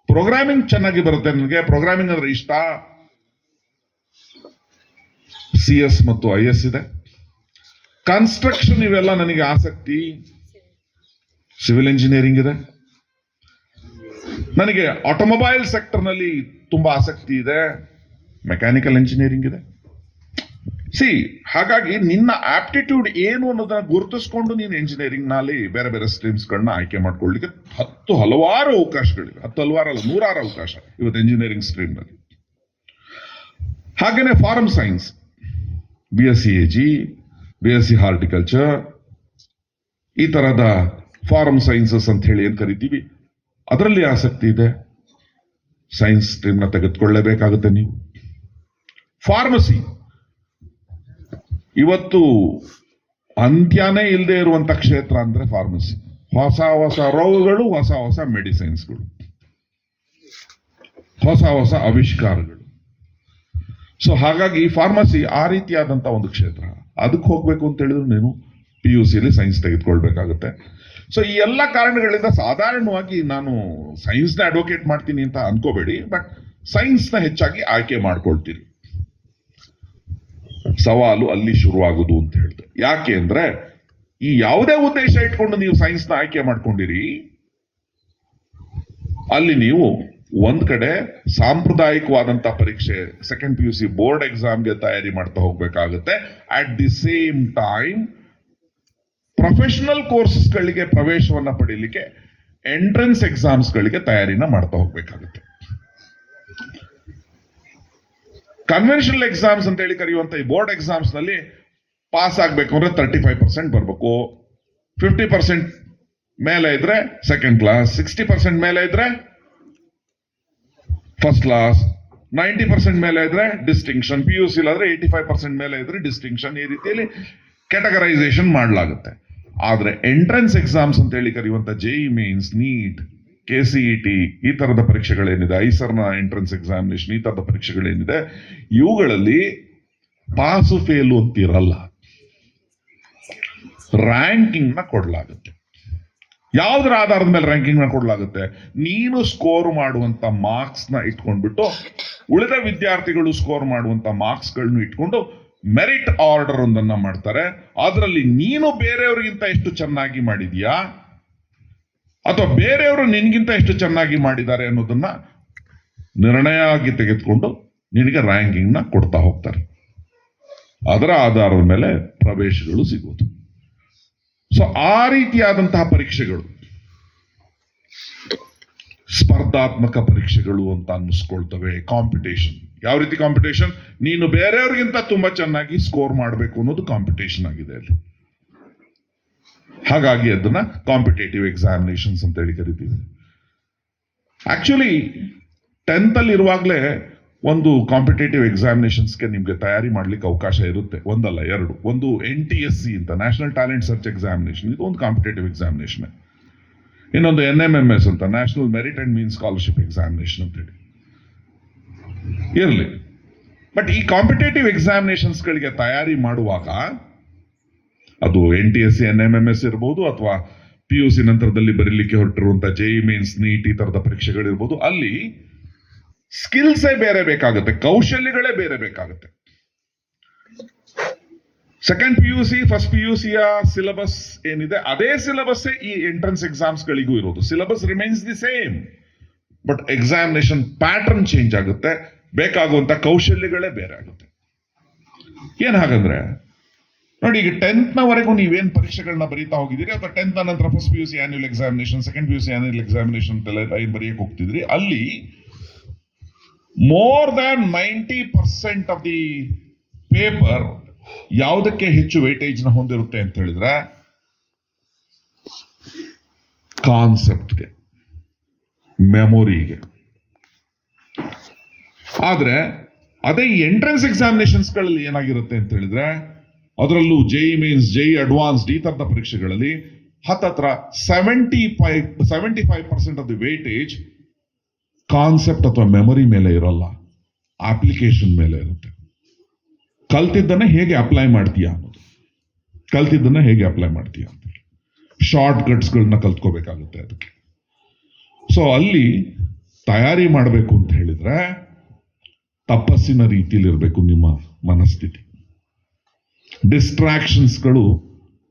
ಪ್ರೋಗ್ರಾಮಿಂಗ್ ಚೆನ್ನಾಗಿ ಬರುತ್ತೆ ನನಗೆ, ಪ್ರೋಗ್ರಾಮಿಂಗ್ ಅಂದ್ರೆ ಇಷ್ಟ, CS ಮತ್ತು IS ಇದೆ, ಕನ್ಸ್ಟ್ರಕ್ಷನ್ ಇವೆಲ್ಲ ನನಗೆ ಆಸಕ್ತಿ, ಸಿವಿಲ್ ಇಂಜಿನಿಯರಿಂಗ್ ಇದೆ, ನನಗೆ ಆಟೋಮೊಬೈಲ್ ಸೆಕ್ಟರ್ ನಲ್ಲಿ ತುಂಬಾ ಆಸಕ್ತಿ ಇದೆ, ಮೆಕ್ಯಾನಿಕಲ್ ಇಂಜಿನಿಯರಿಂಗ್ ಇದೆ. ಹಾಗಾಗಿ ನಿನ್ನ ಆಪ್ಟಿಟ್ಯೂಡ್ ಏನು ಅನ್ನೋದನ್ನ ಗುರುತಿಸ್ಕೊಂಡು ನೀನು ಇಂಜಿನಿಯರಿಂಗ್ ನಲ್ಲಿ ಬೇರೆ ಬೇರೆ ಸ್ಟ್ರೀಮ್ಸ್ ಗಳನ್ನ ಆಯ್ಕೆ ಮಾಡ್ಕೊಳ್ಳಿಕ್ಕೆ ಹಲವಾರು ಅವಕಾಶಗಳಿವೆ. ಹಲವಾರು ಅಲ್ಲ, 100 ಅವಕಾಶ ಇವತ್ತು ಇಂಜಿನಿಯರಿಂಗ್ ಸ್ಟ್ರೀಮ್ ನಲ್ಲಿ. ಹಾಗೇನೆ farm science, BSc AG, BSc horticulture, ಈ ತರದ ಫಾರ್ಮ್ ಸೈನ್ಸಸ್ ಅಂತ ಹೇಳಿ ಏನ್ ಕರಿತೀವಿ, ಅದರಲ್ಲಿ ಆಸಕ್ತಿ ಇದೆ, ಸೈನ್ಸ್ ಸ್ಟ್ರೀಮ್ ನ ತೆಗೆದುಕೊಳ್ಳಲೇಬೇಕಾಗುತ್ತೆ ನೀವು. ಫಾರ್ಮಸಿ ಇವತ್ತು ಅಂತ್ಯನೇ ಇಲ್ಲದೆ ಇರುವಂತ ಕ್ಷೇತ್ರ ಅಂದ್ರೆ ಫಾರ್ಮಸಿ. ಹೊಸ ಹೊಸ ರೋಗಗಳು, ಹೊಸ ಹೊಸ ಮೆಡಿಸಿನ್ಸ್ಗಳು, ಹೊಸ ಹೊಸ ಆವಿಷ್ಕಾರಗಳು. ಸೊ ಹಾಗಾಗಿ ಫಾರ್ಮಸಿ ಆ ರೀತಿಯಾದಂತ ಒಂದು ಕ್ಷೇತ್ರ. ಅದಕ್ಕೆ ಹೋಗ್ಬೇಕು ಅಂತ ಹೇಳಿದ್ರು ನೀನು PUC ಅಲ್ಲಿ ಸೈನ್ಸ್ ತೆಗೆದುಕೊಳ್ಬೇಕಾಗುತ್ತೆ. ಸೊ ಈ ಎಲ್ಲ ಕಾರಣಗಳಿಂದ ಸಾಧಾರಣವಾಗಿ ನಾನು ಸೈನ್ಸ್ನ ಅಡ್ವೊಕೇಟ್ ಮಾಡ್ತೀನಿ ಅಂತ ಅನ್ಕೋಬೇಡಿ. ಬಟ್ ಸೈನ್ಸ್ನ ಹೆಚ್ಚಾಗಿ ಆಯ್ಕೆ ಮಾಡ್ಕೊಳ್ತೀರಿ. ಸವಾಲು ಅಲ್ಲಿ ಶುರುವಾಗುದು ಅಂತ ಹೇಳಿದೆ. ಯಾಕೆ ಅಂದ್ರೆ ಈ ಯಾವುದೇ ಉದ್ದೇಶ ಇಟ್ಕೊಂಡು ನೀವು ಸೈನ್ಸ್ನ ಆಯ್ಕೆ ಮಾಡ್ಕೊಂಡಿರಿ, ಅಲ್ಲಿ ನೀವು ಒಂದ್ ಕಡೆ ಸಾಂಪ್ರದಾಯಿಕವಾದಂತ ಪರೀಕ್ಷೆ ಸೆಕೆಂಡ್ PUC ಬೋರ್ಡ್ ಎಕ್ಸಾಮ್ಗೆ ತಯಾರಿ ಮಾಡ್ತಾ ಹೋಗ್ಬೇಕಾಗುತ್ತೆ. At the same time professional ಕೋರ್ಸಸ್ಗಳಿಗೆ ಪ್ರವೇಶವನ್ನ ಪಡೀಲಿಕ್ಕೆ ಎಂಟ್ರೆನ್ಸ್ ಎಕ್ಸಾಮ್ಸ್ಗಳಿಗೆ ತಯಾರಿನ ಮಾಡ್ತಾ ಹೋಗ್ಬೇಕಾಗುತ್ತೆ. ಕನ್ವೆನ್ಷನಲ್ ಎಕ್ಸಾಮ್ಸ್ ಅಂತ ಹೇಳಿ ಕರೆಯುವಂತ ಈ ಬೋರ್ಡ್ ಎಕ್ಸಾಮ್ಸ್ ನಲ್ಲಿ ಪಾಸ್ ಆಗ್ಬೇಕು ಅಂದ್ರೆ 35% ಬರ್ಬೇಕು. 50% ಮೇಲೆ ಇದ್ರೆ ಸೆಕೆಂಡ್ ಕ್ಲಾಸ್, 60% ಮೇಲೆ ಇದ್ರೆ ಫಸ್ಟ್ ಕ್ಲಾಸ್, 90% ಮೇಲೆ ಇದ್ರೆ ಡಿಸ್ಟಿಂಕ್ಷನ್, PUC ಇಲ್ಲಾದ್ರೆ 85% ಮೇಲೆ ಇದ್ರೆ ಡಿಸ್ಟಿಂಕ್ಷನ್. ಈ ರೀತಿಯಲ್ಲಿ ಕ್ಯಾಟಗರೈಸೇಷನ್ ಮಾಡಲಾಗುತ್ತೆ. ಆದ್ರೆ ಎಂಟ್ರೆನ್ಸ್ ಎಕ್ಸಾಮ್ಸ್ ಅಂತ ಹೇಳಿ ಕರೆಯುವಂತ JEE ಮೇನ್ಸ್, ನೀಟ್, KCET ಈ ತರದ ಪರೀಕ್ಷೆಗಳೇನಿದೆ, ಐಸರ್ನ ಎಂಟ್ರೆನ್ಸ್ ಎಕ್ಸಾಮಿನೇಷನ್ ಈ ತರದ ಪರೀಕ್ಷೆಗಳೇನಿದೆ, ಇವುಗಳಲ್ಲಿ ಪಾಸು ಫೇಲು ಅಂತಿರಲ್ಲ, ರ್ಯಾಂಕಿಂಗ್ ನ ಕೊಡಲಾಗುತ್ತೆ. ಯಾವುದರ ಆಧಾರದ ಮೇಲೆ ರ್ಯಾಂಕಿಂಗ್ ನ ಕೊಡಲಾಗುತ್ತೆ? ನೀನು ಸ್ಕೋರ್ ಮಾಡುವಂತ ಮಾರ್ಕ್ಸ್ ನ ಇಟ್ಕೊಂಡ್ಬಿಟ್ಟು ಉಳಿದ ವಿದ್ಯಾರ್ಥಿಗಳು ಸ್ಕೋರ್ ಮಾಡುವಂತ ಮಾರ್ಕ್ಸ್ ಗಳನ್ನು ಇಟ್ಕೊಂಡು ಮೆರಿಟ್ ಆರ್ಡರ್ ಒಂದನ್ನ ಮಾಡ್ತಾರೆ. ಅದರಲ್ಲಿ ನೀನು ಬೇರೆಯವರಿಗಿಂತ ಎಷ್ಟು ಚೆನ್ನಾಗಿ ಮಾಡಿದ್ಯಾ ಅಥವಾ ಬೇರೆಯವರು ನಿನ್ಗಿಂತ ಎಷ್ಟು ಚೆನ್ನಾಗಿ ಮಾಡಿದ್ದಾರೆ ಅನ್ನೋದನ್ನ ನಿರ್ಣಯ ಆಗಿ ತೆಗೆದುಕೊಂಡು ನಿನಗೆ ರ್ಯಾಂಕಿಂಗ್ ನ ಕೊಡ್ತಾ ಹೋಗ್ತಾರೆ. ಅದರ ಆಧಾರದ ಮೇಲೆ ಪ್ರವೇಶಗಳು ಸಿಗೋದು. ಸೊ ಆ ರೀತಿಯಾದಂತಹ ಪರೀಕ್ಷೆಗಳು ಸ್ಪರ್ಧಾತ್ಮಕ ಪರೀಕ್ಷೆಗಳು ಅಂತ ಅನ್ನಿಸ್ಕೊಳ್ತವೆ. ಕಾಂಪಿಟೇಷನ್. ಯಾವ ರೀತಿ ಕಾಂಪಿಟೇಷನ್? ನೀನು ಬೇರೆಯವ್ರಿಗಿಂತ ತುಂಬಾ ಚೆನ್ನಾಗಿ ಸ್ಕೋರ್ ಮಾಡಬೇಕು ಅನ್ನೋದು ಕಾಂಪಿಟೇಷನ್ ಆಗಿದೆ ಅಲ್ಲಿ. ಹಾಗಾಗಿ ಅದನ್ನ ಕಾಂಪಿಟೇಟಿವ್ ಎಕ್ಸಾಮಿನೇಷನ್ಸ್ ಅಂತ ಹೇಳಿ ಕರಿತೀವಿ. ಆಕ್ಚುಲಿ 10th ಅಲ್ಲಿ ಇರುವಾಗಲೇ ಒಂದು ಕಾಂಪಿಟೇಟಿವ್ ಎಕ್ಸಾಮಿನೇಷನ್ಸ್ಗೆ ನಿಮ್ಗೆ ತಯಾರಿ ಮಾಡ್ಲಿಕ್ಕೆ ಅವಕಾಶ ಇರುತ್ತೆ. ಒಂದಲ್ಲ ಎರಡು. ಒಂದು NTSC ಅಂತ ನ್ಯಾಷನಲ್ ಟ್ಯಾಲೆಂಟ್ ಸರ್ಚ್ ಎಕ್ಸಾಮಿನೇಷನ್, ಇದು ಒಂದು ಕಾಂಪಿಟೇಟಿವ್ ಎಕ್ಸಾಮಿನೇಷನ್. ಇನ್ನೊಂದು NMMS ಅಂತ national merit and mean scholarship examination ಅಂತ ಹೇಳಿ ಇರಲಿ. ಬಟ್ ಈ ಕಾಂಪಿಟೇಟಿವ್ ಎಕ್ಸಾಮಿನೇಷನ್ಸ್ ಗಳಿಗೆ ತಯಾರಿ ಮಾಡುವಾಗ ಅದು NTSC NMMS ಇರ್ಬೋದು ಅಥವಾ PUC ನಂತರದಲ್ಲಿ ಬರೀಲಿಕ್ಕೆ ಹೊರಟಿರುವಂತಹ JEE ಮೇನ್ಸ್, ನೀಟ್ ಈ ತರದ ಪರೀಕ್ಷೆಗಳಿರ್ಬೋದು, ಅಲ್ಲಿ ಸ್ಕಿಲ್ಸೇ ಬೇರೆ ಬೇಕಾಗುತ್ತೆ, ಕೌಶಲ್ಯಗಳೇ ಬೇರೆ ಬೇಕಾಗುತ್ತೆ. ಸೆಕೆಂಡ್ PUC ಫಸ್ಟ್ PUCಯ ಸಿಲೆಬಸ್ ಏನಿದೆ ಅದೇ ಸಿಲೆಬಸ್ ಈ ಎಂಟ್ರೆನ್ಸ್ ಎಕ್ಸಾಮ್ಸ್ ಗಳಿಗೂ ಇರೋದು. Syllabus remains the same, but examination pattern change ಆಗುತ್ತೆ, ಬೇಕಾಗುವಂತ ಕೌಶಲ್ಯಗಳೇ ಬೇರೆ ಆಗುತ್ತೆ. ಏನ್ ಹಾಗಂದ್ರೆ ನೋಡಿ, ಈಗ 10th ನವರೆಗೂ ನೀವೇನ್ ಪರೀಕ್ಷೆಗಳನ್ನ ಬರೀತಾ ಹೋಗಿದ್ದೀರಿ ಅಥವಾ 10th ನಂತರ first PUC annual examination, second PUC annual examination ಅಂತೆಲ್ಲ ಬರೆಯಕ್ಕೆ ಹೋಗ್ತಿದ್ರಿ, ಅಲ್ಲಿ more than 90% of the paper ಯಾವುದಕ್ಕೆ ಹೆಚ್ಚು ವೇಟೇಜ್ ನ ಹೊಂದಿರುತ್ತೆ ಅಂತ ಹೇಳಿದ್ರೆ ಕಾನ್ಸೆಪ್ಟ್ಗೆ, ಮೆಮೊರಿಗೆ. ಆದ್ರೆ ಅದೇ ಈ ಎಂಟ್ರೆನ್ಸ್ ಎಕ್ಸಾಮಿನೇಷನ್ಸ್ ಗಳಲ್ಲಿ ಏನಾಗಿರುತ್ತೆ ಅಂತ ಹೇಳಿದ್ರೆ, ಅದರಲ್ಲೂ JEE ಮೇನ್ಸ್, JEE ಅಡ್ವಾನ್ಸ್ಡ್ ಈ ತರದ ಪರೀಕ್ಷೆಗಳಲ್ಲಿ ಹತ್ತತ್ರ 75% ಆಫ್ ದಿ ವೇಟೇಜ್ ಕಾನ್ಸೆಪ್ಟ್ ಅಥವಾ ಮೆಮೊರಿ ಮೇಲೆ ಇರಲ್ಲ, ಅಪ್ಲಿಕೇಶನ್ ಮೇಲೆ ಇರುತ್ತೆ. ಕಲ್ತಿದ್ದನ್ನ ಹೇಗೆ ಅಪ್ಲೈ ಮಾಡ್ತೀಯಾ ಅನ್ನೋದು, ಕಲ್ತಿದ್ದನ್ನ ಹೇಗೆ ಅಪ್ಲೈ ಮಾಡ್ತೀಯಾ ಅಂತ ಶಾರ್ಟ್ ಕಟ್ಸ್ಗಳನ್ನ ಕಲ್ತ್ಕೋಬೇಕಾಗುತ್ತೆ ಅದಕ್ಕೆ. ಸೊ ಅಲ್ಲಿ ತಯಾರಿ ಮಾಡಬೇಕು ಅಂತ ಹೇಳಿದ್ರೆ ತಪಸ್ಸಿನ ರೀತಿಯಲ್ಲಿ ಇರಬೇಕು ನಿಮ್ಮ ಮನಸ್ಥಿತಿ. ಡಿಸ್ಟ್ರಾಕ್ಷನ್ಸ್ಗಳು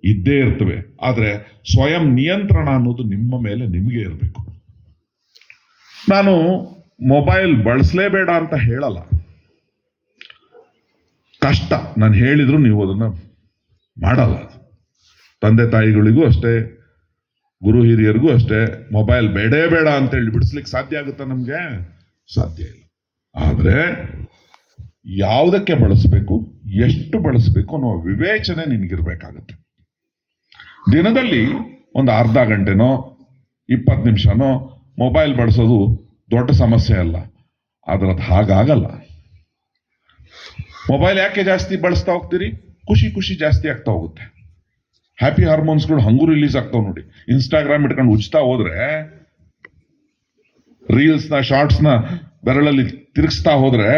ಇದ್ದೇ ಇರ್ತವೆ, ಆದ್ರೆ ಸ್ವಯಂ ನಿಯಂತ್ರಣ ಅನ್ನೋದು ನಿಮ್ಮ ಮೇಲೆ ನಿಮಗೆ ಇರಬೇಕು. ನಾನು ಮೊಬೈಲ್ ಬಳಸಲೇಬೇಡ ಅಂತ ಹೇಳಲ್ಲ, ಕಷ್ಟ. ನಾನು ಹೇಳಿದ್ರು ನೀವು ಅದನ್ನ ಮಾಡಲ್ಲ. ತಂದೆ ತಾಯಿಗಳಿಗೂ ಅಷ್ಟೇ, ಗುರು ಹಿರಿಯರಿಗೂ ಅಷ್ಟೇ, ಮೊಬೈಲ್ ಬೇಡೇ ಬೇಡ ಅಂತ ಹೇಳಿ ಬಿಡಿಸ್ಲಿಕ್ಕೆ ಸಾಧ್ಯ ಆಗುತ್ತಾ? ನಮ್ಗೆ ಸಾಧ್ಯ ಇಲ್ಲ. ಆದ್ರೆ ಯಾವುದಕ್ಕೆ ಬಳಸಬೇಕು, ಎಷ್ಟು ಬಳಸಬೇಕು ಅನ್ನೋ ವಿವೇಚನೆ ನಿನಗಿರ್ಬೇಕಾಗತ್ತೆ. ದಿನದಲ್ಲಿ ಒಂದು ಅರ್ಧ ಗಂಟೆನೋ 20 ನಿಮಿಷನೋ ಮೊಬೈಲ್ ಬಳಸೋದು ದೊಡ್ಡ ಸಮಸ್ಯೆ ಅಲ್ಲ, ಆದ್ರೆ ಅದು ಹಾಗಾಗಲ್ಲ. ಮೊಬೈಲ್ ಯಾಕೆ ಜಾಸ್ತಿ ಬಳಸ್ತಾ ಹೋಗ್ತೀರಿ? ಖುಷಿ ಖುಷಿ ಜಾಸ್ತಿ ಆಗ್ತಾ ಹೋಗುತ್ತೆ. ಹ್ಯಾಪಿ ಹಾರ್ಮೋನ್ಸ್ಗಳು ಹಂಗೂ ರಿಲೀಸ್ ಆಗ್ತಾವ ನೋಡಿ. ಇನ್ಸ್ಟಾಗ್ರಾಮ್ ಇಟ್ಕೊಂಡು ಉಚ್ತಾ ಹೋದ್ರೆ, ರೀಲ್ಸ್ ನ ಶಾರ್ಟ್ಸ್ ನ ಬೆರಳಲ್ಲಿ ತಿರುಗಿಸ್ತಾ ಹೋದ್ರೆ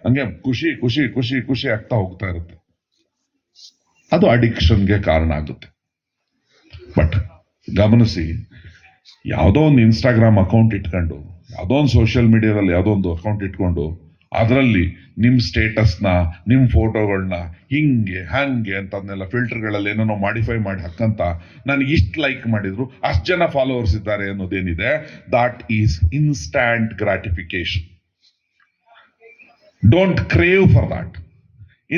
ಹಂಗೆ ಖುಷಿ ಖುಷಿ ಖುಷಿ ಖುಷಿ ಆಗ್ತಾ ಹೋಗ್ತಾ ಇರುತ್ತೆ. ಅದು ಅಡಿಕ್ಷನ್ಗೆ ಕಾರಣ ಆಗುತ್ತೆ. ಬಟ್ ಗಮನಿಸಿ, ಯಾವುದೋ ಒಂದು ಇನ್ಸ್ಟಾಗ್ರಾಮ್ ಅಕೌಂಟ್ ಇಟ್ಕೊಂಡು ಯಾವುದೋ ಒಂದು ಸೋಷಿಯಲ್ ಮೀಡಿಯಾದಲ್ಲಿ ಯಾವುದೋ ಒಂದು ಅಕೌಂಟ್ ಇಟ್ಕೊಂಡು ಅದರಲ್ಲಿ ನಿಮ್ಮ ಸ್ಟೇಟಸ್ನ ನಿಮ್ಮ ಫೋಟೋಗಳನ್ನ ಹಿಂಗೆ ಹಂಗೆ ಅಂತ ಅದನ್ನೆಲ್ಲ ಫಿಲ್ಟರ್ಗಳಲ್ಲಿ ಏನೇನೋ ಮಾಡಿಫೈ ಮಾಡಿ ಹಾಕಂತ ನನಗೆ ಇಷ್ಟು ಲೈಕ್ ಮಾಡಿದ್ರು ಅಷ್ಟು ಜನ ಫಾಲೋವರ್ಸ್ ಇದ್ದಾರೆ ಅನ್ನೋದೇನಿದೆ, that is instant gratification. Don't crave for that.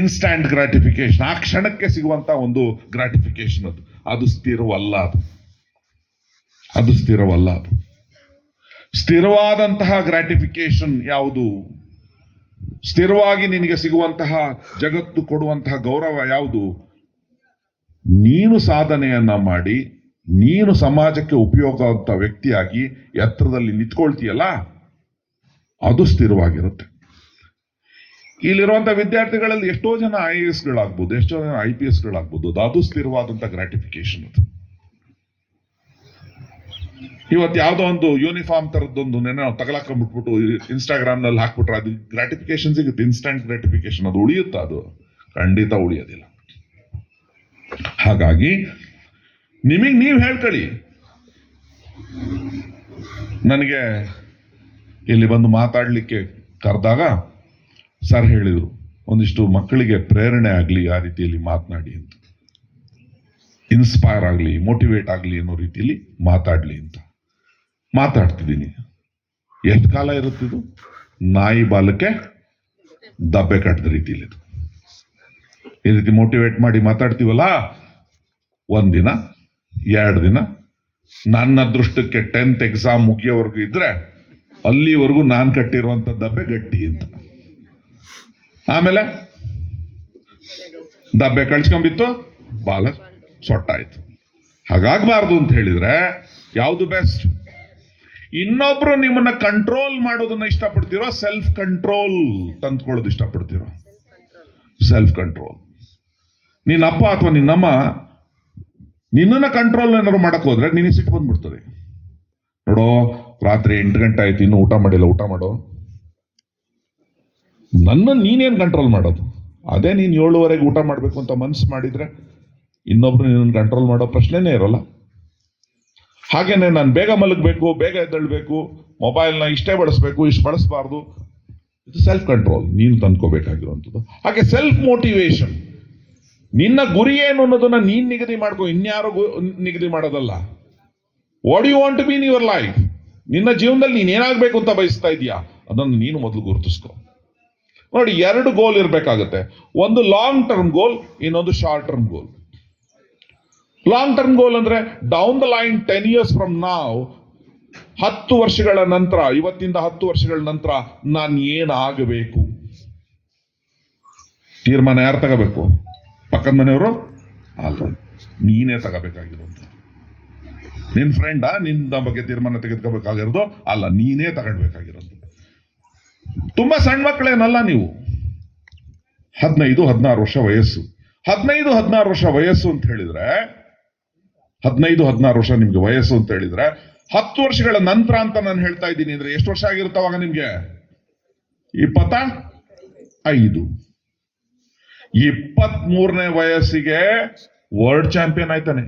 Instant gratification, ಆ ಕ್ಷಣಕ್ಕೆ ಸಿಗುವಂತ ಒಂದು ಗ್ರಾಟಿಫಿಕೇಶನ್ ಅದು ಸ್ಥಿರವಲ್ಲ. ಅದು ಸ್ಥಿರವಲ್ಲ. ಅದು ಸ್ಥಿರವಾದಂತಹ ಗ್ರಾಟಿಫಿಕೇಶನ್ ಯಾವುದು? ಸ್ಥಿರವಾಗಿ ನಿನಗೆ ಸಿಗುವಂತಹ ಜಗತ್ತು ಕೊಡುವಂತಹ ಗೌರವ ಯಾವುದು? ನೀನು ಸಾಧನೆಯನ್ನ ಮಾಡಿ ನೀನು ಸಮಾಜಕ್ಕೆ ಉಪಯೋಗ ಅಂತ ವ್ಯಕ್ತಿಯಾಗಿ ಎತ್ತರದಲ್ಲಿ ನಿಂತ್ಕೊಳ್ತೀಯಲ್ಲ, ಅದು ಸ್ಥಿರವಾಗಿರುತ್ತೆ. ಇಲ್ಲಿರುವಂತಹ ವಿದ್ಯಾರ್ಥಿಗಳಲ್ಲಿ ಎಷ್ಟೋ ಜನ IAS ಗಳಾಗ್ಬೋದು, ಎಷ್ಟೋ ಜನ IPS ಗಳಾಗ್ಬೋದು. ಅದು ಸ್ಥಿರವಾದಂತ ಗ್ರಾಟಿಫಿಕೇಶನ್. ಅದು ಇವತ್ತು ಯಾವುದೋ ಒಂದು ಯೂನಿಫಾರ್ಮ್ ತರದ್ದೊಂದು ನಾವು ತಗಲಾಕೊಂಡ್ಬಿಟ್ಬಿಟ್ಟು ಇನ್ಸ್ಟಾಗ್ರಾಮ್ ನಲ್ಲಿ ಹಾಕ್ಬಿಟ್ರೆ ಅದು ಗ್ರಾಟಿಫಿಕೇಶನ್ ಸಿಗುತ್ತೆ, ಇನ್ಸ್ಟಂಟ್ ಗ್ರಾಟಿಫಿಕೇಶನ್. ಅದು ಉಳಿಯುತ್ತಾ? ಅದು ಖಂಡಿತ ಉಳಿಯೋದಿಲ್ಲ. ಹಾಗಾಗಿ ನಿಮಗೆ ನೀವು ಹೇಳ್ಕೊಳ್ಳಿ. ನನಗೆ ಇಲ್ಲಿ ಬಂದು ಮಾತಾಡ್ಲಿಕ್ಕೆ ಕರೆದಾಗ ಸರ್ ಹೇಳಿದ್ರು, ಒಂದಿಷ್ಟು ಮಕ್ಕಳಿಗೆ ಪ್ರೇರಣೆ ಆಗಲಿ ಆ ರೀತಿಯಲ್ಲಿ ಮಾತನಾಡಿ ಅಂತ, ಇನ್ಸ್ಪೈರ್ ಆಗಲಿ, ಮೋಟಿವೇಟ್ ಆಗಲಿ ಅನ್ನೋ ರೀತಿಯಲ್ಲಿ ಮಾತಾಡ್ಲಿ ಅಂತ ಮಾತಾಡ್ತಿದ್ದೀನಿ. ಎಷ್ಟು ಕಾಲ ಇರುತ್ತಿದು? ನಾಯಿ ಬಾಲಕ್ಕೆ ದಬ್ಬೆ ಕಟ್ಟದ ರೀತಿಯಲ್ಲಿ ಇದು. ಈ ರೀತಿ ಮೋಟಿವೇಟ್ ಮಾಡಿ ಮಾತಾಡ್ತೀವಲ್ಲ, ಒಂದಿನ 2 ದಿನ ನನ್ನ ಅದೃಷ್ಟಕ್ಕೆ 10th ಎಕ್ಸಾಮ್ ಮುಗಿಯೋವರೆಗೂ ಇದ್ರೆ ಅಲ್ಲಿವರೆಗೂ ನಾನು ಕಟ್ಟಿರುವಂತ ದಬ್ಬೆ ಗಟ್ಟಿ ಅಂತ. ಆಮೇಲೆ ದಬ್ಬೆ ಕಳ್ಸ್ಕೊಂಬಿತ್ತು, ಬಾಲ ಸೊಟ್ಟಾಯ್ತು. ಹಾಗಾಗಬಾರ್ದು ಅಂತ ಹೇಳಿದ್ರೆ ಯಾವುದು ಬೆಸ್ಟ್? ಇನ್ನೊಬ್ರು ನಿಮ್ಮನ್ನ ಕಂಟ್ರೋಲ್ ಮಾಡೋದನ್ನ ಇಷ್ಟಪಡ್ತಿರೋ, ಸೆಲ್ಫ್ ಕಂಟ್ರೋಲ್ ತಂದ್ಕೊಳ್ಳೋದು ಇಷ್ಟಪಡ್ತಿರೋ? Self control. ನಿನ್ನ ಅಪ್ಪ ಅಥವಾ ನಿನ್ನಮ್ಮ ನಿನ್ನನ್ನ ಕಂಟ್ರೋಲ್ ಏನಾದ್ರು ಮಾಡಕ್ ಹೋದ್ರೆ ನಿನಗೆ ಸಿಟ್ಟು ಬಂದ್ಬಿಡ್ತದೆ. ನೋಡೋ, ರಾತ್ರಿ 8 ಗಂಟೆ ಆಯ್ತು, ಇನ್ನು ಊಟ ಮಾಡಿಲ್ಲ, ಊಟ ಮಾಡೋ. ನನ್ನ ನೀನೇನ್ ಕಂಟ್ರೋಲ್ ಮಾಡೋದು? ಅದೇ ನೀನ್ 7:15 ಊಟ ಮಾಡ್ಬೇಕು ಅಂತ ಮನ್ಸು ಮಾಡಿದ್ರೆ ಇನ್ನೊಬ್ರು ನಿನ್ನ ಕಂಟ್ರೋಲ್ ಮಾಡೋ ಪ್ರಶ್ನೆನೇ ಇರೋಲ್ಲ. ಹಾಗೇನೆ ನಾನು ಬೇಗ ಮಲಗಬೇಕು, ಬೇಗ ಎದ್ದೇಳ್ಬೇಕು, ಮೊಬೈಲ್ನ ಇಷ್ಟೇ ಬಳಸಬೇಕು, ಇಷ್ಟು ಬಳಸಬಾರ್ದು, ಇದು ಸೆಲ್ಫ್ ಕಂಟ್ರೋಲ್ ನೀನು ತಂದ್ಕೋಬೇಕಾಗಿರುವಂಥದ್ದು. ಹಾಗೆ ಸೆಲ್ಫ್ ಮೋಟಿವೇಶನ್, ನಿನ್ನ ಗುರಿ ಏನು ಅನ್ನೋದನ್ನ ನೀನ್ ನಿಗದಿ ಮಾಡ್ಕೋ, ಇನ್ಯಾರು ನಿಗದಿ ಮಾಡೋದಲ್ಲ. What you want to be in your life? ನಿನ್ನ ಜೀವನದಲ್ಲಿ ನೀನ್ ಏನಾಗಬೇಕು ಅಂತ ಬಯಸ್ತಾ ಇದೀಯಾ, ಅದನ್ನು ನೀನು ಮೊದಲು ಗುರುತಿಸ್ಕೋ. ನೋಡಿ, 2 ಗೋಲ್ ಇರಬೇಕಾಗತ್ತೆ. ಒಂದು ಲಾಂಗ್ ಟರ್ಮ್ ಗೋಲ್, ಇನ್ನೊಂದು short term goal. Long term goal ಅಂದ್ರೆ down the line 10 years from now, 10 ವರ್ಷಗಳ ನಂತರ, ಇವತ್ತಿಂದ 10 ವರ್ಷಗಳ ನಂತರ ನಾನು ಏನಾಗಬೇಕು? ತೀರ್ಮಾನ ಯಾರು ತಗೋಬೇಕು? ಪಕ್ಕದ ಮನೆಯವರು ಅಲ್ಲ, ನೀನೇ ತಗೋಬೇಕಾಗಿರೋದು. ನಿನ್ ಫ್ರೆಂಡಾ ನಿನ್ನ ಬಗ್ಗೆ ತೀರ್ಮಾನ ತೆಗೆದುಕೋಬೇಕಾಗಿರೋದು ಅಲ್ಲ, ನೀನೇ ತಗೊಳ್ಬೇಕಾಗಿರೋದು. ತುಂಬಾ ಸಣ್ಣ ಮಕ್ಕಳೇನಲ್ಲ ನೀವು. 15-16 ವರ್ಷ ವಯಸ್ಸು. 15-16 ವರ್ಷ ವಯಸ್ಸು ಅಂತ ಹೇಳಿದ್ರೆ, 15-16 ವರ್ಷ ನಿಮ್ಗೆ ವಯಸ್ಸು ಅಂತ ಹೇಳಿದ್ರೆ, 10 ವರ್ಷಗಳ ನಂತರ ಅಂತ ನಾನು ಹೇಳ್ತಾ ಇದ್ದೀನಿ ಅಂದ್ರೆ ಎಷ್ಟು ವರ್ಷ ಆಗಿರುತ್ತೆ ಅವಾಗ ನಿಮ್ಗೆ? 25. 23ನೇ ವಯಸ್ಸಿಗೆ ವರ್ಲ್ಡ್ ಚಾಂಪಿಯನ್ ಆಯ್ತಾನೆ.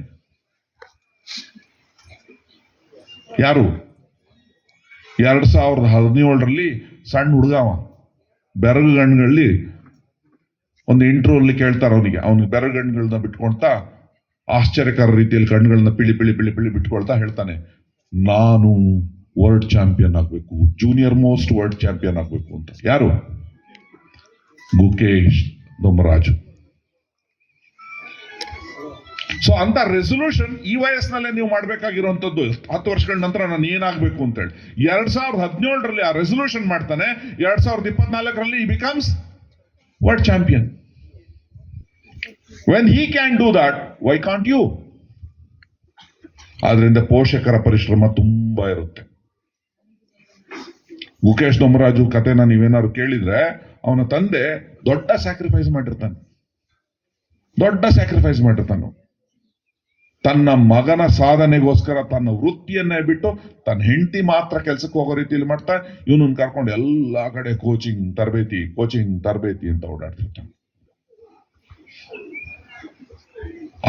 ಯಾರು? 2017ರಲ್ಲಿ ಸಣ್ಣ ಹುಡುಗವ, ಬೆರಗು ಗಣ್ಗಳಲ್ಲಿ ಒಂದು ಇಂಟರ್ವ್ಯೂಲ್ಲಿ ಕೇಳ್ತಾರ ಅವನಿಗೆ ಬೆರಗು ಗಣ್ಗಳನ್ನ ಬಿಟ್ಕೊಳ್ತಾ ಆಶ್ಚರ್ಯಕರ ರೀತಿಯಲ್ಲಿ ಕಣ್ಗಳನ್ನ ಪಿಳಿ ಪಿಳಿ ಪಿಳಿ ಪಿಳಿ ಬಿಟ್ಕೊಳ್ತಾ ಹೇಳ್ತಾನೆ, ನಾನು ವರ್ಲ್ಡ್ ಚಾಂಪಿಯನ್ ಆಗ್ಬೇಕು, ಜೂನಿಯರ್ ಮೋಸ್ಟ್ ವರ್ಲ್ಡ್ ಚಾಂಪಿಯನ್ ಆಗ್ಬೇಕು ಅಂತ. ಯಾರು? ಗುಕೇಶ್ ದೊಮ್ಮರಾಜು. ಸೊ ಅಂತ ರೆಸೊಲ್ಯೂಷನ್ ಈ ವಯಸ್ಸಿನಲ್ಲೇ ನೀವು ಮಾಡ್ಬೇಕಾಗಿರುವಂತದ್ದು. 10 ವರ್ಷಗಳ ನಂತರ ನಾನು ಏನಾಗಬೇಕು ಅಂತ ಹೇಳಿ 2017ರಲ್ಲಿ ಆ ರೆಸೊಲ್ಯೂಷನ್ ಮಾಡ್ತಾನೆ. 2024ರಲ್ಲಿ ಈ becomes world champion. When he can do that, why can't you? ಆದ್ರಿಂದ ಪೋಷಕರ ಪರಿಶ್ರಮ ತುಂಬಾ ಇರುತ್ತೆ. ಗುಕೇಶ್ ದೊಮ್ಮರಾಜು ಕಥೆನ ನೀವೇನಾದ್ರು ಕೇಳಿದ್ರೆ, ಅವನ ತಂದೆ ದೊಡ್ಡ ಸ್ಯಾಕ್ರಿಫೈಸ್ ಮಾಡಿರ್ತಾನೆ. ತನ್ನ ಮಗನ ಸಾಧನೆಗೋಸ್ಕರ ತನ್ನ ವೃತ್ತಿಯನ್ನೇ ಬಿಟ್ಟು ತನ್ನ ಹೆಂಡತಿ ಮಾತ್ರ ಕೆಲಸಕ್ಕೆ ಹೋಗೋ ರೀತಿಯಲ್ಲಿ ಮಾಡ್ತಾ ಇವನನ್ನು ಕರ್ಕೊಂಡು ಎಲ್ಲಾ ಕಡೆ ಕೋಚಿಂಗ್ ತರಬೇತಿ ಅಂತ ಓಡಾಡ್ತಿರ್ತಾನೆ.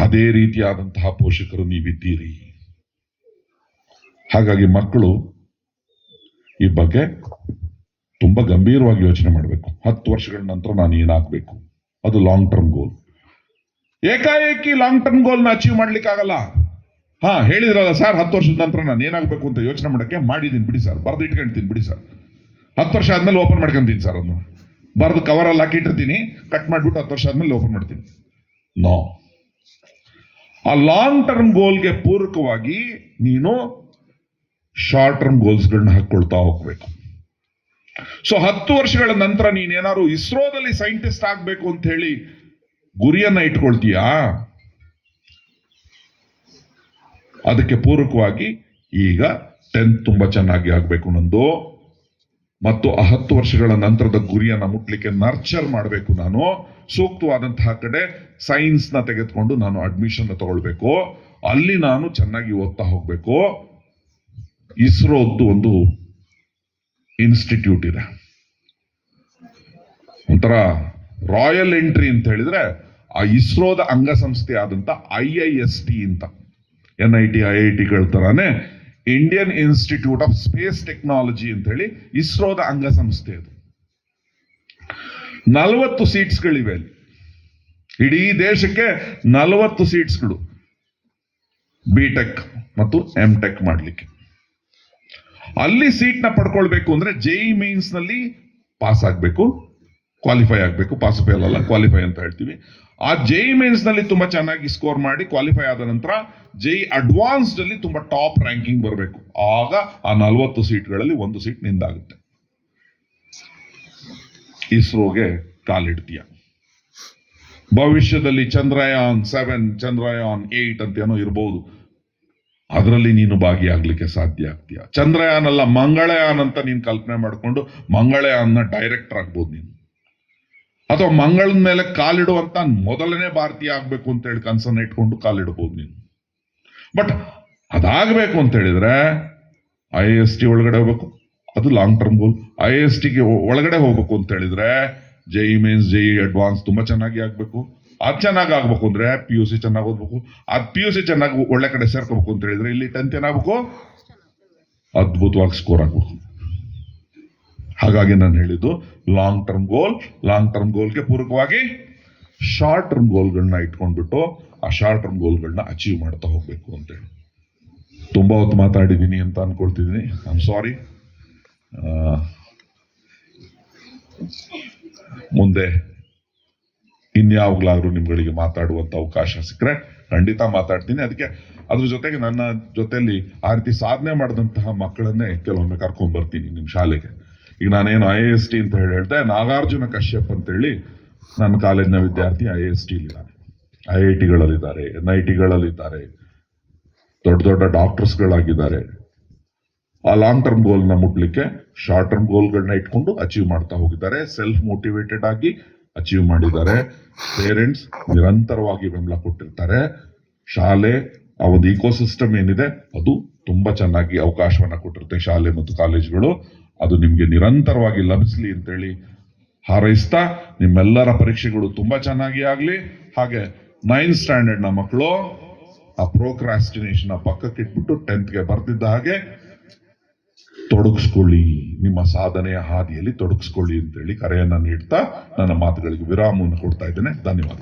ಅದೇ ರೀತಿಯಾದಂತಹ ಪೋಷಕರು ನೀವಿದ್ದೀರಿ. ಹಾಗಾಗಿ ಮಕ್ಕಳು ಈ ಬಗ್ಗೆ ತುಂಬಾ ಗಂಭೀರವಾಗಿ ಯೋಚನೆ ಮಾಡಬೇಕು. 10 ವರ್ಷಗಳ ನಂತರ ನಾನು ಏನಾಗಬೇಕು, ಅದು ಲಾಂಗ್ ಟರ್ಮ್ ಗೋಲ್. ಏಕಾಏಕಿ ಲಾಂಗ್ ಟರ್ಮ್ ಗೋಲ್ನ ಅಚೀವ್ ಮಾಡ್ಲಿಕ್ಕಾಗಲ್ಲ. ಹೇಳಿದ್ರಲ್ಲ ಸರ್ 10 ವರ್ಷದ ನಂತರ ನಾನು ಏನಾಗಬೇಕು ಅಂತ ಯೋಚನೆ ಮಾಡಕ್ಕೆ ಮಾಡಿದ್ದೀನಿ ಬಿಡಿ ಸರ್, ಬರೆದು ಇಟ್ಕೊಂತೀನಿ ಬಿಡಿ ಸರ್, 10 ವರ್ಷ ಆದ್ಮೇಲೆ ಓಪನ್ ಮಾಡ್ಕೊಂತೀನಿ ಸರ್, ಅದನ್ನು ಬರೆದು ಕವರಲ್ಲಿ ಹಾಕಿಟ್ಟಿರ್ತೀನಿ, ಕಟ್ ಮಾಡಿಬಿಟ್ಟು 10 ವರ್ಷ ಆದ್ಮೇಲೆ ಓಪನ್ ಮಾಡ್ತೀನಿ. ನೋ, ಆ ಲಾಂಗ್ ಟರ್ಮ್ ಗೋಲ್ಗೆ ಪೂರಕವಾಗಿ ನೀನು ಶಾರ್ಟ್ ಟರ್ಮ್ ಗೋಲ್ಸ್ಗಳನ್ನ ಹಾಕೊಳ್ತಾ ಹೋಗ್ಬೇಕು. ಸೊ 10 ವರ್ಷಗಳ ನಂತರ ನೀನೇನಾದ್ರು ಇಸ್ರೋದಲ್ಲಿ ಸೈಂಟಿಸ್ಟ್ ಆಗ್ಬೇಕು ಅಂತ ಹೇಳಿ ಗುರಿಯನ್ನ ಇಟ್ಕೊಳ್ತೀಯಾ, ಅದಕ್ಕೆ ಪೂರಕವಾಗಿ ಈಗ 10th ತುಂಬಾ ಚೆನ್ನಾಗಿ ಆಗ್ಬೇಕು ನಂದು, ಮತ್ತು ಆ 10 ವರ್ಷಗಳ ನಂತರದ ಗುರಿಯನ್ನ ಮುಟ್ಲಿಕ್ಕೆ ನರ್ಚರ್ ಮಾಡಬೇಕು. ನಾನು ಸೂಕ್ತವಾದಂತಹ ಕಡೆ ಸೈನ್ಸ್ ನ ತೆಗೆದುಕೊಂಡು ನಾನು ಅಡ್ಮಿಷನ್ ತಗೊಳ್ಬೇಕು, ಅಲ್ಲಿ ನಾನು ಚೆನ್ನಾಗಿ ಓದ್ತಾ ಹೋಗ್ಬೇಕು. ಇಸ್ರೋದ್ದು ಒಂದು ಇನ್ಸ್ಟಿಟ್ಯೂಟ್ ಇದೆ, ಒಂಥರ ರಾಯಲ್ ಎಂಟ್ರಿ ಅಂತ ಹೇಳಿದ್ರೆ ಆ ಇಸ್ರೋದ ಅಂಗಸಂಸ್ಥೆ ಆದಂತ IIST ಅಂತ, NIT IITಗಳ ತರಾನೇ Indian institute of space technology ಅಂತ ಹೇಳಿ ಇಸ್ರೋದ ಅಂಗಸಂಸ್ಥೆ ಅದು. 40 ಸೀಟ್ಸ್ಗಳಿವೆ ಅಲ್ಲಿ, ಇಡೀ ದೇಶಕ್ಕೆ 40 ಸೀಟ್ಸ್ಗಳು BTech ಮತ್ತು MTech ಮಾಡ್ಲಿಕ್ಕೆ. ಅಲ್ಲಿ ಸೀಟ್ನ ಪಡ್ಕೊಳ್ಬೇಕು ಅಂದ್ರೆ JEE ಮೇನ್ಸ್ ನಲ್ಲಿ ಪಾಸ್ ಆಗ್ಬೇಕು, ಕ್ವಾಲಿಫೈ ಆಗ್ಬೇಕು. ಪಾಸ್ ಫೇಲ್ ಅಲ್ಲ, ಕ್ವಾಲಿಫೈ ಅಂತ ಹೇಳ್ತೀವಿ. ಆ JEE ಮೇನ್ಸ್ ನಲ್ಲಿ ತುಂಬಾ ಚೆನ್ನಾಗಿ ಸ್ಕೋರ್ ಮಾಡಿ ಕ್ವಾಲಿಫೈ ಆದ ನಂತರ JEE ಅಡ್ವಾನ್ಸ್ಡ್ ಅಲ್ಲಿ ತುಂಬಾ ಟಾಪ್ ರ್ಯಾಂಕಿಂಗ್ ಬರಬೇಕು. ಆಗ ಆ 40 ಸೀಟ್ಗಳಲ್ಲಿ 1 ಸೀಟ್ ನಿಂದಾಗುತ್ತೆ. ಇಸ್ರೋಗೆ ಕಾಲಿಡ್ತೀಯ. ಭವಿಷ್ಯದಲ್ಲಿ ಚಂದ್ರಯಾನ್ 7, ಚಂದ್ರಯಾನ್ 8 ಅಂತ ಏನೋ ಇರಬಹುದು, ಅದರಲ್ಲಿ ನೀನು ಭಾಗಿಯಾಗ್ಲಿಕ್ಕೆ ಸಾಧ್ಯ ಆಗ್ತೀಯ. ಚಂದ್ರಯಾನ್ ಅಲ್ಲ, ಮಂಗಳಯಾನ್ ಅಂತ ನೀನು ಕಲ್ಪನೆ ಮಾಡಿಕೊಂಡು ಮಂಗಳಯಾನ್ನ ಡೈರೆಕ್ಟರ್ ಆಗ್ಬೋದು ನೀನು, ಅಥವಾ ಮಂಗಳದ ಮೇಲೆ ಕಾಲಿಡುವಂತ ಮೊದಲನೇ ಭಾರತೀಯ ಆಗ್ಬೇಕು ಅಂತ ಹೇಳಿ ಕನ್ಸನ್ನ ಇಟ್ಕೊಂಡು ಕಾಲಿಡಬಹುದು ನೀನು. ಬಟ್ ಅದಾಗಬೇಕು ಅಂತ ಹೇಳಿದ್ರೆ IIST ಒಳಗಡೆ ಹೋಗ್ಬೇಕು, ಅದು ಲಾಂಗ್ ಟರ್ಮ್ ಗೋಲ್. IISTಗೆ ಒಳಗಡೆ ಹೋಗ್ಬೇಕು ಅಂತ ಹೇಳಿದ್ರೆ JEE ಮೇನ್ಸ್, JEE ಅಡ್ವಾನ್ಸ್ ತುಂಬಾ ಚೆನ್ನಾಗಿ ಆಗ್ಬೇಕು. ಅದು ಚೆನ್ನಾಗಿ ಆಗ್ಬೇಕು ಅಂದ್ರೆ PUC ಚೆನ್ನಾಗಿ ಓದ್ಬೇಕು. ಅದು PUC ಚೆನ್ನಾಗಿ ಒಳ್ಳೆ ಕಡೆ ಸೇರ್ಕೋಬೇಕು ಅಂತ ಹೇಳಿದ್ರೆ ಇಲ್ಲಿ 10th ಏನಾಗಬೇಕು, ಅದ್ಭುತವಾಗಿ ಸ್ಕೋರ್ ಆಗ್ಬೇಕು. ಹಾಗಾಗಿ ನಾನು ಹೇಳಿದ್ದು long term goal. Long term ಗೋಲ್ಗೆ ಪೂರಕವಾಗಿ ಶಾರ್ಟ್ ಟರ್ಮ್ ಗೋಲ್ಗಳನ್ನ ಇಟ್ಕೊಂಡ್ಬಿಟ್ಟು ಆ ಶಾರ್ಟ್ ಟರ್ಮ್ ಗೋಲ್ಗಳನ್ನ ಅಚೀವ್ ಮಾಡ್ತಾ ಹೋಗ್ಬೇಕು ಅಂತೇಳಿ. ತುಂಬಾ ಹೊತ್ತು ಮಾತಾಡಿದ್ದೀನಿ ಅಂತ ಅನ್ಕೊಳ್ತಿದ್ದೀನಿ, ಐ ಆಮ್ ಸಾರಿ. ಮುಂದೆ ಇನ್ಯಾವಾಗ್ಲಾದ್ರೂ ನಿಮ್ಗಳಿಗೆ ಮಾತಾಡುವಂತ ಅವಕಾಶ ಸಿಕ್ಕರೆ ಖಂಡಿತ ಮಾತಾಡ್ತೀನಿ. ಅದಕ್ಕೆ ಅದ್ರ ಜೊತೆಗೆ ನನ್ನ ಜೊತೆಯಲ್ಲಿ ಆ ರೀತಿ ಸಾಧನೆ ಮಾಡಿದಂತಹ ಮಕ್ಕಳನ್ನೇ ಕೆಲವೊಮ್ಮೆ ಕರ್ಕೊಂಡ್ ಬರ್ತೀನಿ ನಿಮ್ಮ ಶಾಲೆಗೆ. ಈಗ ನಾನೇನು IIST ಅಂತ ಹೇಳ್ದೆ, ನಾಗಾರ್ಜುನ ಕಶ್ಯಪ್ ಅಂತ ಹೇಳಿ ನನ್ನ ಕಾಲೇಜಿನ ವಿದ್ಯಾರ್ಥಿ IIST ಇದ್ದಾರೆ, IITಗಳಲ್ಲಿದ್ದಾರೆ, NITಗಳಲ್ಲಿದ್ದಾರೆ, ದೊಡ್ಡ ದೊಡ್ಡ ಡಾಕ್ಟರ್ಸ್ಗಳಾಗಿದ್ದಾರೆ. ಆ ಲಾಂಗ್ ಟರ್ಮ್ ಗೋಲ್ನ ಮುಟ್ಲಿಕ್ಕೆ ಶಾರ್ಟ್ ಟರ್ಮ್ ಗೋಲ್ಗಳನ್ನ ಇಟ್ಕೊಂಡು ಅಚೀವ್ ಮಾಡ್ತಾ ಹೋಗಿದ್ದಾರೆ. ಸೆಲ್ಫ್ ಮೋಟಿವೇಟೆಡ್ ಆಗಿ ಅಚೀವ್ ಮಾಡಿದ್ದಾರೆ. ಪೇರೆಂಟ್ಸ್ ನಿರಂತರವಾಗಿ ಬೆಂಬಲ ಕೊಟ್ಟಿರ್ತಾರೆ. ಶಾಲೆ ಆ ಒಂದು ಇಕೋಸಿಸ್ಟಮ್ ಏನಿದೆ ಅದು ತುಂಬಾ ಚೆನ್ನಾಗಿ ಅವಕಾಶವನ್ನ ಕೊಟ್ಟಿರುತ್ತೆ. ಶಾಲೆ ಮತ್ತು ಕಾಲೇಜುಗಳು ಅದು ನಿಮ್ಗೆ ನಿರಂತರವಾಗಿ ಲಭಿಸ್ಲಿ ಅಂತೇಳಿ ಹಾರೈಸ್ತಾ, ನಿಮ್ಮೆಲ್ಲರ ಪರೀಕ್ಷೆಗಳು ತುಂಬಾ ಚೆನ್ನಾಗಿ ಆಗ್ಲಿ. ಹಾಗೆ 9th ಸ್ಟ್ಯಾಂಡರ್ಡ್ ನ ಮಕ್ಕಳು ಆ ಪ್ರೋಕ್ರಾಸ್ಟಿನೇಷನ್ ಪಕ್ಕಕ್ಕೆ ಇಟ್ಬಿಟ್ಟು 10th ಬರ್ತಿದ್ದ ಹಾಗೆ ತೊಡಗಿಸ್ಕೊಳ್ಳಿ, ನಿಮ್ಮ ಸಾಧನೆಯ ಹಾದಿಯಲ್ಲಿ ತೊಡಗಿಸ್ಕೊಳ್ಳಿ ಅಂತೇಳಿ ಕರೆಯನ್ನ ನೀಡ್ತಾ ನನ್ನ ಮಾತುಗಳಿಗೆ ವಿರಾಮವನ್ನು ಕೊಡ್ತಾ ಇದ್ದೇನೆ. ಧನ್ಯವಾದ.